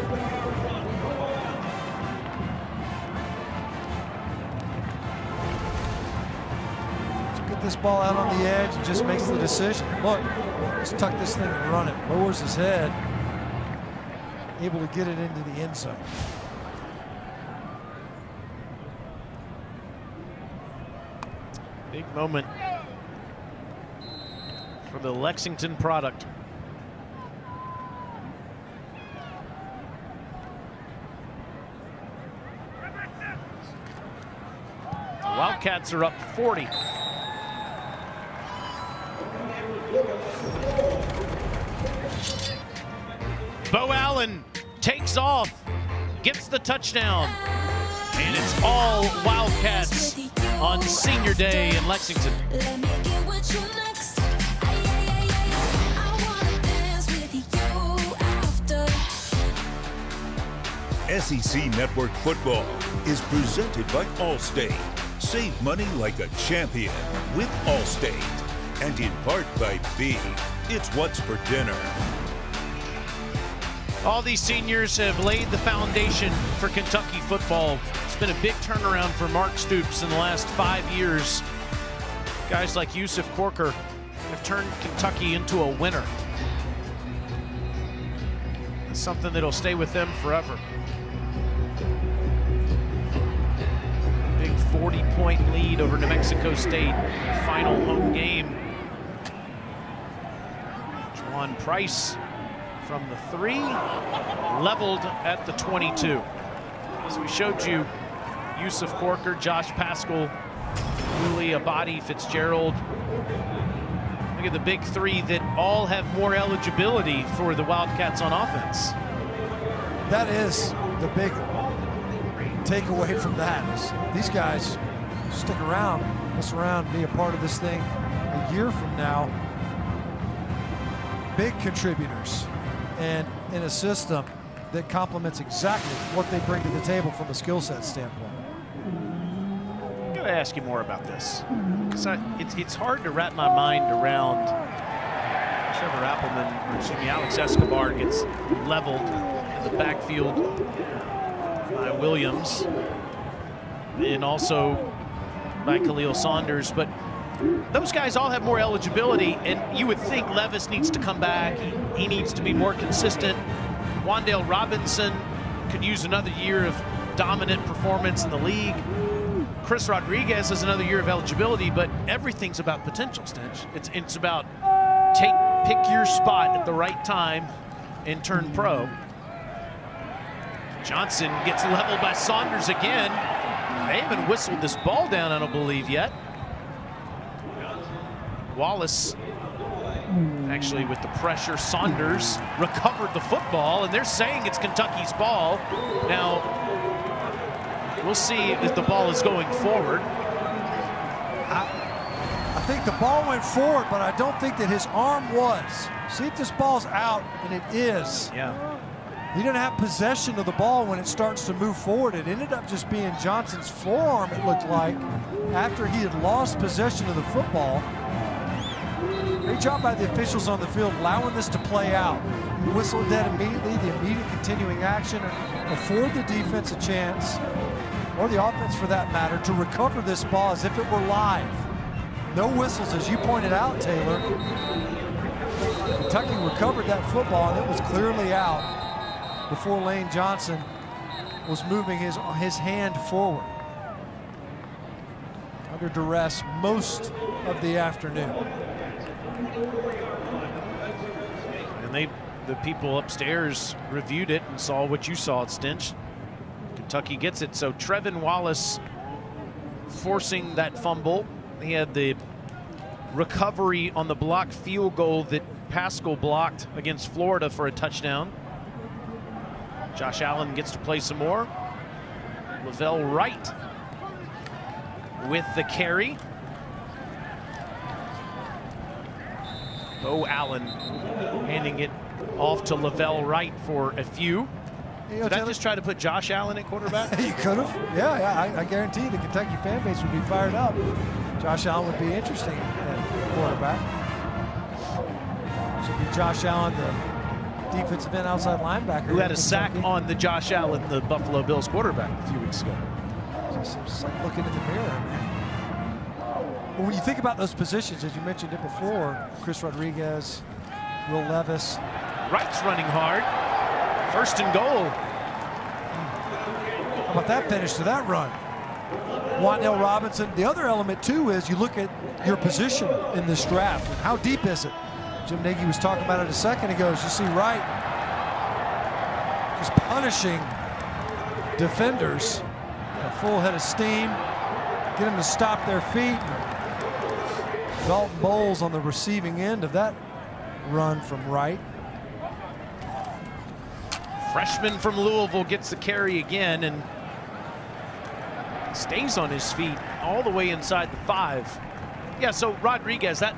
This ball out on the edge and just makes the decision. Look, let's tuck this thing and run it. Lowers his head, able to get it into the end zone. Big moment for the Lexington product. The Wildcats are up 40. Bo Allen takes off, gets the touchdown, and it's all Wildcats on Senior Day in Lexington. SEC Network Football is presented by Allstate. Save money like a champion with Allstate. And in part by B. It's what's for dinner. All these seniors have laid the foundation for Kentucky football. It's been a big turnaround for Mark Stoops in the last 5 years. Guys like Yusuf Corker have turned Kentucky into a winner. It's something that'll stay with them forever. Big 40-point lead over New Mexico State, their final home game. Juwan Price from the 3, leveled at the 22. As we showed you, Yusuf Corker, Josh Paschal, Uli Abadi, Fitzgerald. Look at the big 3 that all have more eligibility for the Wildcats on offense. That is the big takeaway from that. Is these guys stick around, mess around, be a part of this thing a year from now. Big contributors, and in a system that complements exactly what they bring to the table from a skill set standpoint. I'm going to ask you more about this. It's hard to wrap my mind around Trevor Appleman, or excuse me, Alex Escobar gets leveled in the backfield by Williams and also by Khalil Saunders. But those guys all have more eligibility, and you would think Levis needs to come back. He needs to be more consistent. Wan'Dale Robinson could use another year of dominant performance in the league. Chris Rodriguez has another year of eligibility, but everything's about potential, Stench. It's about pick your spot at the right time and turn pro. Johnson gets leveled by Saunders again. They haven't whistled this ball down, I don't believe, yet. Wallace, actually with the pressure, Saunders recovered the football, and they're saying it's Kentucky's ball. Now, we'll see if the ball is going forward. I think the ball went forward, but I don't think that his arm was. See if this ball's out, and it is. Yeah. He didn't have possession of the ball when it starts to move forward. It ended up just being Johnson's forearm, it looked like, after he had lost possession of the football. Great job by the officials on the field allowing this to play out. Whistle dead immediately, the immediate continuing action, afford the defense a chance, or the offense for that matter, to recover this ball as if it were live. No whistles, as you pointed out, Taylor. Kentucky recovered that football, and it was clearly out before Lane Johnson was moving his hand forward. Under duress most of the afternoon. And the people upstairs reviewed it and saw what you saw at Stinch. Kentucky gets it. So Trevin Wallace forcing that fumble. He had the recovery on the blocked field goal that Paschal blocked against Florida for a touchdown. Josh Allen gets to play some more. Lavelle Wright with the carry. Bo Allen handing it off to Lavelle Wright for a few. Did I just try to put Josh Allen at quarterback? You could have. Yeah, I guarantee the Kentucky fan base would be fired up. Josh Allen would be interesting at quarterback. Should be Josh Allen, the defensive end outside linebacker. Who had a sack on the Josh Allen, the Buffalo Bills quarterback, a few weeks ago. Just like looking in the mirror, man. But when you think about those positions, as you mentioned it before, Chris Rodriguez, Will Levis. Wright's running hard. First and goal. How about that finish to that run? Wan'Dale Robinson. The other element, too, is you look at your position in this draft. And how deep is it? Jim Nagy was talking about it a second ago. As you see Wright just punishing defenders. A full head of steam. Get them to stop their feet. Dalton Bowles on the receiving end of that run from Wright. Freshman from Louisville gets the carry again and stays on his feet all the way inside the 5. Yeah, so Rodriguez, that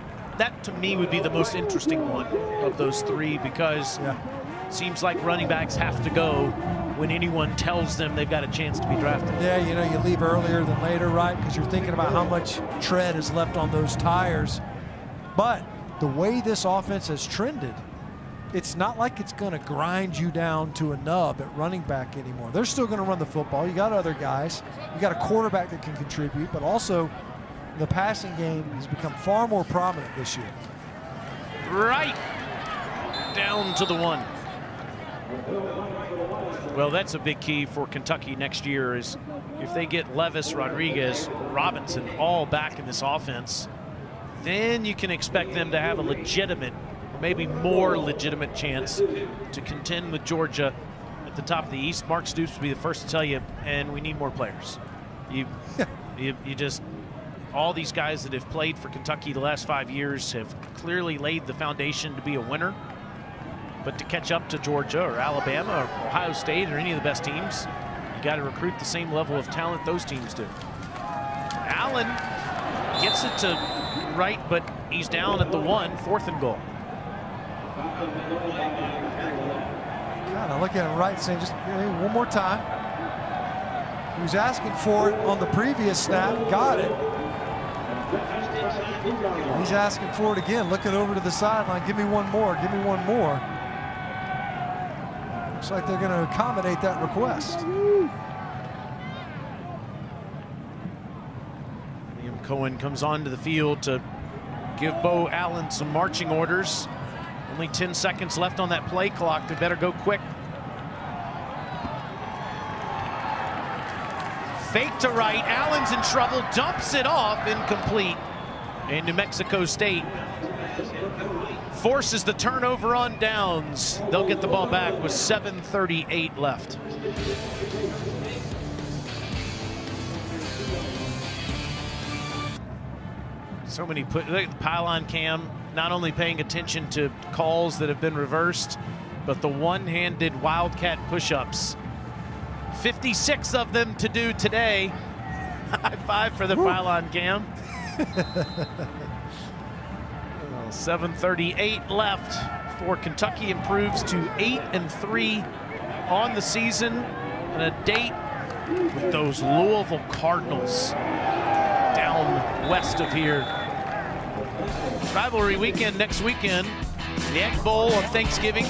to me would be the most interesting one of those 3, because it seems like running backs have to go when anyone tells them they've got a chance to be drafted. Yeah, you know, you leave earlier than later, right? Because you're thinking about how much tread is left on those tires. But the way this offense has trended, it's not like it's going to grind you down to a nub at running back anymore. They're still going to run the football. You got other guys. You got a quarterback that can contribute, but also the passing game has become far more prominent this year. Right down to the 1. Well, that's a big key for Kentucky next year, is if they get Levis, Rodriguez, Robinson all back in this offense, then you can expect them to have a legitimate, maybe more legitimate chance to contend with Georgia at the top of the East. Mark Stoops will be the first to tell you, and we need more players. You just, all these guys that have played for Kentucky the last 5 years have clearly laid the foundation to be a winner. But to catch up to Georgia or Alabama or Ohio State or any of the best teams, you got to recruit the same level of talent those teams do. Allen gets it to Wright, but he's down at the 1, 4th and goal. Kind of looking at Wright saying, just one more time. He was asking for it on the previous snap, got it. He's asking for it again, looking over to the sideline. Give me one more, give me one more. Looks like they're going to accommodate that request. Liam Cohen comes onto the field to give Bo Allen some marching orders. Only 10 seconds left on that play clock. They better go quick. Fake to Wright. Allen's in trouble. Dumps it off. Incomplete. And New Mexico State forces the turnover on downs. They'll get the ball back with 7:38 left. So many pylon cam, not only paying attention to calls that have been reversed, but the one-handed Wildcat push-ups. 56 of them to do today. High five for the pylon cam. 7:38 left for Kentucky, improves to 8-3 on the season, and a date with those Louisville Cardinals down west of here. Rivalry weekend next weekend. The Egg Bowl on Thanksgiving.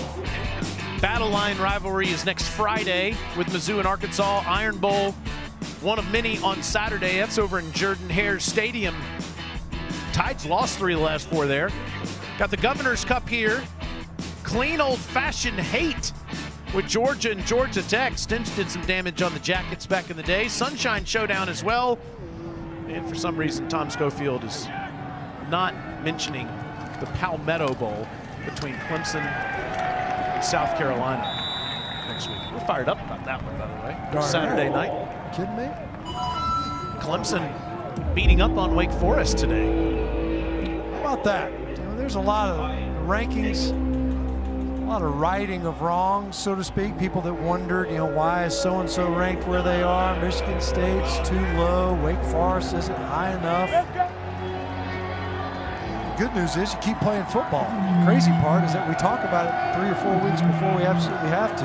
Battle Line rivalry is next Friday with Mizzou and Arkansas. Iron Bowl, one of many on Saturday. That's over in Jordan-Hare Stadium. Tides lost 3 of the last 4 there. Got the Governor's Cup here clean old-fashioned hate with Georgia and Georgia Tech. Stinch did some damage on the Jackets back in the day. Sunshine Showdown as well. And for some reason, Tom Schofield is not mentioning the Palmetto Bowl between Clemson and South Carolina next week. We're fired up about that one, by the way. Saturday night. Kidding me? Clemson beating up on Wake Forest today. How about that? There's a lot of rankings, a lot of righting of wrongs, so to speak. People that wondered, why is so-and-so ranked where they are? Michigan State's too low. Wake Forest isn't high enough. The good news is you keep playing football. The crazy part is that we talk about it 3 or 4 weeks before we absolutely have to.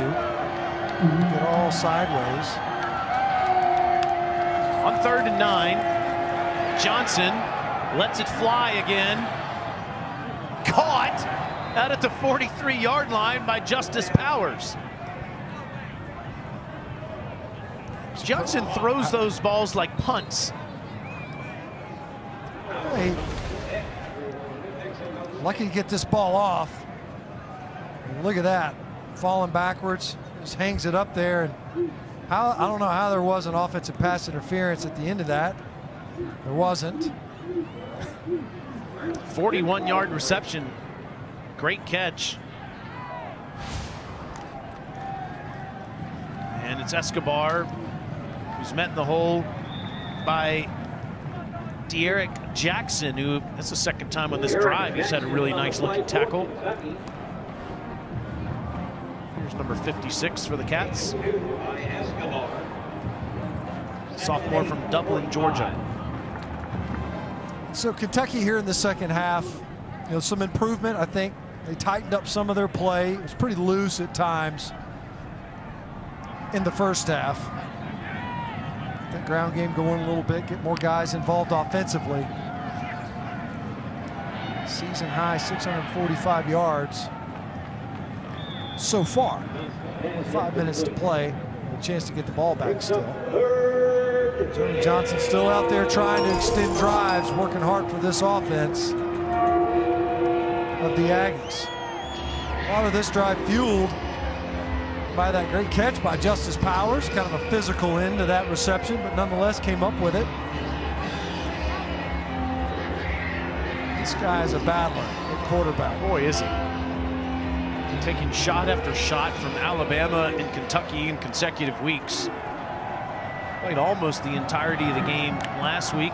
Get all sideways. On 3rd and 9, Johnson lets it fly again. Caught out at the 43-yard line by Justice Powers. Johnson throws those balls like punts. Hey, lucky to get this ball off. Look at that, falling backwards, just hangs it up there. And I don't know how there was an offensive pass interference at the end of that. There wasn't. 41-yard reception. Great catch. And it's Escobar who's met in the hole by De'Eric Jackson, who that's the second time on this drive he's had a really nice looking tackle. Here's number 56 for the Cats. Sophomore from Dublin, Georgia. So Kentucky here in the second half, some improvement. I think they tightened up some of their play. It was pretty loose at times in the first half. That ground game going a little bit, get more guys involved offensively. Season high 645 yards so far. Only 5 minutes to play. A chance to get the ball back still. Johnny Johnson still out there trying to extend drives, working hard for this offense of the Aggies. A lot of this drive fueled by that great catch by Justice Powers, kind of a physical end to that reception, but nonetheless came up with it. This guy is a battler at quarterback. Boy, is he. Taking shot after shot from Alabama and Kentucky in consecutive weeks. Played almost the entirety of the game last week.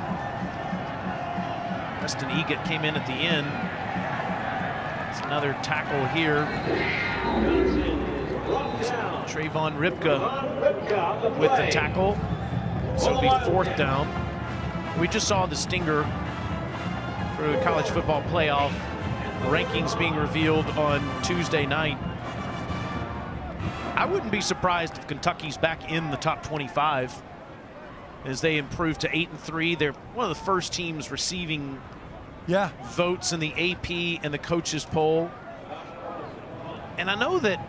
Preston Egan came in at the end. It's another tackle here. Trayvon Ripka with the tackle. So it'll be 4th down. We just saw the stinger for the college football playoff rankings being revealed on Tuesday night. I wouldn't be surprised if Kentucky's back in the top 25 as they improve to 8-3. They're one of the first teams receiving votes in the AP and the coaches poll. And I know that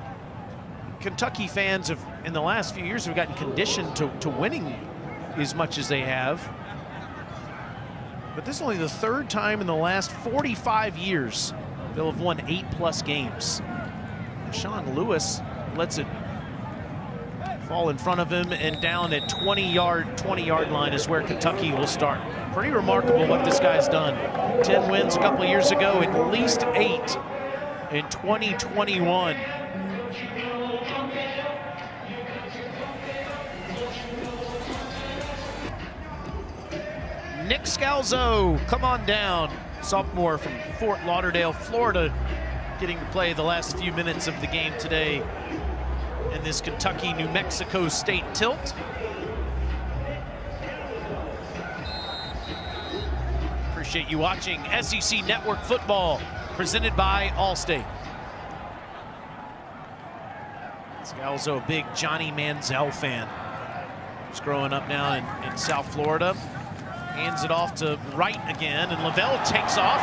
Kentucky fans have, in the last few years, have gotten conditioned to winning as much as they have. But this is only the 3rd time in the last 45 years they'll have won 8+ games. Sean Lewis lets it fall in front of him, and down at 20-yard line is where Kentucky will start. Pretty remarkable what this guy's done. 10 wins a couple of years ago, at least 8 in 2021. Nick Scalzo, come on down. Sophomore from Fort Lauderdale, Florida, getting to play the last few minutes of the game today in this Kentucky-New Mexico State tilt. Appreciate you watching SEC Network Football, presented by Allstate. Scalzo, a big Johnny Manziel fan. He's growing up now in South Florida. Hands it off to Wright again, and Lavelle takes off.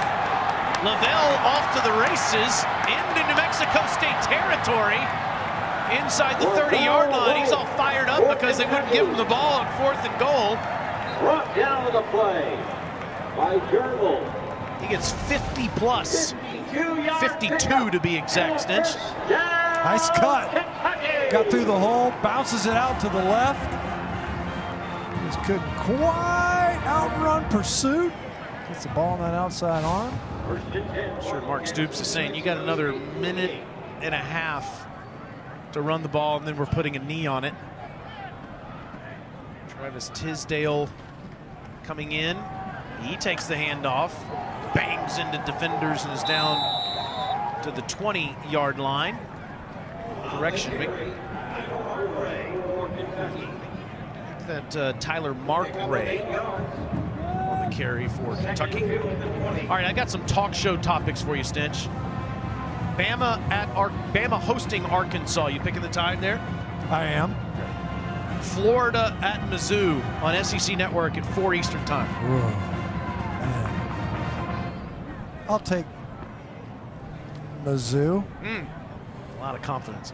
Lavelle off to the races into New Mexico State territory. Inside the 30-yard line, he's all fired up because they wouldn't give him the ball on 4th and goal. Brought down to the play by Journal. He gets 50+ 52 to be exact, Stinch. Nice cut. Got through the hole, bounces it out to the left. Just couldn't quite outrun pursuit. Gets the ball on that outside arm. I'm sure Mark Stoops is saying you got another minute and a half to run the ball, and then we're putting a knee on it. Travis Tisdale coming in. He takes the handoff, bangs into defenders, and is down to the 20-yard line. Correction, that Tyler Markray on the carry for Kentucky. All right, I got some talk show topics for you, Stinch. Bama hosting Arkansas. You picking the Tide there? I am. Florida at Mizzou on SEC Network at 4 Eastern time. I'll take Mizzou. A lot of confidence.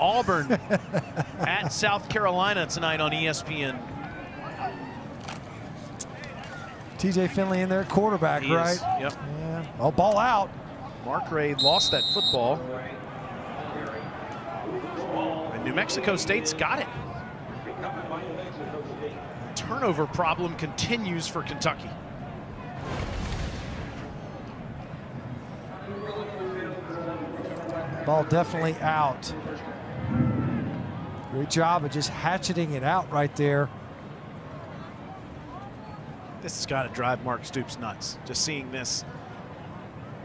Auburn at South Carolina tonight on ESPN. TJ Finley in there, quarterback, right? Yep. Yeah. Oh, ball out. Markray lost that football. And New Mexico State's got it. Turnover problem continues for Kentucky. Ball definitely out. Great job of just hatcheting it out right there. This has got to drive Mark Stoops nuts. Just seeing this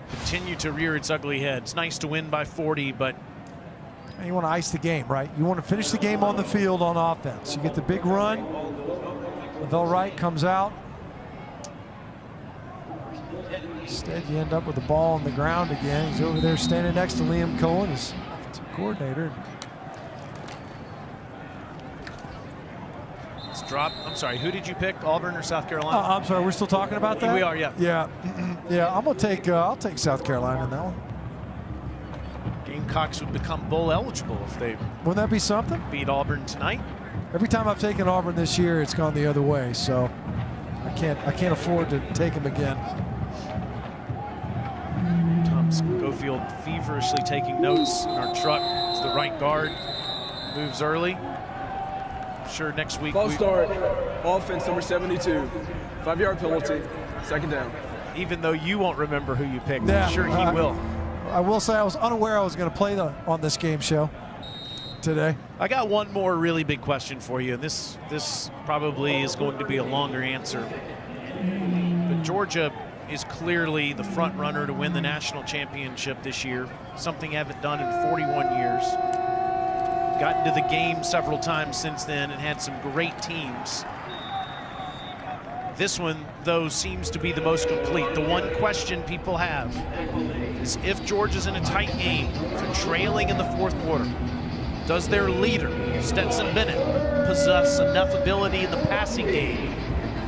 continue to rear its ugly head. It's nice to win by 40, but you want to ice the game, right? You want to finish the game on the field on offense. You get the big run. Wright comes out. Instead, you end up with the ball on the ground again. He's over there standing next to Liam Cohen, his offensive coordinator. Let's drop. I'm sorry, who did you pick, Auburn or South Carolina? I'm sorry, we're still talking about that? We are, yeah. Yeah, yeah. I'm gonna take. I'll take South Carolina in that one. Gamecocks would become bowl eligible if they Wouldn't that be something? beat Auburn tonight. Every time I've taken Auburn this year, it's gone the other way. So I can't afford to take them again. Tom Schofield feverishly taking notes in our truck. It's the right guard. Moves early. Sure, next week. False start. Offense number 72. 5-yard penalty. Second down. Even though you won't remember who you picked, Yeah, I'm sure he will. I will say I was unaware I was going to play on this game show today. I got one more really big question for you, and this probably is going to be a longer answer. But Georgia is clearly the front runner to win the national championship this year, something they haven't done in 41 years. Gotten to the game several times since then and had some great teams. This one, though, seems to be the most complete. The one question people have is if Georgia's in a tight game, if they're trailing in the fourth quarter, does their leader, Stetson Bennett, possess enough ability in the passing game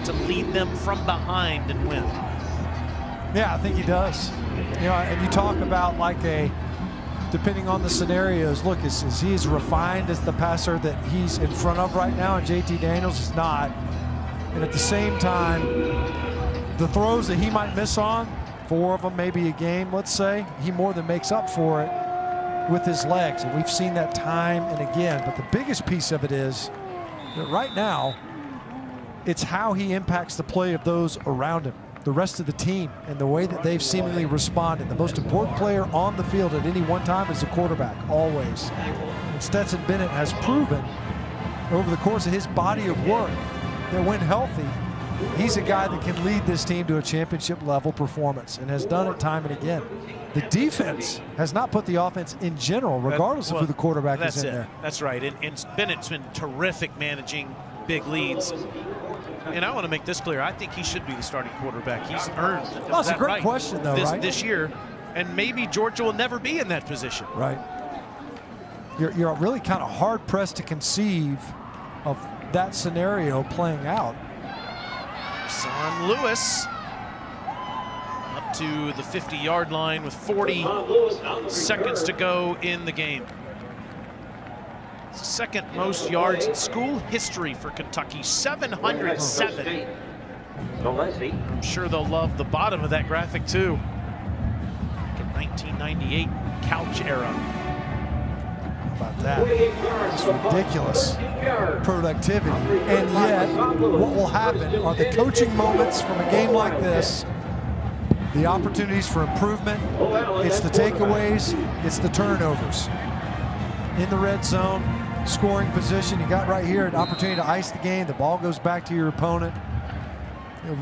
to lead them from behind and win? Yeah, I think he does. You know, and you talk about like depending on the scenarios, look, is he as refined as the passer that he's in front of right now? And JT Daniels is not. And at the same time, the throws that he might miss on, 4 of them maybe a game, let's say, he more than makes up for it with his legs. And we've seen that time and again. But the biggest piece of it is that right now, it's how he impacts the play of those around him, the rest of the team, and the way that they've seemingly responded. The most important player on the field at any one time is the quarterback, always. And Stetson Bennett has proven over the course of his body of work that when healthy, he's a guy that can lead this team to a championship level performance and has done it time and again. The defense has not put the offense in general, regardless of who the quarterback is in there. That's right. And Bennett's been terrific managing big leads. And I want to make this clear. I think he should be the starting quarterback. He's earned that's a great question, though, right? This year. And maybe Georgia will never be in that position. Right. You're really kind of hard-pressed to conceive of that scenario playing out. Son Lewis up to the 50-yard line with 40 seconds to go in the game. Second most yards in school history for Kentucky, 707. I'm sure they'll love the bottom of that graphic too. In 1998 couch era. How about that? It's ridiculous productivity. And yet, what will happen are the coaching moments from a game like this, the opportunities for improvement, it's the takeaways, it's the turnovers. In the red zone, scoring position, you got right here an opportunity to ice the game, the ball goes back to your opponent.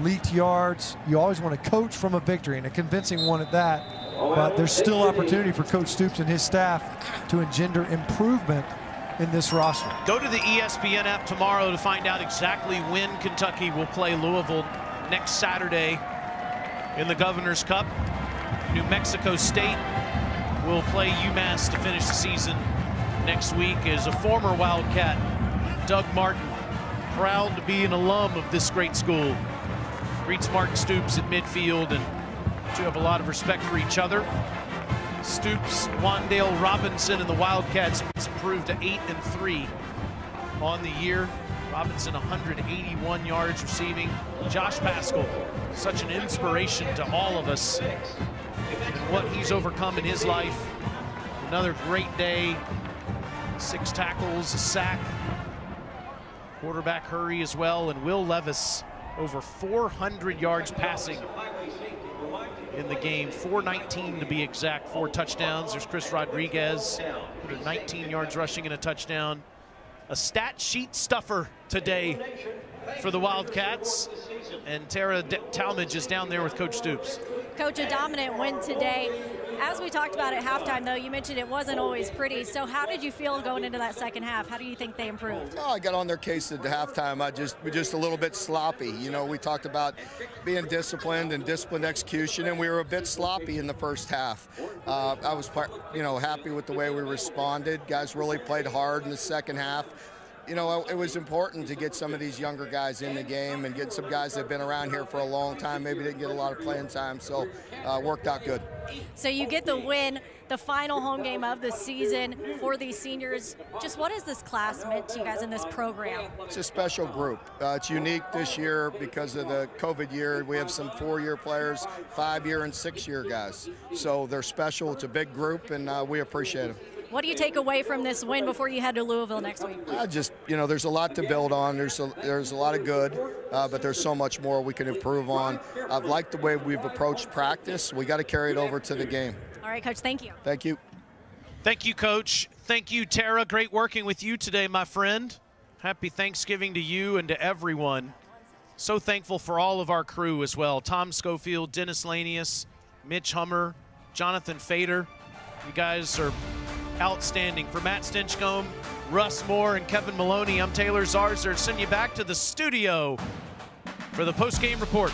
Leaked yards, you always want to coach from a victory, and a convincing one at that. But there's still opportunity for Coach Stoops and his staff to engender improvement in this roster. Go to the ESPN app tomorrow to find out exactly when Kentucky will play Louisville next Saturday in the Governor's Cup. New Mexico State will play UMass to finish the season next week. As a former Wildcat, Doug Martin, proud to be an alum of this great school. Greets Martin Stoops at midfield, and you have a lot of respect for each other. Stoops, Wan'Dale Robinson, and the Wildcats improved to 8-3 on the year. Robinson 181 yards receiving. Josh Paschal, such an inspiration to all of us and what he's overcome in his life. Another great day. 6 tackles, a sack, quarterback hurry as well, and Will Levis over 400 yards passing in the game, 419 to be exact, 4 touchdowns. There's Chris Rodriguez, 119 yards rushing and a touchdown. A stat sheet stuffer today for the Wildcats, and Tara Talmadge is down there with Coach Stoops. Coach, a dominant win today. As we talked about at halftime, though, you mentioned it wasn't always pretty. So how did you feel going into that second half? How do you think they improved? Oh, I got on their case at the halftime. We're just a little bit sloppy. You know, we talked about being disciplined and disciplined execution, and we were a bit sloppy in the first half. I was, happy with the way we responded. Guys really played hard in the second half. You know, it was important to get some of these younger guys in the game and get some guys that have been around here for a long time, maybe didn't get a lot of playing time, so worked out good. So you get the win, the final home game of the season for these seniors. Just what has this class meant to you guys in this program? It's a special group. It's unique this year because of the COVID year. We have some 4-year players, 5-year and 6-year guys. So they're special. It's a big group, and we appreciate them. What do you take away from this win before you head to Louisville next week? There's a lot to build on. There's a lot of good, but there's so much more we can improve on. I've liked the way we've approached practice. We got to carry it over to the game. All right, Coach, thank you. Thank you. Thank you, Coach. Thank you, Tara. Great working with you today, my friend. Happy Thanksgiving to you and to everyone. So thankful for all of our crew as well. Tom Schofield, Dennis Lanius, Mitch Hummer, Jonathan Fader. You guys are outstanding. For Matt Stinchcomb, Russ Moore, and Kevin Maloney, I'm Taylor Zarzer. Send you back to the studio for the post-game report.